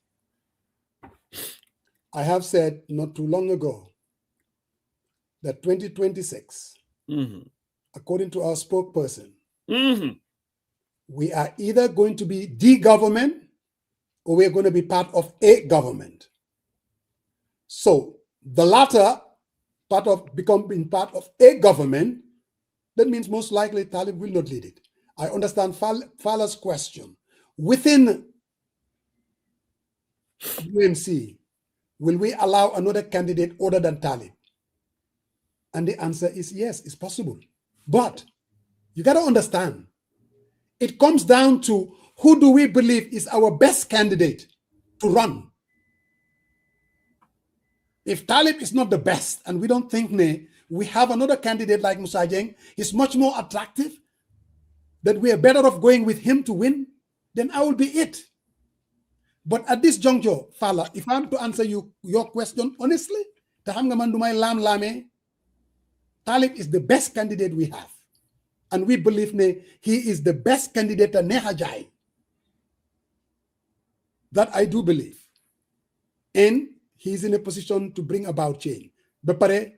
I have said not too long ago that 2026, according to our spokesperson, we are either going to be the government or we're going to be part of a government. So the latter, part of becoming part of a government, that means most likely Talib will not lead it. I understand Fala's question. Within UMC, will we allow another candidate other than Talib? And the answer is yes, it's possible. But you got to understand, it comes down to who do we believe is our best candidate to run. If Talib is not the best, and we don't think we have another candidate like Musa Jeng, is much more attractive, that we are better off going with him to win, then I will be it. But at this juncture, Fala, if I'm to answer your question honestly, Talib is the best candidate we have. And we believe he is the best candidate at Nehajai. That I do believe. And he's in a position to bring about change. But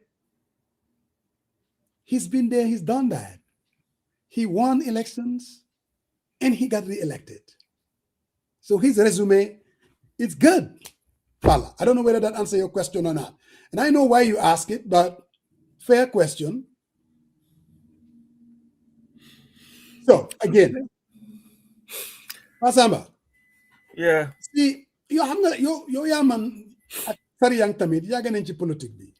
he's been there, he's done that. He won elections and he got re-elected. So his resume, it's good. Fala, I don't know whether that answers your question or not. And I know why you ask it, but fair question. So again, Masamba. Yeah. See, you have man very young tamid, politic bi.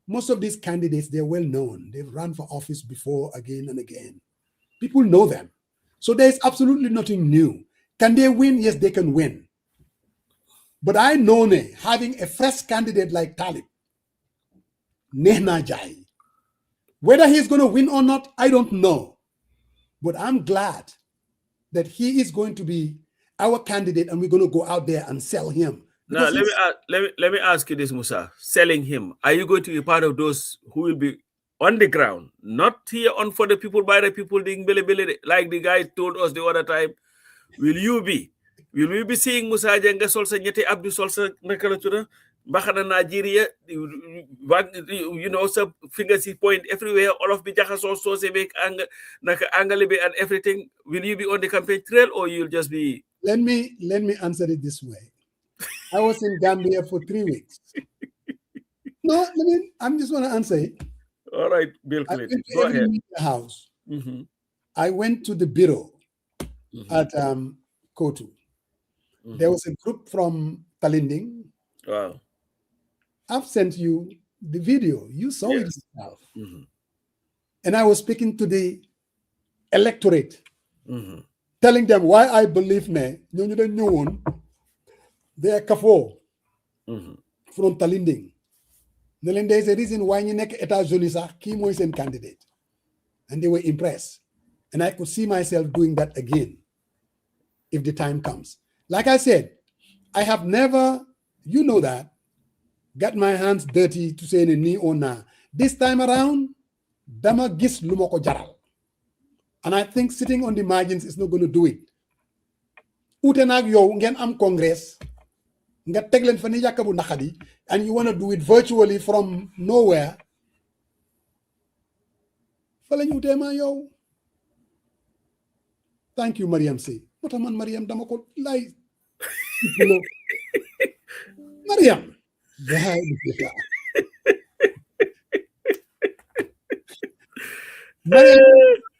Most of these candidates, they're well known. They've run for office before, again and again. People know them. So there's absolutely nothing new. Can they win? Yes, they can win. But I know having a fresh candidate like Talib, Nehna Jai, whether he's going to win or not, I don't know. But I'm glad that he is going to be our candidate and we're going to go out there and sell him. Now, let me ask you this, Musa. Selling him, are you going to be part of those who will be on the ground, not here on for the people, by the people, like the guy told us the other time? Will we be seeing Musa Jenga Solsa Nyete Abdu Solsa Nakalatura, Bahana Nigeria, some fingers point everywhere, all of Bijaha also make Angalibe and everything? Will you be on the campaign trail or you'll just be? Let me answer it this way. I was in Gambia for 3 weeks. No, I'm just going to answer it. All right, Bill Clinton. Go ahead. House. I went to the bureau at Kotu. There was a group from Talinding. Wow. I've sent you the video. You saw it yourself. And I was speaking to the electorate, telling them why I believe they are kafo from Talinding. There's a reason why you nek Etats-Unis Kimo is a candidate. And they were impressed. And I could see myself doing that again if the time comes. Like I said, I have never, you know that, got my hands dirty to say ni or na. This time around, dama gis lumoko jaral. And I think sitting on the margins is not going to do it. Utenag yo ngen am Congress, nga teglen fani yakabu nakadi, and you want to do it virtually from nowhere. Yo. Thank you, Mariam C. What a man, Mariam Damako lie. Mariam. Mariam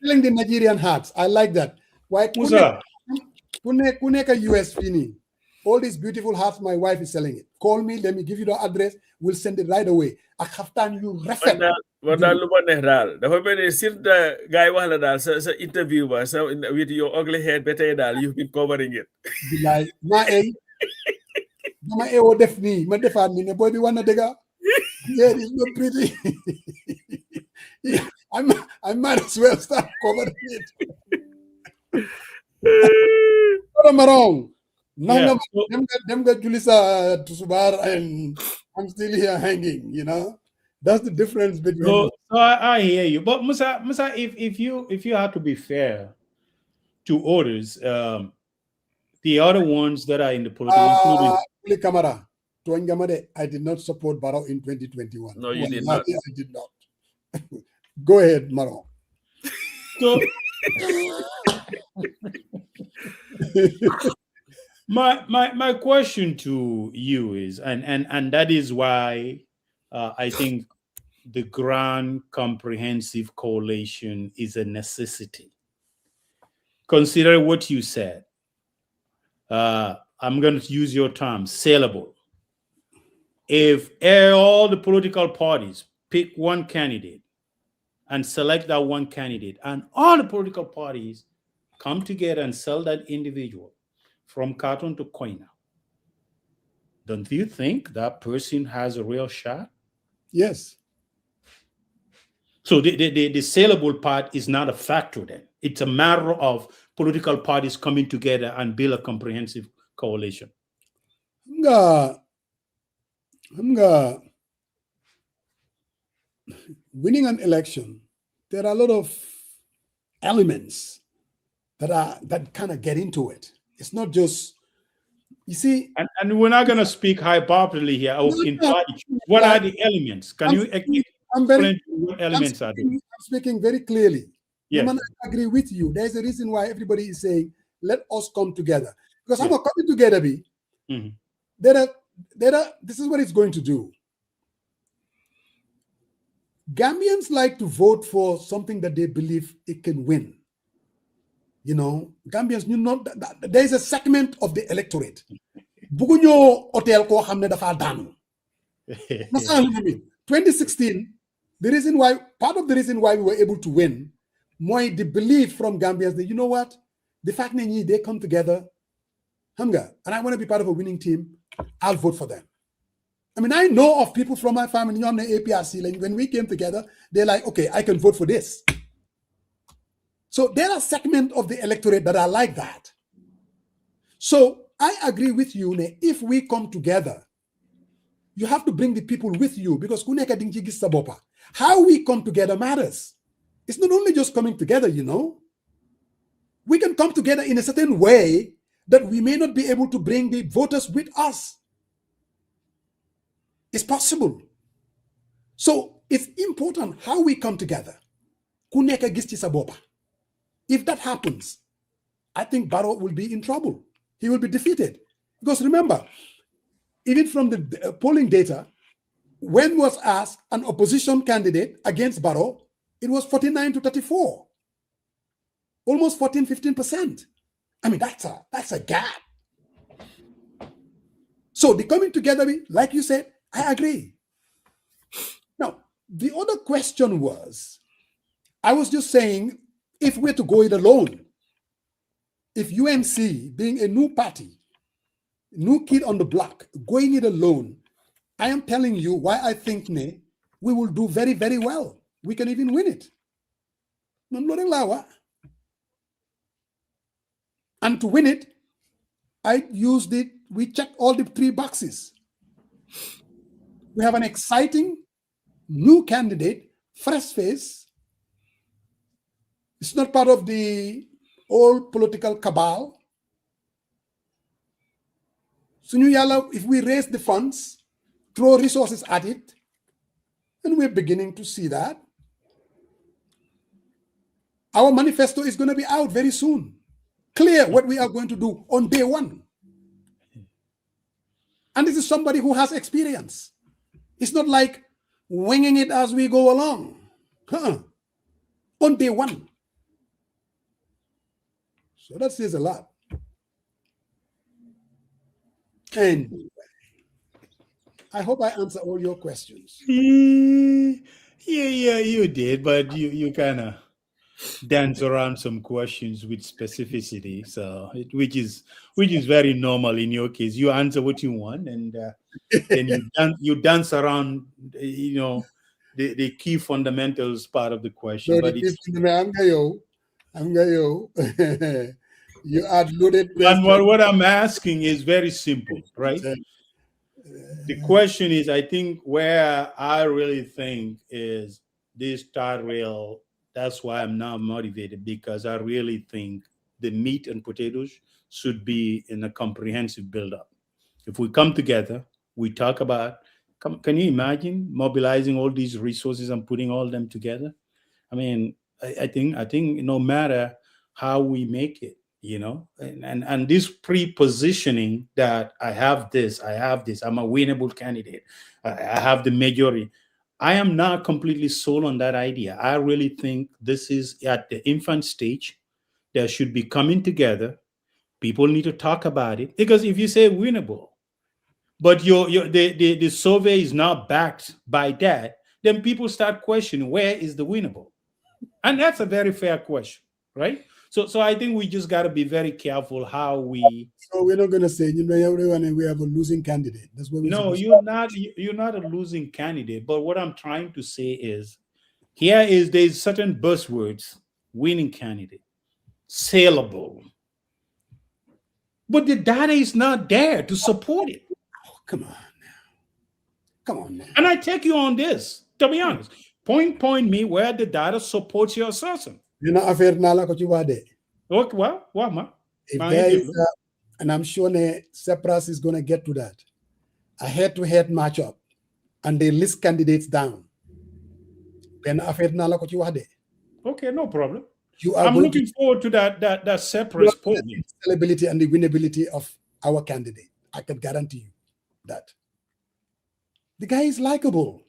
selling the Nigerian hearts. I like that. Why Kuneka US Fini. All these beautiful hearts, my wife is selling it. Call me, let me give you the address. We'll send it right away. I have time you refer. Dafa mel ni sir the guy wax la daal sa interview ba sa with your ugly head ba tey daal you've been covering it. Bilay ma ay dama ewo def ni ma defaat ni ne boy bi wana dega. Yeah, it's not pretty. I might as well start covering it. What am I wrong? Them got Julisa to Subar and I'm still here hanging, That's the difference between. So I hear you, but Musa, if you have to be fair to others, the other ones that are in the political, including I did not support Barrow in 2021. No, you did not. I did not. Go ahead, Maro. So my question to you is, and that is why. I think the Grand Comprehensive Coalition is a necessity. Consider what you said. I'm going to use your term, saleable. If all the political parties pick one candidate and select that one candidate, and all the political parties come together and sell that individual from carton to coiner, don't you think that person has a real shot? Yes. So the saleable part is not a factor then. It's a matter of political parties coming together and build a comprehensive coalition? Winning an election, there are a lot of elements that kind of get into it. It's not just, you see. And we're not going to speak hyperbolically here. What are the elements? Can you explain what elements are there? I'm speaking very clearly. Yes. I agree with you. There's a reason why everybody is saying, let us come together. Because I'm coming together, this is what it's going to do. Gambians like to vote for something that they believe it can win. You know, Gambians, there's a segment of the electorate. Bugunyo hotel ko hamne dafa danu. 2016, part of the reason why we were able to win, the belief from Gambians that, you know what, the fact that they come together, and I want to be part of a winning team, I'll vote for them. I mean, I know of people from my family on the APRC, like when we came together, they're like, okay, I can vote for this. So there are segments of the electorate that are like that. So I agree with you, if we come together, you have to bring the people with you, because how we come together matters. It's not only just coming together, you know. We can come together in a certain way that we may not be able to bring the voters with us. It's possible. So it's important how we come together. If that happens, I think Barrow will be in trouble. He will be defeated. Because remember, even from the polling data, when was asked an opposition candidate against Barrow, it was 49 to 34. Almost 14-15%. I mean, that's a gap. So the coming together, like you said, I agree. Now, the other question was, I was just saying, if we're to go it alone, if UNC, being a new party, new kid on the block, going it alone, I am telling you why I think we will do very, very well. We can even win it. And to win it, we checked all the 3 boxes. We have an exciting new candidate, fresh face. It's not part of the old political cabal. So if we raise the funds, throw resources at it, and we're beginning to see that. Our manifesto is going to be out very soon. Clear what we are going to do on day one. And this is somebody who has experience. It's not like winging it as we go along. On day one. So that says a lot. And I hope I answer all your questions. Yeah, you did, but you kind of dance around some questions with specificity, so which is very normal in your case. You answer what you want, and then you dance around, the key fundamentals part of the question. So but you add loaded. And what I'm asking is very simple, right? The question is, I think where I really think is this third rail. That's why I'm now motivated, because I really think the meat and potatoes should be in a comprehensive build-up. If we come together, we talk about, can you imagine mobilizing all these resources and putting all them together? I mean, I think no matter how we make it, and this pre-positioning that I have this, I'm a winnable candidate, I have the majority. I am not completely sold on that idea. I really think this is at the infant stage. There should be coming together. People need to talk about it, because if you say winnable, but the survey is not backed by that, then people start questioning, where is the winnable? And that's a very fair question, right? So I think we just got to be very careful how we. So we're not going to say, we have a losing candidate. That's what. No, you're not a losing candidate. But what I'm trying to say is, there's certain buzzwords: winning candidate, saleable, but the data is not there to support it. Oh, come on now. Come on now. And I take you on this, to be honest. Point me where the data supports your assertion. You know, affair nala ko ci wade. Okay, well, what, ma? If there is, and I'm sure Sepras is going to get to that, a head-to-head matchup, and they list candidates down, then affair nala ko ci wade. Okay, no problem. I'm looking forward to that separate poll. The sellability and the winnability of our candidate. I can guarantee you that. The guy is likable.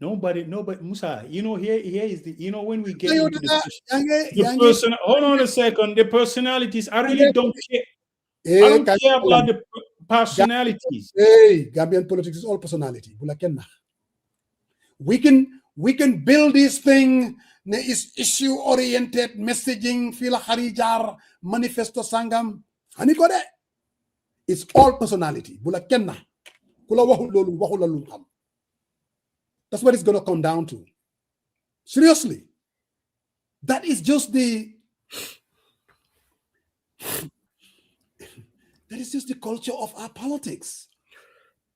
Nobody, Musa, here is the, when we get into the person, hold on a second, the personalities, I really don't care. I don't care about the personalities. Hey, Gambian politics is all personality. We can build this thing, is issue-oriented messaging, fila harijar, manifesto sangam, it's all personality. That's what it's going to come down to. Seriously. That is just the culture of our politics.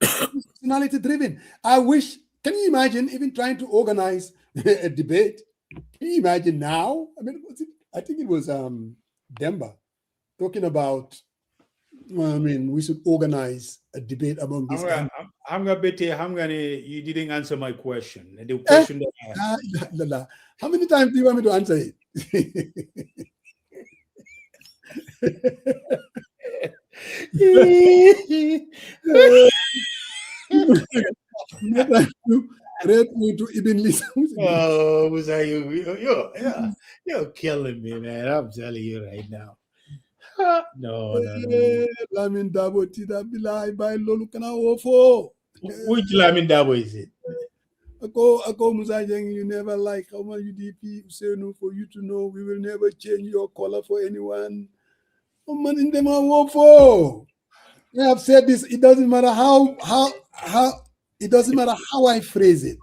Personality driven. I wish, can you imagine even trying to organize a debate? Can you imagine now? I mean, I think it was Demba talking about, we should organize a debate among these guys. You didn't answer my question. The question that I how many times do you want me to answer it? To even listen. Oh, you're killing me, man. I'm telling you right now. No. Lamin Dabo Tida Bilai by Lolukana Wofo. Which Lamin Dabo is it? Ako Musajang, you never like how much UDP say no for you to know we will never change your color for anyone. Man in them Wofo. I have said this, it doesn't matter how it doesn't matter how I phrase it.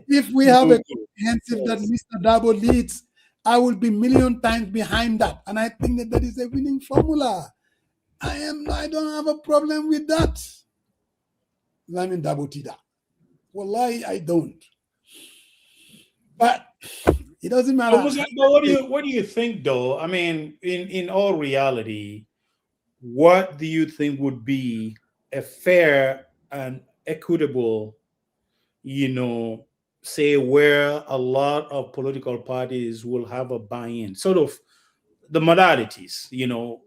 If we have a comprehensive that Mr. Dabo leads, I will be million times behind that. And I think that is a winning formula. I don't have a problem with that. Lamin Dabo Tida. Wallahi, I don't. But it doesn't matter. But what do you think, though? I mean, in all reality, what do you think would be a fair and equitable, say where a lot of political parties will have a buy-in, sort of the modalities,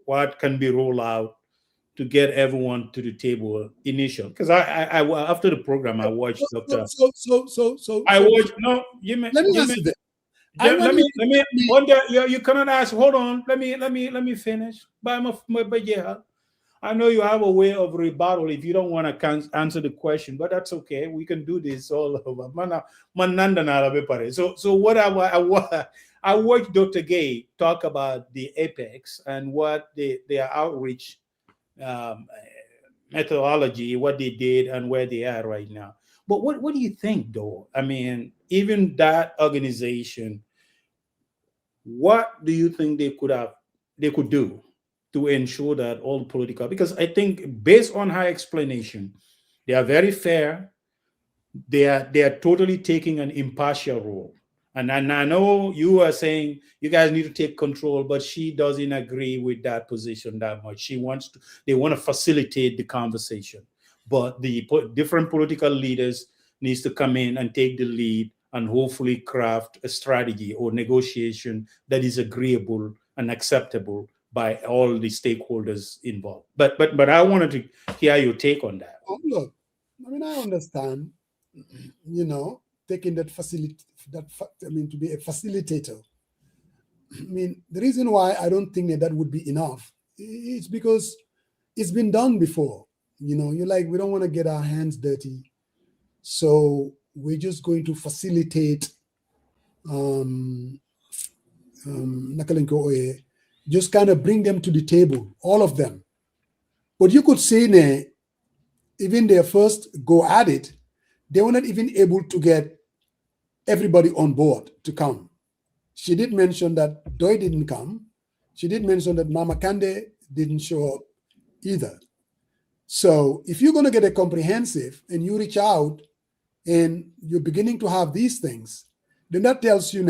what can be rolled out to get everyone to the table initial? Because I after the program I watched Dr. You cannot ask. Hold on. Let me finish. I know you have a way of rebuttal if you don't want to answer the question, but that's okay. We can do this all over. So what I watched Dr. Gay talk about the Apex and what their outreach methodology, what they did and where they are right now. But what do you think, though? I mean, even that organization, what do you think they could do to ensure that all political, because I think based on her explanation, they are very fair. They are totally taking an impartial role. And I know you are saying you guys need to take control, but she doesn't agree with that position that much. They want to facilitate the conversation, but the different political leaders needs to come in and take the lead and hopefully craft a strategy or negotiation that is agreeable and acceptable by all the stakeholders involved. But I wanted to hear your take on that. Oh, look, I mean, I understand, taking that facility, to be a facilitator. I mean, the reason why I don't think that would be enough is because it's been done before. You're like, we don't want to get our hands dirty, so we're just going to facilitate just kind of bring them to the table, all of them. But you could say, even their first go at it, they were not even able to get everybody on board to come. She did mention that Doi didn't come. She did mention that Mama Kande didn't show up either. So if you're going to get a comprehensive and you reach out and you're beginning to have these things, then that tells you,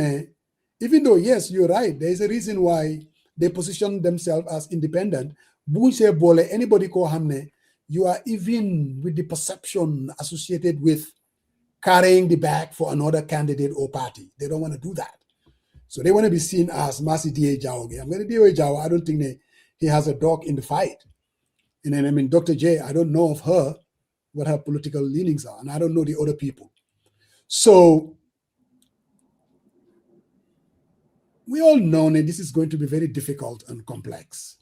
even though, yes, you're right, there's a reason why they position themselves as independent. Anybody call hamne, you are even with the perception associated with carrying the bag for another candidate or party. They don't want to do that. So they want to be seen as Masi D.A. Jaoge. I'm going to D.A. Jao. I don't think he has a dog in the fight. And then, I mean, Dr. J, I don't know of her, what her political leanings are, and I don't know the other people. So we all know that this is going to be very difficult and complex.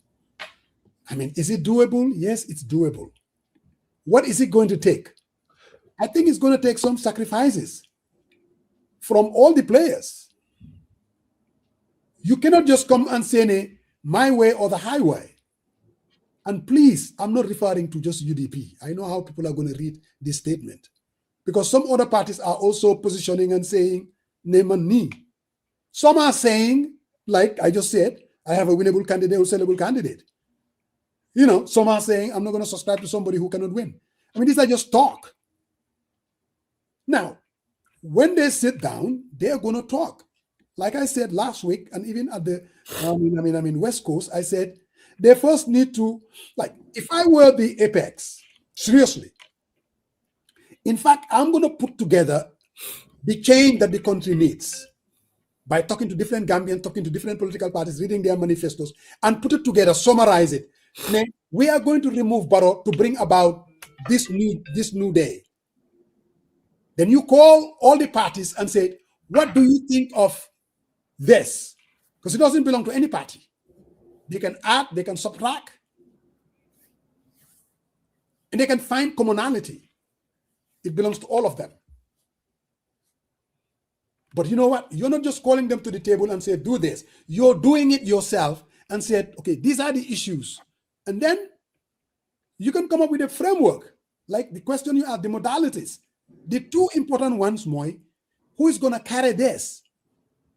I mean, is it doable? Yes, it's doable. What is it going to take? I think it's going to take some sacrifices from all the players. You cannot just come and say, my way or the highway. And please, I'm not referring to just UDP. I know how people are going to read this statement, because some other parties are also positioning and saying, name and me. Some are saying, like I just said, I have a winnable candidate or sellable candidate. Some are saying, I'm not going to subscribe to somebody who cannot win. I mean, these are just talk. Now, when they sit down, they're going to talk. Like I said last week, and even at the West Coast, I said, they first need to, if I were the apex, seriously, in fact, I'm going to put together the change that the country needs by talking to different Gambians, talking to different political parties, reading their manifestos, and put it together, summarize it. Then we are going to remove Barrow to bring about this new day. Then you call all the parties and say, what do you think of this? Because it doesn't belong to any party. They can add, they can subtract, and they can find commonality. It belongs to all of them. But you know what? You're not just calling them to the table and say, do this. You're doing it yourself and said, okay, these are the issues. And then you can come up with a framework, like the question you asked, the modalities. The two important ones, Moy, who is going to carry this?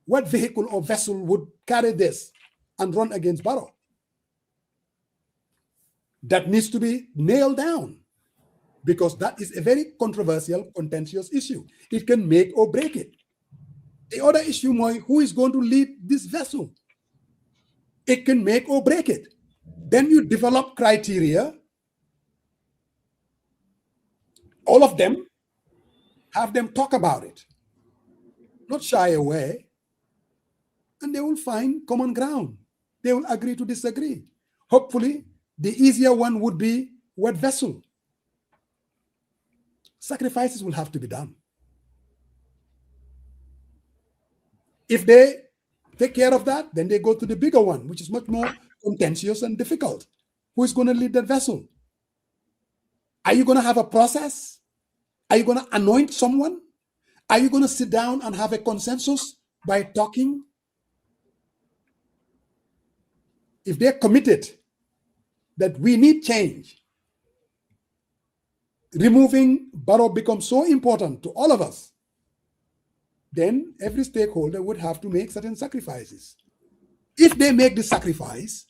What vehicle or vessel would carry this and run against Barrow? That needs to be nailed down, because that is a very controversial, contentious issue. It can make or break it. The other issue, Moy, who is going to lead this vessel? It can make or break it. Then you develop criteria. All of them, have them talk about it, not shy away, and they will find common ground. They will agree to disagree. Hopefully, the easier one would be what vessel. Sacrifices will have to be done. If they take care of that, then they go to the bigger one, which is much more contentious and difficult. Who is going to lead that vessel? Are you going to have a process? Are you going to anoint someone? Are you going to sit down and have a consensus by talking? If they're committed that we need change, removing Barrow becomes so important to all of us, then every stakeholder would have to make certain sacrifices. If they make the sacrifice,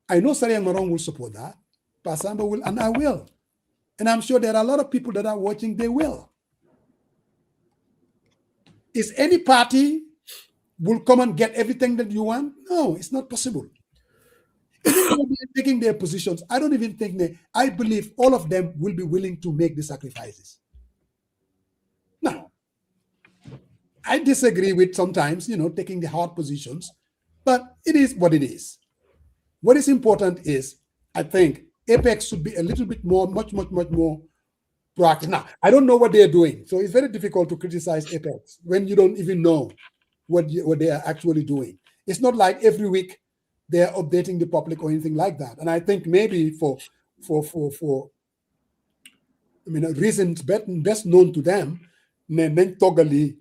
I know Sari and Marong will support that, Pasamba will, and I will. And I'm sure there are a lot of people that are watching, they will. Is any party will come and get everything that you want? No, it's not possible. Even though they're taking their positions, I don't even think I believe all of them will be willing to make the sacrifices. Now, I disagree with sometimes, taking the hard positions, but it is what it is. What is important is, I think, Apex should be a little bit more, much more proactive. Now, I don't know what they're doing, so it's very difficult to criticize Apex when you don't even know what they are actually doing. It's not like every week they're updating the public or anything like that. And I think maybe for reasons best known to them, totally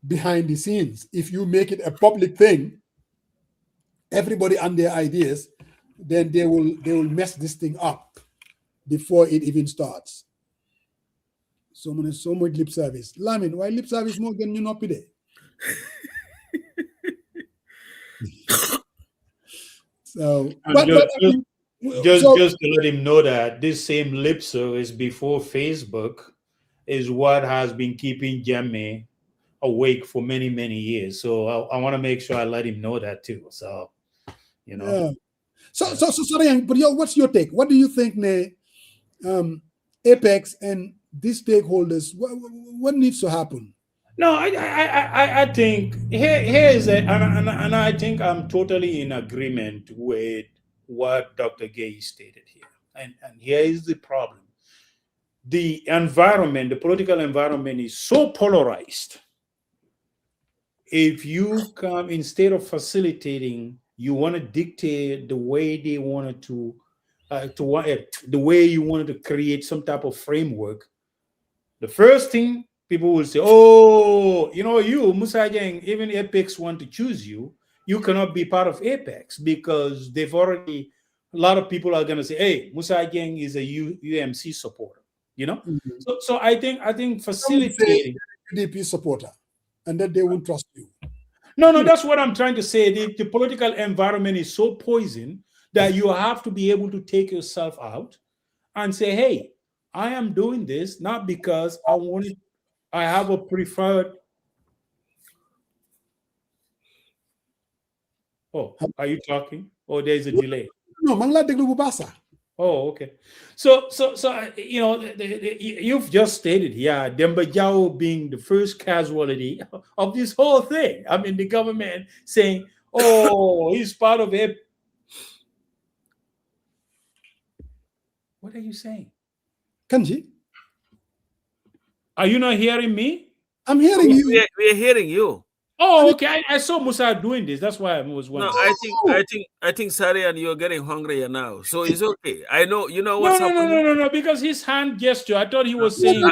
behind the scenes. If you make it a public thing, everybody and their ideas, then they will mess this thing up before it even starts. So much lip service. Lamin, why lip service more than you not today? And but just to let him know that this same lip service before Facebook is what has been keeping Jammeh awake for many, many years. So I want to make sure I let him know that too. So, you know. yeah. So sorry, but what's your take? What do you think, Apex and these stakeholders? What needs to happen? No, I think here is a and I think I'm totally in agreement with what Dr. Gay stated here. And here is the problem. The environment, the political environment is so polarized. If you come instead of facilitating, you want to dictate the way they wanted to the way you wanted to create some type of framework. The first thing people will say, oh, you, Musa Jeng, even Apex want to choose you, you cannot be part of Apex because they've already, a lot of people are going to say, hey, Musa Jeng is a UMC supporter, So I think facilitating. UDP supporter, and that they won't trust you. No, that's what I'm trying to say. The political environment is so poisoned that you have to be able to take yourself out and say, hey, I am doing this not because I have a preferred. Oh, are you talking? Oh, there's a delay. No, Mangla de Glubasa. Oh, okay. So you've just stated, Demba Jao being the first casualty of this whole thing. I mean, the government saying, oh, he's part of it. What are you saying? Kanji? Are you not hearing me? I'm hearing you. We're hearing you. Oh, okay. I saw Musa doing this. That's why I was wondering. No, I think Sari, and you're getting hungrier now. So it's okay. I know what's happening. No, because his hand gesture. I thought he was saying.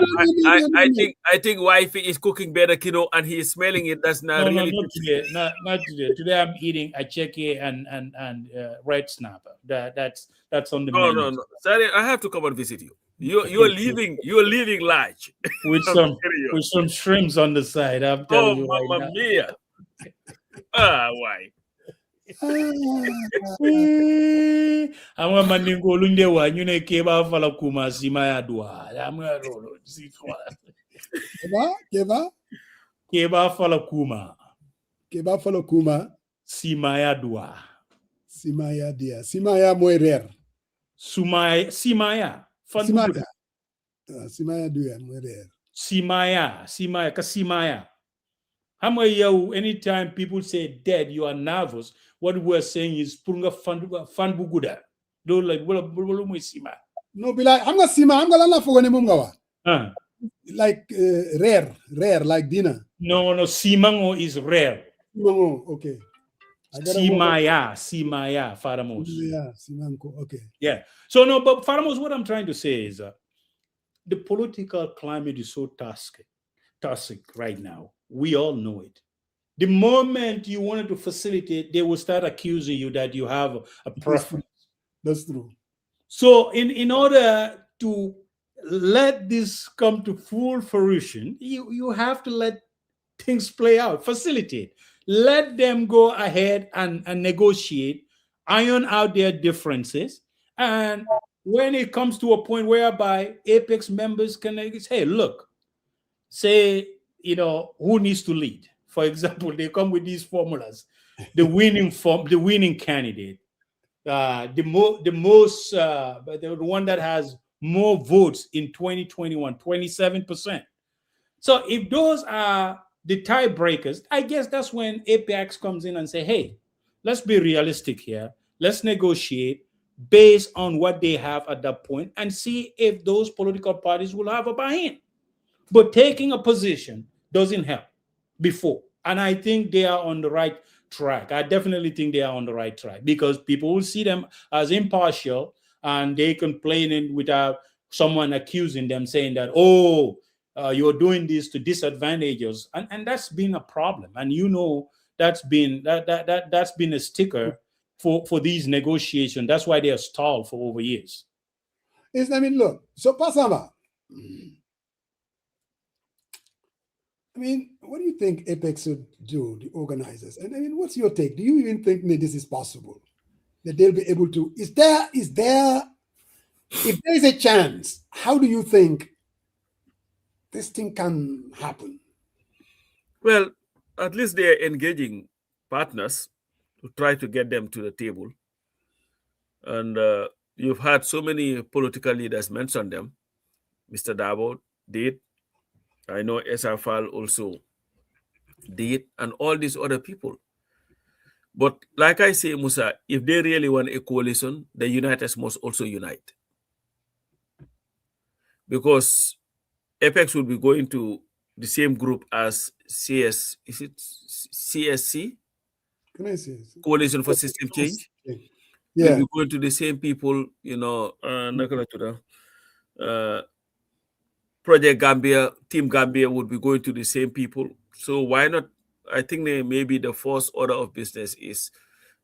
I think wifey is cooking better kino and he is smelling it. That's not really. Not today. Not today. Today I'm eating a checky and red snapper. That's on the menu. No. Sari, I have to come and visit you. You're leaving large with some shrimps on the side. I'm telling you right Mamma now. Mia. Why? I'm maningo lunde wa nyune keba fala kuma sima ya dua. Keba fala kuma. Keba fala kuma. Sima ya dua. Sima ya dia. Sima ya moerer. Simaya. Simaya duya moerer. Simaya kasimaya. How many you anytime people say dead, you are nervous. What we're saying is punga fan buguda. Do like sima. No, be like I'm gonna sima. I'm gonna for mungawa. Like rare, like dinner. No, simango is rare. Simango, okay. Simaya, Faramos. Yeah, simango, okay. Yeah. So no, but Faramos, what I'm trying to say is the political climate is so toxic right now. We all know it. The moment you wanted to facilitate, they will start accusing you that you have a preference. That's true. So in order to let this come to full fruition, you have to let things play out, facilitate. Let them go ahead and negotiate, iron out their differences. And when it comes to a point whereby Apex members can say, hey, look, say, who needs to lead? For example, they come with these formulas. The winning candidate, the one that has more votes in 2021, 27%. So if those are the tiebreakers, I guess that's when Apex comes in and say, hey, let's be realistic here. Let's negotiate based on what they have at that point and see if those political parties will have a buy-in. But taking a position doesn't help before. And I think they are on the right track. I definitely think they are on the right track because people will see them as impartial and they can play in without someone accusing them, saying that, you're doing this to disadvantage us. And that's been a problem. And that's been a sticker for these negotiations. That's why they are stalled for over years. Look, so Pasama, what do you think Apex should do, the organizers? And what's your take? Do you even think this is possible? that they'll be able to. If there is a chance, how do you think this thing can happen? Well, at least they are engaging partners to try to get them to the table. And you've had so many political leaders mention them. Mr. Dabo did. I know SRFAL also did, and all these other people. But like I say, Musa, if they really want a coalition, the United must also unite. Because Apex will be going to the same group as CS, is it CSC? Can I say? Coalition for System Change. Yeah. We'll be going to the same people, Project Gambia, Team Gambia would be going to the same people. So why not? I think maybe the first order of business is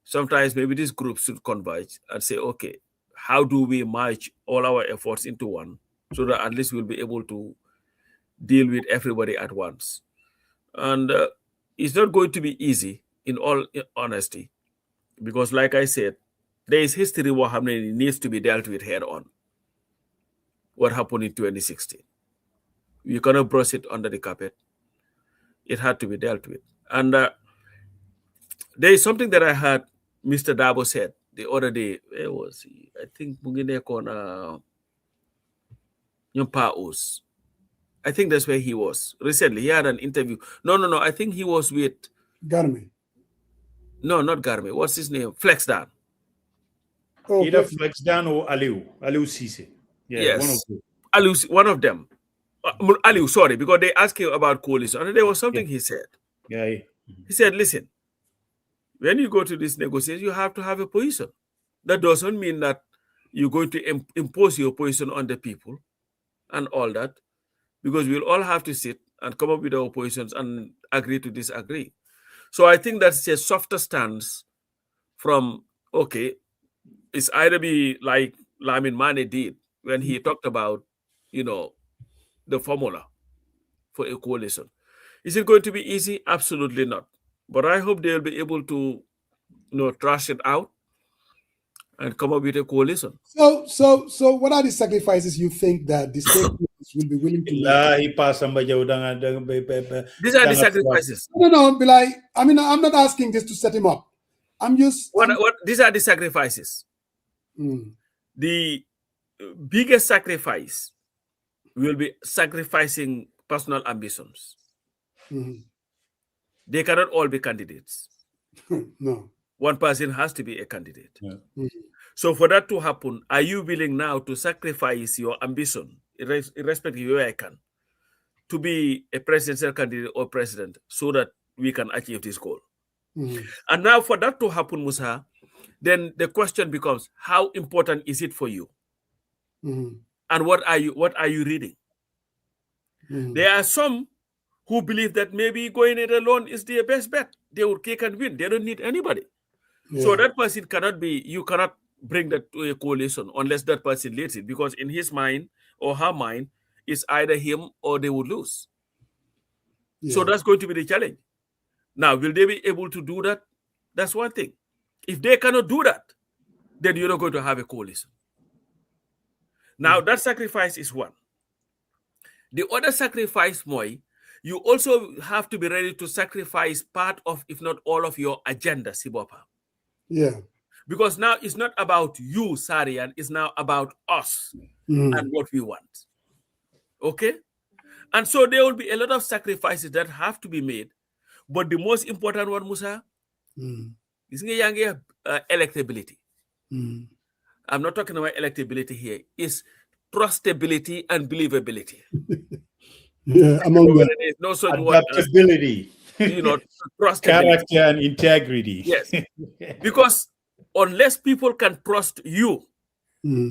sometimes maybe these groups should converge and say, okay, how do we merge all our efforts into one so that at least we'll be able to deal with everybody at once. And it's not going to be easy, in all honesty, because like I said, there is history what happened. It needs to be dealt with head on. What happened in 2016? You cannot brush it under the carpet. It had to be dealt with. And there is something that I heard Mr. Dabo said the other day. Where was he? I think Munginekon Paos. I think that's where he was recently. He had an interview. No. I think he was with Garme. No, not Garme. What's his name? Flexdown. Oh, Either Flexdown or Aliu Cisse. Yeah, yes, one of them. Aliu, sorry, because they asked him about coalition, and there was something he said. Yeah. He said, listen, when you go to this negotiation, you have to have a position. That doesn't mean that you're going to impose your position on the people and all that, because we'll all have to sit and come up with our positions and agree to disagree. So I think that's a softer stance from, okay, it's either be like Lamin Mane did when he talked about, the formula for a coalition. Is it going to be easy? Absolutely not. But I hope they'll be able to, trash it out and come up with a coalition. So what are the sacrifices you think that the stakeholders will be willing to make? These are the sacrifices. No, Bilai. I mean, I'm not asking this to set him up. I'm just these are the sacrifices. The biggest sacrifice will be sacrificing personal ambitions. They cannot all be candidates. No. One person has to be a candidate. Yeah. So for that to happen, are you willing now to sacrifice your ambition, irrespective of where I can, to be a presidential candidate or president so that we can achieve this goal? And now for that to happen, Musa, then the question becomes, how important is it for you? And what are you reading? There are some who believe that maybe going it alone is their best bet. They will kick and win. They don't need anybody. Yeah. So that person you cannot bring that to a coalition unless that person leads it, because in his mind or her mind, it's either him or they would lose. Yeah. So that's going to be the challenge. Now, will they be able to do that? That's one thing. If they cannot do that, then you're not going to have a coalition. Now, that sacrifice is one. The other sacrifice, Moy, you also have to be ready to sacrifice part of, if not all of your agenda, Sibopa. Yeah. Because now it's not about you, Sarian, it's now about us and what we want. Okay? And so there will be a lot of sacrifices that have to be made. But the most important one, Musa, is electability. I'm not talking about electability here. It's trustability and believability. Yeah, among them. No such adaptability, trustability, character and integrity. Yes, because unless people can trust you,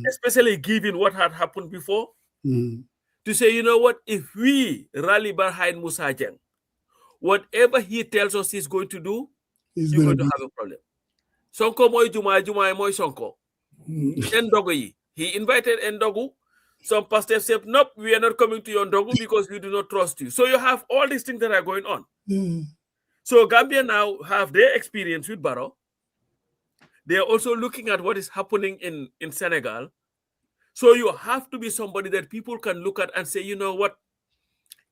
especially given what had happened before, to say, you know what, if we rally behind Musa Jeng, whatever he tells us he's going to do, you're going to have a problem. Sonko moy Juma moy Sonko. Ndogo he invited Ndogo. Some pastors said, nope, we are not coming to your Ndogo because we do not trust you. So you have all these things that are going on. So Gambia now have their experience with Barrow. They are also looking at what is happening in Senegal. So you have to be somebody that people can look at and say, you know what,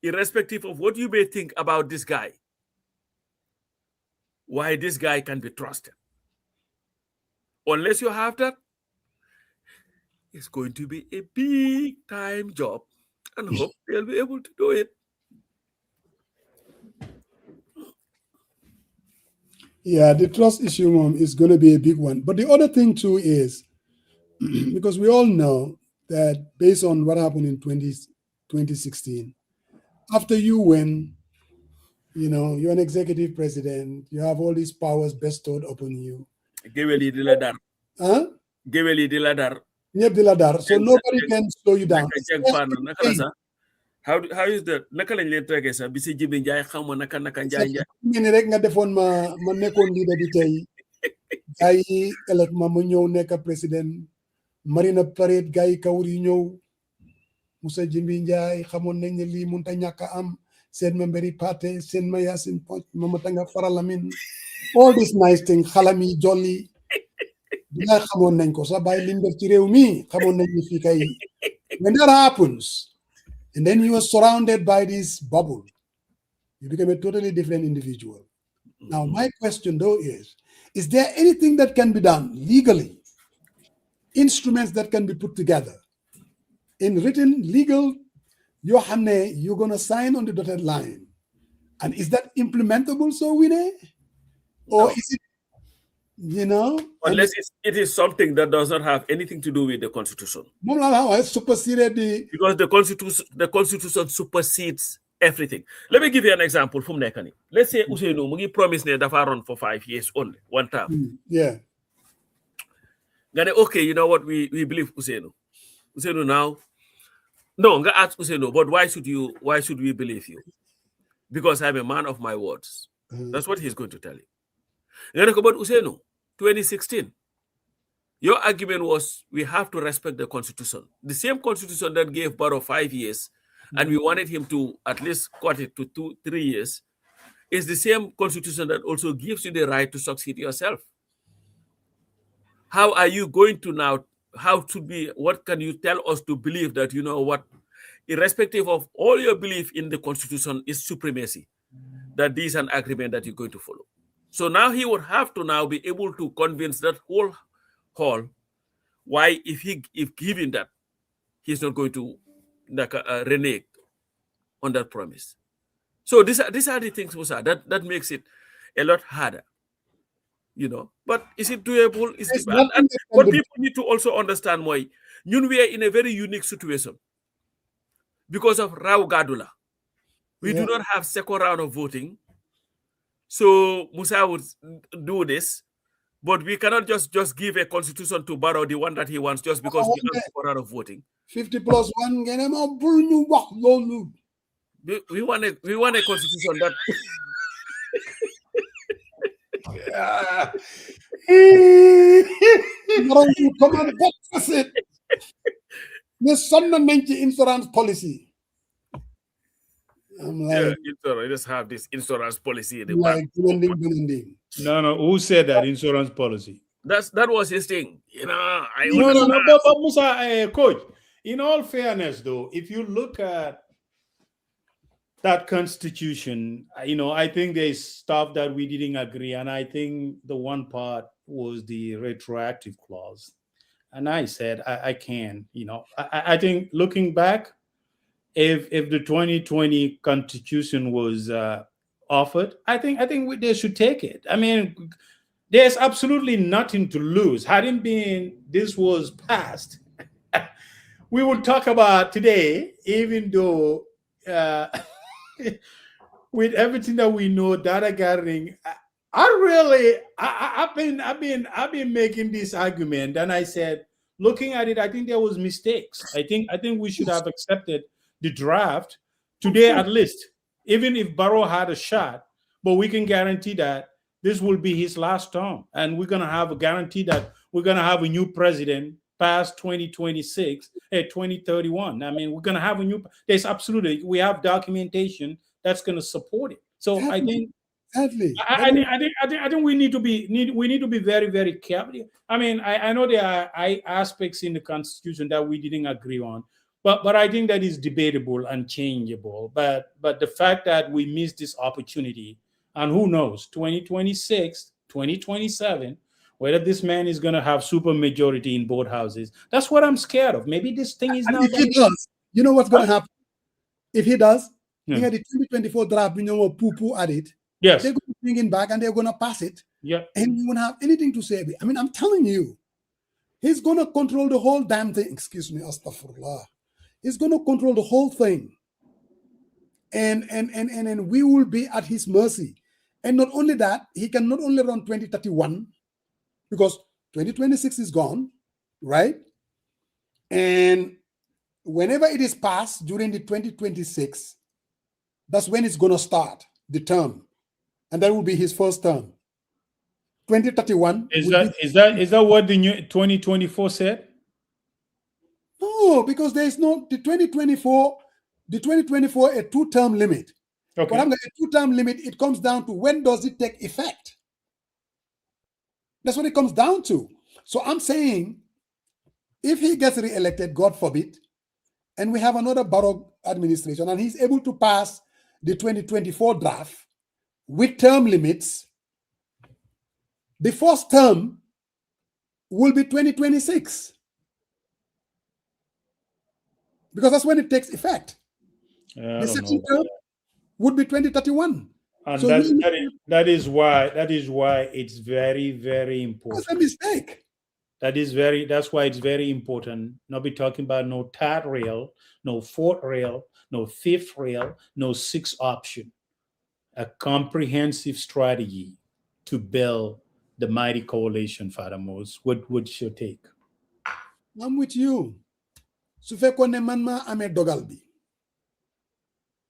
irrespective of what you may think about this guy, why this guy can be trusted. Unless you have that, it's going to be a big time job, and hope they'll be able to do it. Yeah, the trust issue, Mom, is going to be a big one. But the other thing too is, because we all know that based on what happened in 2016, after you win, you know, you're an executive president, you have all these powers bestowed upon you. Geweli di la dar. Huh? Geweli di la dar. Ñëpp di la dar. So nobody can slow you down. How is that? Naka lañ leen traité sax bi si Jibi Njaay xam ma naka Njaay Njaay. Ngeen rek nga defoon ma nekkoon leader bi tey gars yi elect ma ñëw nekk président Marina Parade gars yi kawur yi ñëw Musa Jimbi Njaay xamoon nañ ne lii mënut a ñàkk a am seen ma mbiri Paate seen ma Yaasin Poj ma tanga Faralamin all these nice things xalam yi jolli dina xamoon nañ ko sax bàyyi liñ def ci réew mi xamoon nañ ni fii kay when that happens and then you are surrounded by this bubble, you become a totally different individual. Now, my question though is there anything that can be done legally? Instruments that can be put together in written legal, you're going to sign on the dotted line. And is that implementable, so Winnie? Or is it, you know? Unless it is something that does not have anything to do with the Constitution. Because the Constitution supersedes everything. Let me give you an example from Nekani. Let's say Ousseynou Mugi promised ne dafa run for 5 years only, one time. Yeah. Okay, you know what? We believe Ousseynou. Ousseynou now. No, I'm gonna ask Ousseynou, but why should we believe you? Because I'm a man of my words. That's what he's going to tell you. But Ousseynou, 2016, your argument was we have to respect the Constitution. The same Constitution that gave Barrow 5 years, and we wanted him to at least cut it to 2-3 years, is the same Constitution that also gives you the right to succeed yourself. How are you going to now, what can you tell us to believe that, you know what, irrespective of all your belief in the Constitution is supremacy, that this is an agreement that you're going to follow? So now he would have to now be able to convince that whole hall why, if given that, he's not going to renege on that promise. So these are the things, Musa, that makes it a lot harder, you know. But is it doable? And what people need to also understand why we are in a very unique situation because of Rao Gadula. We do not have second round of voting. So Musa would do this, but we cannot just give a constitution to Barrow, the one that he wants, just because we have second round of voting. 50 plus 1, we want a constitution that come on, that's it. There's some insurance policy. I'm like, I just have this insurance policy in the like bank. No. Who said that insurance policy? That was his thing. You know, but Musa, coach, in all fairness, though, if you look at that constitution, you know, I think there's stuff that we didn't agree, and I think the one part was the retroactive clause. And I said, I can, you know, I think looking back, if the 2020 constitution was offered, I think they should take it. I mean, there's absolutely nothing to lose. Hadn't been this was passed, we would talk about today, even though with everything that we know, data gathering. I've been making this argument, and I said, looking at it, I think there was mistakes. I think we should have accepted the draft today at least, even if Barrow had a shot. But we can guarantee that this will be his last term, and we're gonna have a guarantee that we're gonna have a new president past 2026, 2031. I mean, we're gonna have a new. There's absolutely, we have documentation that's gonna support it. So I think Exactly. I think we need to be very, very careful. I mean, I know there are aspects in the Constitution that we didn't agree on, but I think that is debatable and changeable. But the fact that we missed this opportunity, and who knows, 2026, 2027, whether this man is going to have super majority in both houses, that's what I'm scared of. Maybe this thing is And now. if he does, you know what's going to happen? If he does, Yeah. he had the 2024 draft, poo at it. Yes. They're going to bring it back and they're going to pass it. Yeah. And we won't have anything to say. I mean, I'm telling you, he's going to control the whole damn thing. Excuse me, astaghfirullah. He's going to control the whole thing. And we will be at his mercy. And not only that, he can not only run 2031, because 2026 is gone, right? And whenever it is passed during the 2026, that's when it's going to start the term. And that will be his first term. 2031. Is that what the new 2024 said? No, because there is no the 2024 a two-term limit. Okay. But I'm going a two-term limit, it comes down to when does it take effect? That's what it comes down to. So I'm saying if he gets re-elected, God forbid, and we have another Barrow administration and he's able to pass the 2024 draft with term limits, the first term will be 2026. Because that's when it takes effect. The second term would be 2031. And so that is why it's very, very important. That's a mistake. That's why it's very important. Not be talking about no third rail, no fourth rail, no fifth rail, no sixth option. A comprehensive strategy to build the mighty coalition, Father Mose. What would you take? I'm with you. Su fekkone man ma amé dogal bi.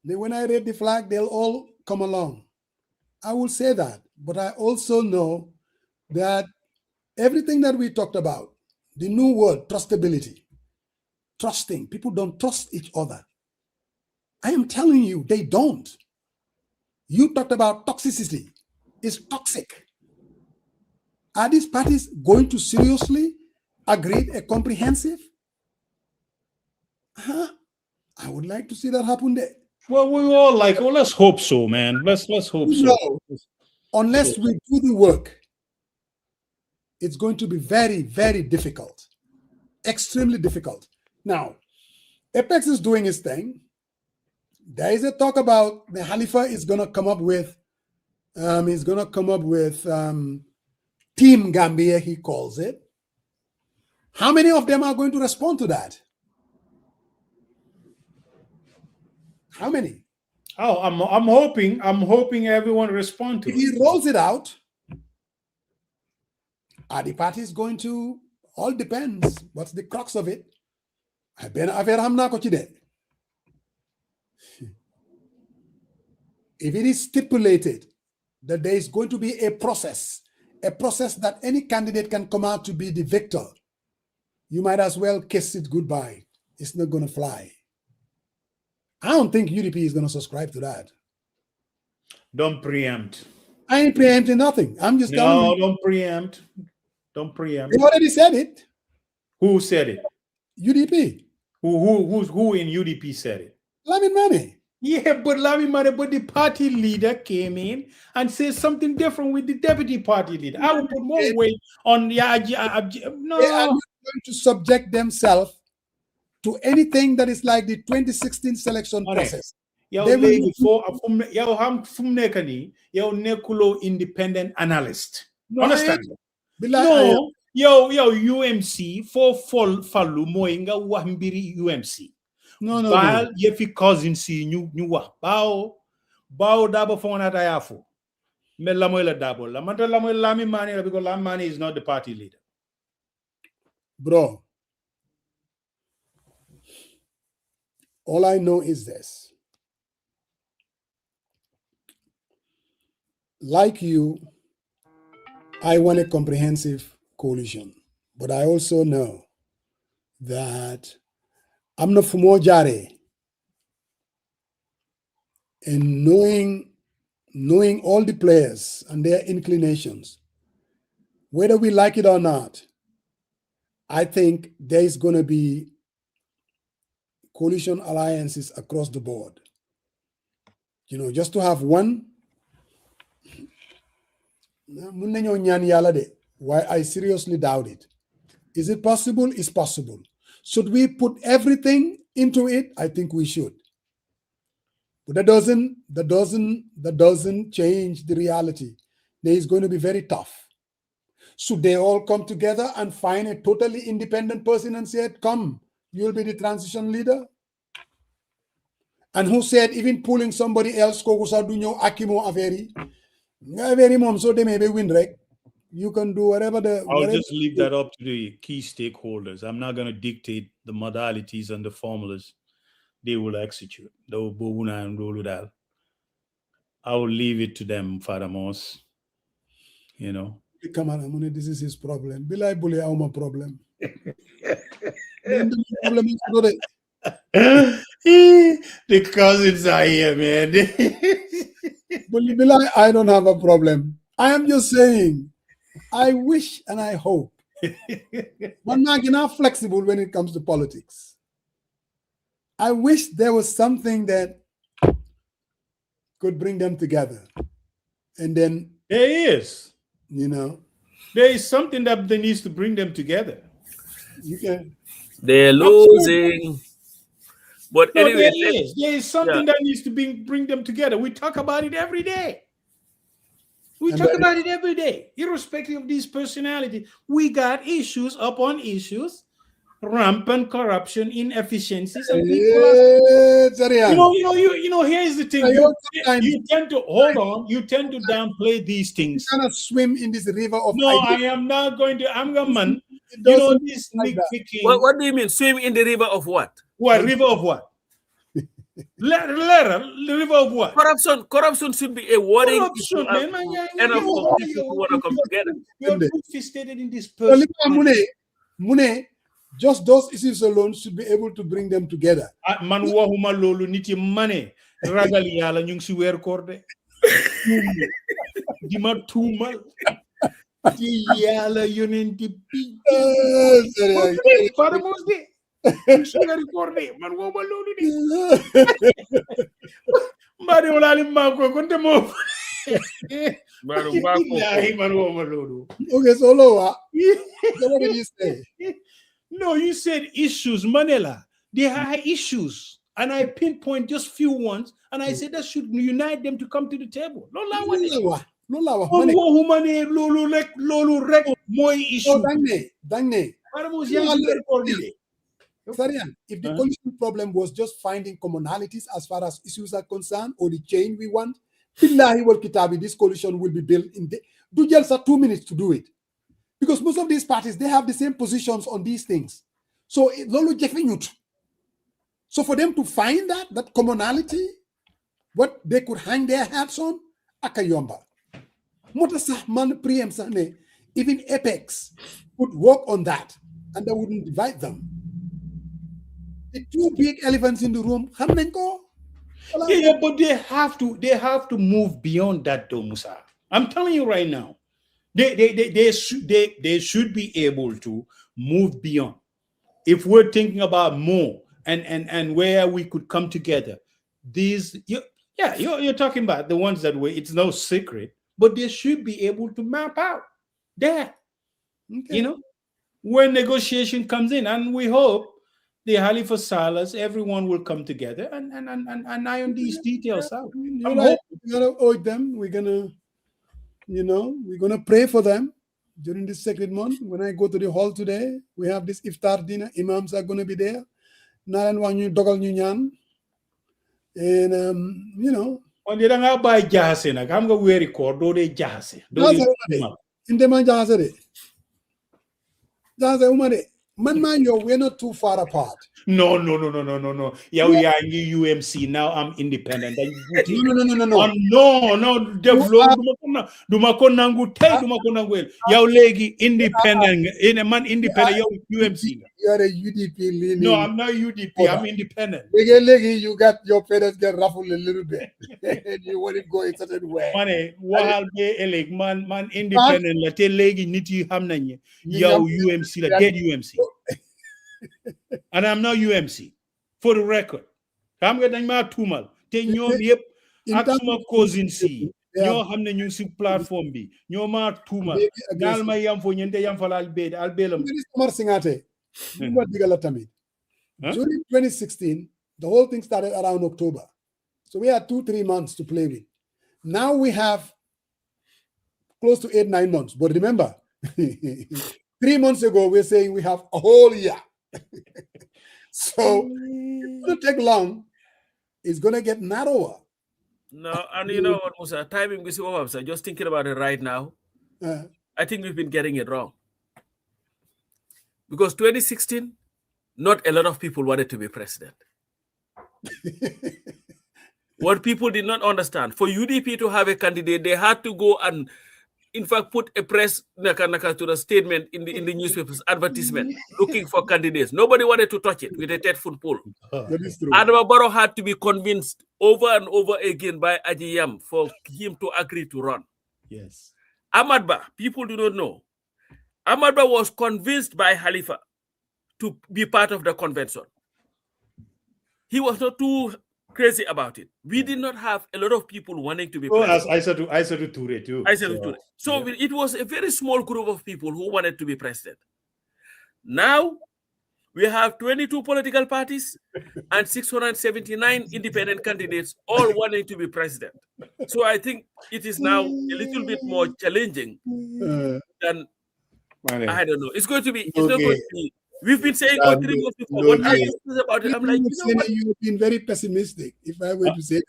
When I read the flag, they'll all come along. I will say that, but I also know that everything that we talked about, the new word, trustability, trusting, people don't trust each other. I am telling you, they don't. You talked about toxicity. It's toxic. Are these parties going to seriously agree a comprehensive? I would like to see that happen there. Well, we all like, well, let's hope so, man. Let's hope so. No, unless we do the work, it's going to be very, very difficult. Extremely difficult. Now, Apex is doing his thing. There is a talk about the Khalifa is going to come up with, Team Gambia, he calls it. How many of them are going to respond to that? How many? Oh, I'm hoping everyone respond to if it. he rolls it out, are the parties going to? All depends. What's the crux of it? If it is stipulated that there is going to be a process that any candidate can come out to be the victor, you might as well kiss it goodbye. It's not going to fly. I don't think UDP is going to subscribe to that. Don't preempt. I ain't preempting nothing. I'm just telling you. Don't preempt. Don't preempt. They already said it. Who said it? UDP. Who in UDP said it? Lamin Mane. Yeah, but the party leader came in and said something different with the deputy party leader. I would put more weight on the no. They are not going to subject themselves to anything that is like the 2016 selection process. Yo, nekulo independent analyst. Understand? No, yo, UMC for falu moinga wambiri UMC. No. While yefi cousin si new bao dabo for na dayafu. Me lamoela dabo. Lamanta lamoela lami mani because lam mani is not the party leader. Bro. All I know is this. Like you, I want a comprehensive coalition, but I also know that I'm not for more jare. And knowing knowing all the players and their inclinations, whether we like it or not, I think there is going to be coalition alliances across the board. You know, just to have one, why I seriously doubt it. Is it possible? It's possible. Should we put everything into it? I think we should. But that doesn't change the reality. There is going to be very tough. Should they all come together and find a totally independent person and say, come, you'll be the transition leader? And who said even pulling somebody else, Akimo Averi, mom, so they may be win, right? You can do whatever I'll just leave that up to the key stakeholders. I'm not going to dictate the modalities and the formulas they will execute. I will leave it to them, Father Moss. You know. Come on, this is his problem. Bilai bully my problem. The cousins are here, man. Bilai, I don't have a problem. I am just saying, I wish and I hope. But not enough flexible when it comes to politics. I wish there was something that could bring them together. And then there is. You know, there is something that needs to bring them together. You can. They're losing. But no, anyway, there is something that needs to bring them together. We talk about it every day. We talk about it every day, irrespective of these personalities. We got issues upon issues, rampant corruption, inefficiencies, and people. Here's the thing. You tend to hold on. You tend to downplay these things. You cannot swim in this river of. No, I am not going to. I'm a man. You know this nitpicking. What do you mean? Swim in the river of what? What river of what? The river of what? Corruption should be a warning. Corruption, man. Enough of people who want to come together. You're two-fisted in this person. Mune, just those issues alone should be able to bring them together. Man wahuma lolu niti mane ragal yalla ñu ci wër koor de. Di ma tuumal. Di yalla yonenti bi. Fara mos de. Man woma lolu de. Mbari wala lim ma ko konte mo. Okay, so Loa, what did you say? No, you said issues, Manila. There are issues, and I pinpoint just few ones, and I said that should unite them to come to the table. If the coalition problem was just finding commonalities as far as issues are concerned, or the change we want, Billahi wal Kitabi, this coalition will be built in the do just 2 minutes to do it. Because most of these parties, they have the same positions on these things. So for them to find that commonality, what they could hang their hats on, akayomba. Even Apex would work on that, and they wouldn't divide them. The two big elephants in the room, yeah, but they have to move beyond that, though, Musa. I'm telling you right now, they should be able to move beyond. If we're thinking about more and where we could come together, you're talking about the ones that it's no secret, but they should be able to map out there. Okay. You know, when negotiation comes in, and we hope the Halifa Salas, everyone will come together and iron these details out. We're gonna owe them. We're gonna pray for them during this sacred month. When I go to the hall today, we have this iftar dinner. Imams are gonna be there. And on the other by Jahase, I'm going to wear record, do they Jahase? In the man Jahase. Jahase, we're not too far apart. No. Yow yaa ngi UMC now I'm independent. No. Def loolu duma ko nangu tey duma ko nangu el. Yow léegi independent man independent yow UMC nga. You are a UDP leaning. No, I'm not UDP. I'm independent. You got your feathers get ruffled a little bit. And you want to go a certain way. Mane waxal be eleg man independent la te léegi nit yi xam nañ yow UMC la dead UMC. And I'm not UMC. For the record. Xam nga dañ ma tuumal te ñoom yëpp ak suma cousin si ñoo xam ne ñu si plateforme bi ñoo ma tuumal dal ma yam fo ñente yam fa laal be albelam during 2016 the whole thing started around October, so we had 2-3 months to play with. Now we have close to 8-9 months, but remember 3 months ago we're saying we have a whole year. So it's going to take long. It's going to get narrower. No, and you know what, Musa? Timing, we see what I'm saying. Just thinking about it right now, I think we've been getting it wrong. Because 2016, not a lot of people wanted to be president. What people did not understand, for UDP to have a candidate, they had to go and, in fact, put a press to the statement in the newspapers, advertisement, looking for candidates. Nobody wanted to touch it with a 10-foot pole. That is true. Adama Barrow had to be convinced over and over again by Ajiyam for him to agree to run. Yes. Ahmadba, people do not know. Ahmadba was convinced by Khalifa to be part of the convention. He was not too crazy about it. We did not have a lot of people wanting to be president. I said to Ture too. So it was a very small group of people who wanted to be president. Now we have 22 political parties and 679 independent candidates all wanting to be president. So I think it is now a little bit more challenging than, I don't know. It's going to be, it's not going to be. We've been saying all 3 months before. What are you about it? I'm like, you know what? You've been very pessimistic. If I were to say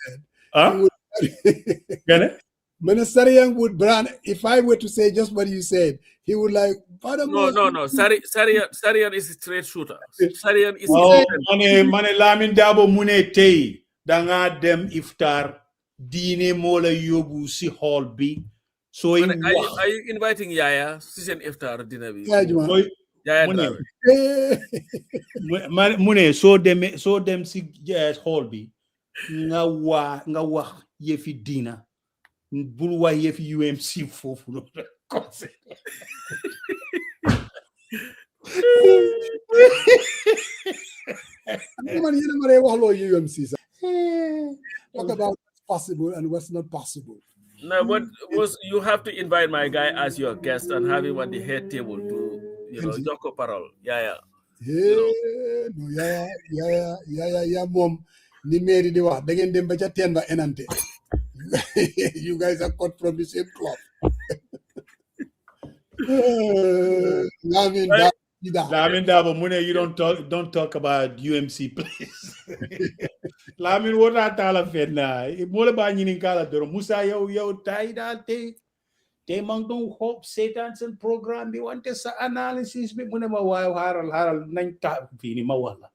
that, Minister Young would brand. If I were to say just what you said, he would like. No. Sarian is a straight shooter. Sarian is. Mane Lamin Dabo Mune Tei Danga dem iftar dine mola yobu si hall bi. So are you inviting Yaya season iftar dinner? Mune so dem si hall bi nga wax yefi dina bul wax yefi UMC fofu no conseil. Talk about what's possible and what's not possible. No, but you have to invite my guy as your guest and have him at the head table to, Joko Parol. Yeah. Mom. Ni meri di wax da ngeen dem ba ca teen ba enante. You guys are cut from the same cloth. Lamin Dabo Mune, you don't talk about UMC, please. Lamin wota tala fedna. Mole ba nyini kala doro Musa yo taida te mang don't hope Satan's and program bi wante sa analysis bi mune ma waaw haral nañ ta fini ma wala.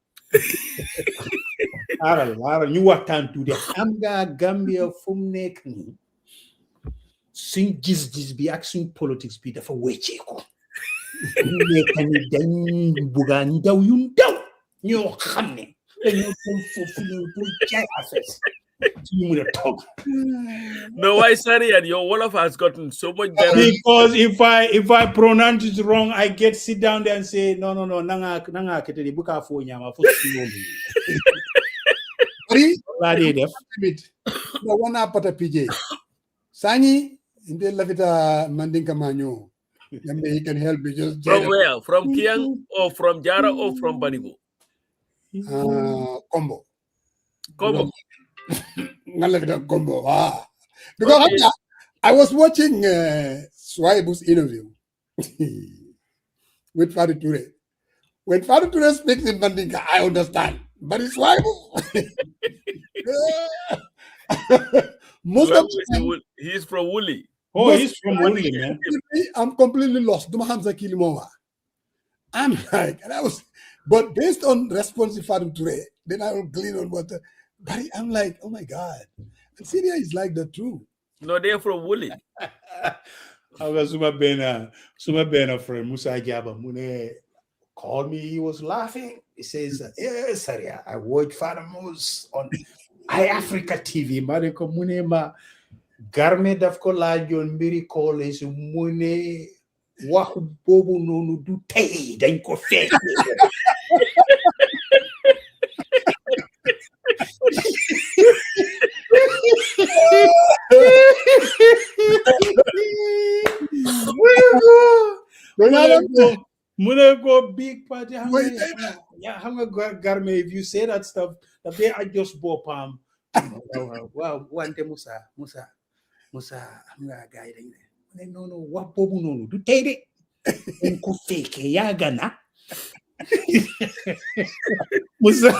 Haral ñu waxtaan tuuti xam nga Gambia fu mu nekk nii suñ gis-gis bi ak suñ politics bi dafa wecceeku nekk ni dañ bugga ndaw yu ndaw ñoo xam ne dañoo foofu pour jaay affaire suñu mën a toog. No, why Sarian, your Wolof has gotten so much better. Because if I pronounce it wrong, I get sit down there and say no nanga keteli buka fo nyama fo suñu. No one apata PJ. Sani inde lafita mandinka manyo. He can help me just. From where? From Kiang or from Jara or from Banigo? Combo. Combo. Because I was watching Swaibu's interview with Fadu Ture. When Fadu Ture speaks in Mandinka, I understand. But it's Swaibu. Most of the time, he's from Woolly. Oh, he's from Woolly, man. I'm completely lost. I'm like, and But based on response to Fadu Toure, then I will glean on what. But I'm like, oh my God. And Syria is like that too. No, they're from Woolly. I was Suma Bena friend Musa Jaba Mune called me. He was laughing. He says, "Yes, Saria, I watch Faramos on iAfrica TV. Mariko Mune ma garme daf ko laajoon mbiri college mune waxu boobu noonu du tey dañ ko fekk." Muneko big party. Garme, if you say that stuff, that they are just bopam. Wow, one day Musa, I'm gonna guide him. No, what bobu no, do take it. Unko fake, yagana. Musa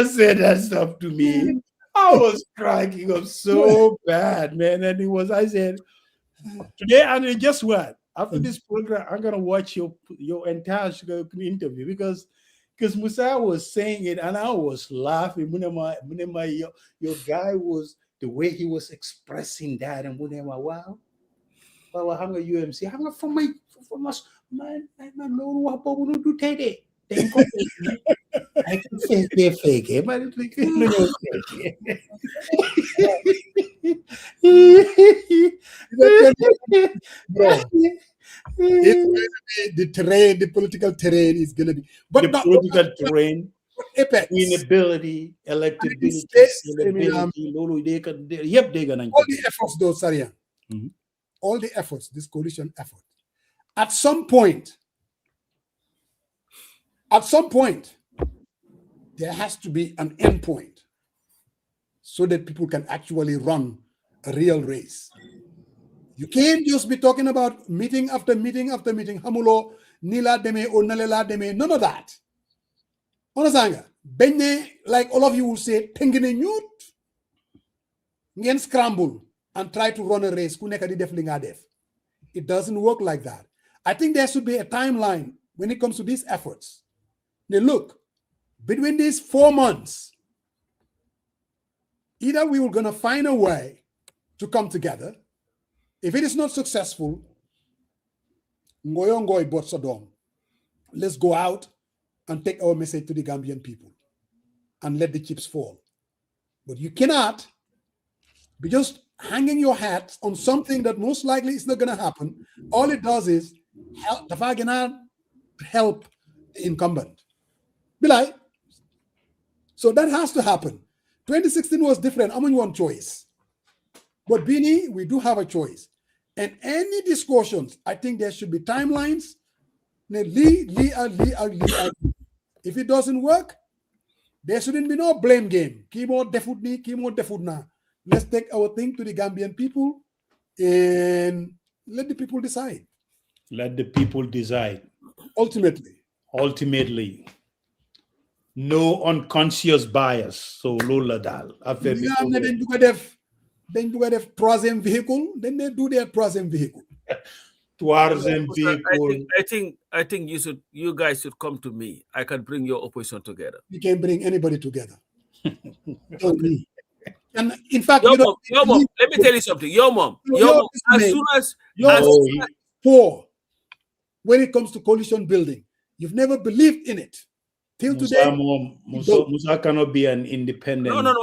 said that stuff to me. I was cracking up so bad, man. And I said, today, and guess what? After this program, I'm gonna watch your entire interview because Musa was saying it and I was laughing. Munema, your guy was the way he was expressing that, and Munema, wow, hang a UMC, hang a from my no what do take I can fake it, but it's like no Bro, the political terrain is gonna be, but the political terrain, apex, winnability, electability, they're gonna all the efforts, though, Saria, all the efforts, this coalition effort, at some point, there has to be an end point so that people can actually run a real race. You can't just be talking about meeting after meeting after meeting. Hamulo, nila deme or nalela deme. None of that. Honestanga. Benye, like all of you will say, pengine nyut. Ngen scramble and try to run a race. Kuneka di def linga def. It doesn't work like that. I think there should be a timeline when it comes to these efforts. Now look, between these 4 months, either we were going to find a way to come together. If it is not successful, let's go out and take our message to the Gambian people and let the chips fall. But you cannot be just hanging your hat on something that most likely is not going to happen. All it does is help the incumbent. Bilai. So that has to happen. 2016 was different. I'm on one choice. But Bini, we do have a choice. And any discussions, I think there should be timelines. If it doesn't work, there shouldn't be no blame game. Let's take our thing to the Gambian people and let the people decide. Let the people decide. Ultimately. No unconscious bias. So Lola Dal. Then you have troisième vehicle. Then they do their troisième vehicle. Troisième vehicle. I think you guys should come to me. I can bring your opposition together. You can bring anybody together. Don't me. And in fact, your mom. Let me tell you something. Your mom. As soon as poor when it comes to coalition building, you've never believed in it. Till today, Musa cannot be an independent. No. No,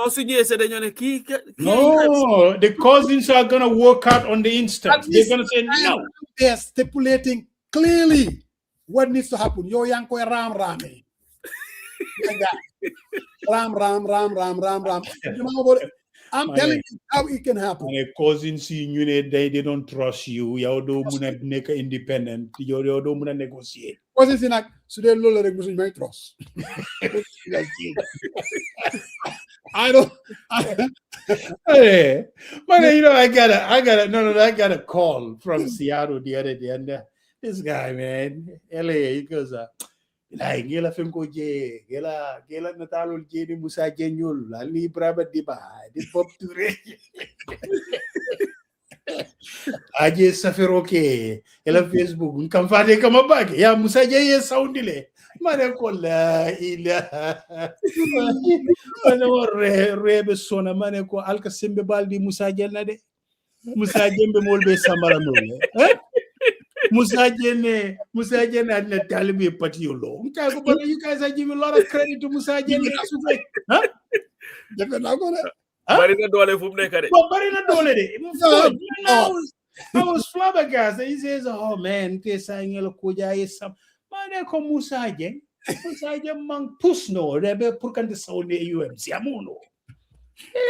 the cousins are gonna work out on the instant. They're gonna say no. They're stipulating clearly what needs to happen. Yo yanko ram rame. Like that. Ram. I'm telling you how it can happen. And cousins, they don't trust you. You don't make independent. You don't negotiate. Cousins in so they lower the trust. I don't. Hey, but I got a call from Seattle the other day, and this guy, man, LA, he goes, like gela fenko je gela natalul je ni Musa Jenyul ali braba di ba di pop touré Aje safiroke ela Facebook nkamfate kama bage ya Musa je soundile mane ko la ila mane rebe sona mane ko alka sembe baldi Musa jelna de Musa jembe molbe samara nole Musa Jene adna talibi patiyolo nka ko but you guys are giving a lot of credit to Musa Jene huh Defe naa ko de. bari na doole fu mu nekk de. But in a dollar, I was flabbergasted. He says, "Oh man, this angel kuja is some man. Ko Musa Jen mang pusno. Rebe purkan the sound UMC amuno.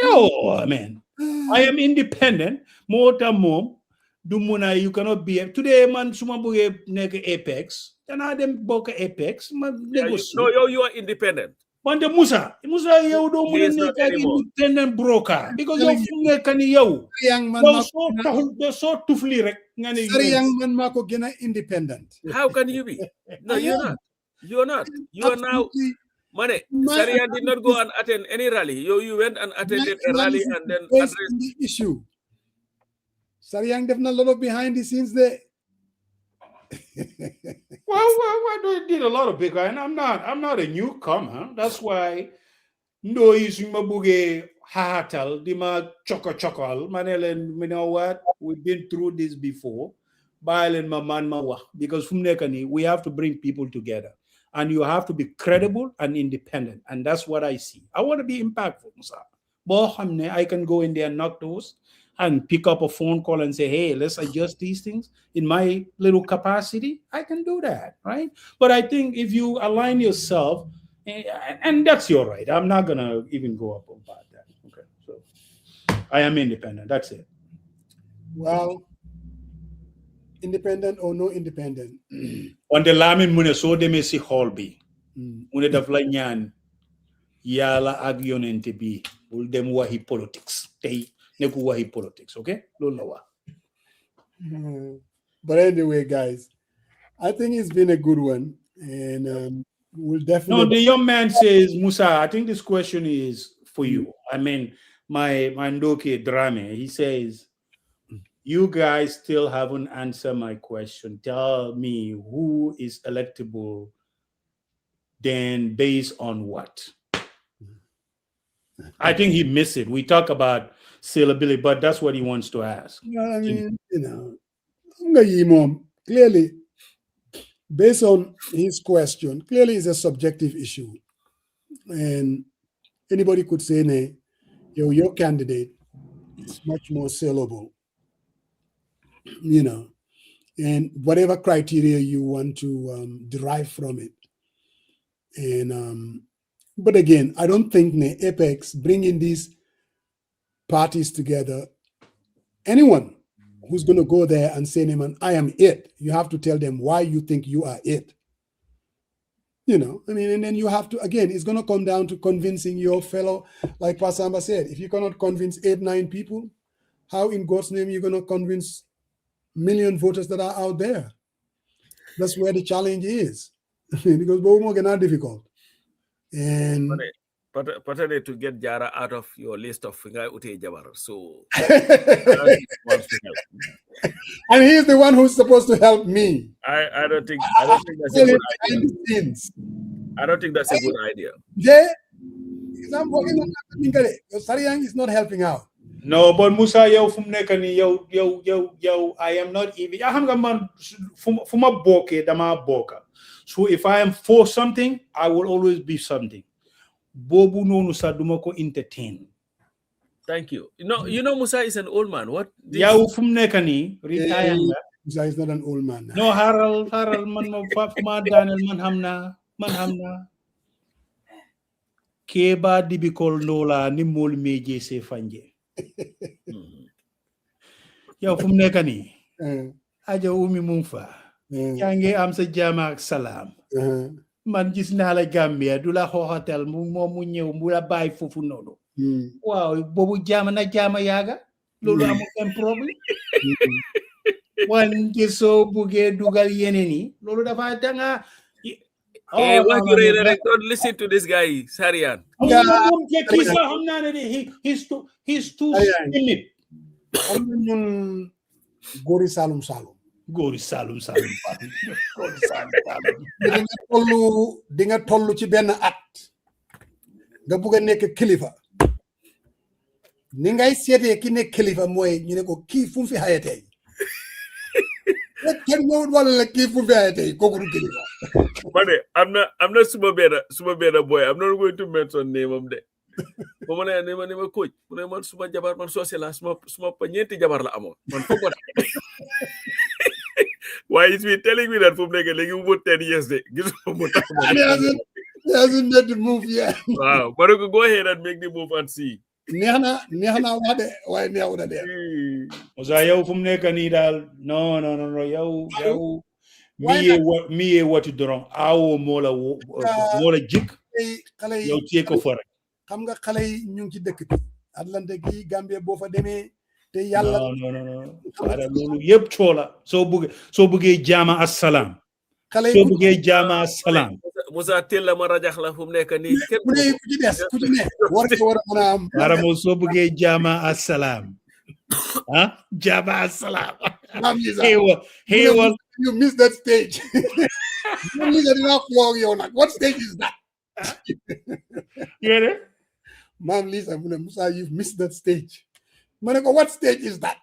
Yo man, I am independent. Mota mom. Dumuna, you cannot be today. Man, sumabuge nega Apex. Then I dem boka Apex. Man, No, you are independent. But the Musa, you don't He is make not an anymore. independent broker because you're can you. Young man, They're so toughy. Sorry, young man, Marco Gena independent. How can you be? No, you're not. You're not. You are now. Mane, Sarian did not go and attend any rally. You went and attended a rally and then addressed addressed. the issue. Sariang definitely a lot of behind the scenes there. Well, did a lot of big, and I'm not a newcomer. That's why no is mabuge hatal dima chokal manelen. You know what? We've been through this before. Bailen maman mawa because from nekani we have to bring people together, and you have to be credible and independent, and that's what I see. I want to be impactful, Musa. I can go in there and knock doors and pick up a phone call and say, hey, let's adjust these things in my little capacity. I can do that, right? But I think if you align yourself, and that's your right. I'm not going to even go up about that. Okay, so I am independent. That's it. Well, independent or no independent. On the lamin mune so de me si holbi. Mune daf la ñaan yalla ak yonente bi bul dem wahi politics. Tay neku wahi politics, okay? But anyway, guys, I think it's been a good one, and we'll definitely. No, the young man says, Musa, I think this question is for you. I mean, my Ndoke Drame, he says, you guys still haven't answered my question. Tell me who is electable, then based on what? I think he missed it. We talk about saleability, but that's what he wants to ask. Well, I mean, clearly, based on his question, clearly it's a subjective issue. And anybody could say, nah, your candidate is much more saleable, and whatever criteria you want to derive from it. And but again, I don't think Apex bringing these parties together, anyone who's going to go there and say, man, I am it, you have to tell them why you think you are it. And then you have to, again, it's going to come down to convincing your fellow, like Pasamba said, if you cannot convince 8-9 people, how in God's name are you going to convince million voters that are out there? That's where the challenge is. Because Bomo not difficult. And Patane to get Jara out of your list of Fingai Ute Jabar. So and he's the one who's supposed to help me. I don't think that's a good idea. I don't think that's a good idea. Yeah, I'm working on that. Sariang is not helping out. No, but Musa, yo, I am not even. I have a man from a boke, dama boka. So if I am for something, I will always be something. Bobu no nusa dumako entertain. Thank you. You know Musa is an old man. What? Yaw fum nekani retire. Musa is not an old man. No, Harold man ma Daniel man hamna. Keba dibikol nola ni mol meje se fanje. Yaw fum nekani. Aja umi mumfa. Yange am sa jama ak salam. Man gis naa la Gambia du la hotel mu ñew mu la bay fofu nono. Waaw bobu jama yaga lolu amul ben problème. Wan giso buge dugal yeneni lolu dafa danga. Don't listen to this guy, Sarian. He's too timid. xam nga ñun góori Salum Salum. góori Salum Salum. góori Salum Salum. di nga toll ci benn at nga bugg a nekk kilifa ni ngay seetee ki nekk kilifa mooy ñu ne ko kii fu mu fi xaye tey kenn ñëwut wala la kii fu mu fi xaye tey kooku du kilifa. ma ne am na suma benn boy am na lu going to mention name am de ba ma ne ma coach mu ne man suma jabar man soose la suma pa ñeenti jabar la amoon man foog ma waaye it's been telling me that fu mu nekk léegi mu 10 years de gisuma mu tax He hasn't made the move yet. Wow, but go ahead and make the move and see. neex na wax de waaye neexut a de. Osa yow fu mu nekk nii daal non yow mi ye wati doron awo moo la jik xale yi yow téye ko fa rek. xam nga xale yi ñu ngi ci dëkk bi Atlanta gi Gambie boo fa demee te yàlla non loolu yëpp coola soo bëggee jaama assalaam xale yi soo bëggee jaama assalaam Musa tella ma rajax la fu mu nekk nii kenn ku ne ku ci ne war a mën a am waramo soo bëggee jaama assalaam jaama assalaam you miss that stage. What stage is that? You know? Mom Lisa, Musa, you've missed that stage. Manako, what stage is that?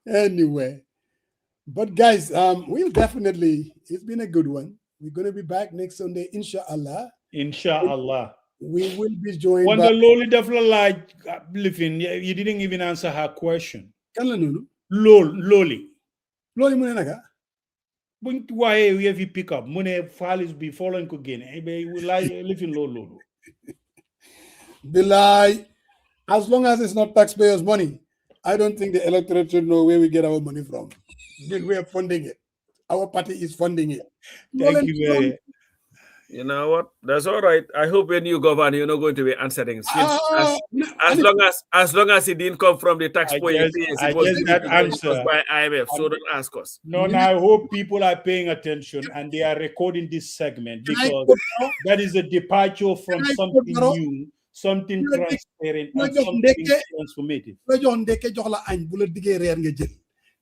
Anyway, but guys, we'll definitely, it's been a good one. We're going to be back next Sunday, inshallah. Inshallah. We will be joined when by... the Loli definitely like living, you didn't even answer her question. Loli. Loli mune naga? Why we have you pick up? Mune files be following again. We like living low. Bilai, as long as it's not taxpayers' money, I don't think the electorate should know where we get our money from. We are funding it. Our party is funding it. Thank you very much. You know what? That's all right. I hope when you govern, you're not going to be answering. As long as it didn't come from the taxpayer, it was by IMF. So don't ask us. No, I hope people are paying attention and they are recording this segment because that is a departure from something new, something transparent, and something transformative.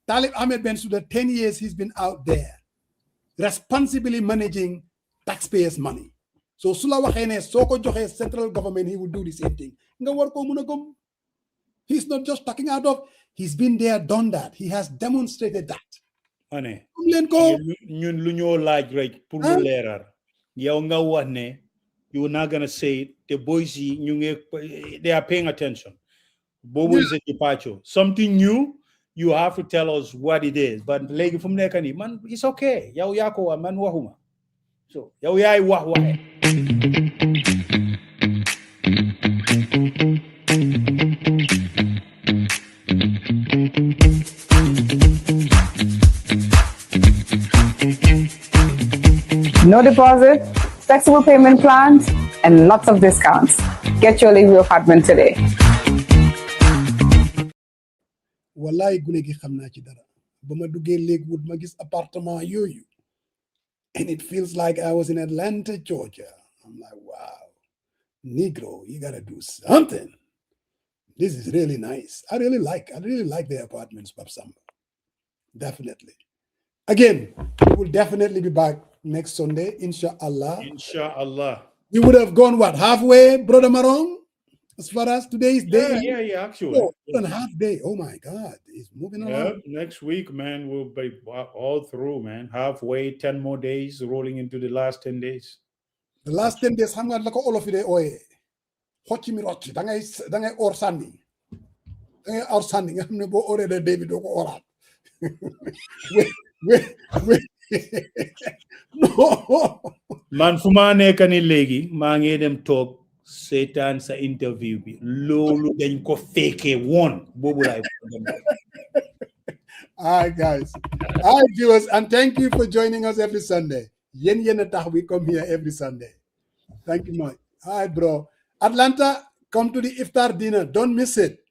Talib Ahmed Bensouda, 10 years he's been out there, responsibly managing taxpayers' money. So Sula Wahene, Soko Johe, central government, he will do the same thing. He's not just talking out of, he's been there, done that. He has demonstrated that. Ane, ñun lu ñoo laaj rek pour mu leeral. Yow nga wax ne, you're not going to say it. The boys, they are paying attention. Bobo is a departure. Something new, you have to tell us what it is. But legi fum nekk ni, man, it's okay. Yow yaa ko wax, man waxuma. So, yow yaay wax waxe. No deposit, flexible payment plans, and lots of discounts. Get your Legal apartment today. Wallahi gune gi xamna ci dara. Bama duggé Lakewood ma gis appartement yoyu. And it feels like I was in Atlanta, Georgia. I'm like, wow, Negro, you gotta do something. This is really nice. I really like the apartments, Bob Samba. Definitely. Again, we will definitely be back next Sunday, inshallah. Inshallah. You would have gone what, halfway, Brother Marong? As far as today's day? Yeah, actually. 4.5 day. Oh my God. It's moving along. Next week, man, we'll be all through, man. Halfway, 10 more days, rolling into the last 10 days. The last 10 days, I'm going to all of it. Hochi mi rochi. Dangay or sandi. Dangay or sandi. I'm going to go over the David or No. Man, fuma nekk ni léegi maa ngi dem toog seetaan sa interview bi loolu dañ ko fekkee woon boobu laay All right, guys. All right, viewers, and thank you for joining us every Sunday. Yen tax we come here every Sunday. Thank you, Mike. All right, bro. Atlanta, come to the iftar dinner. Don't miss it.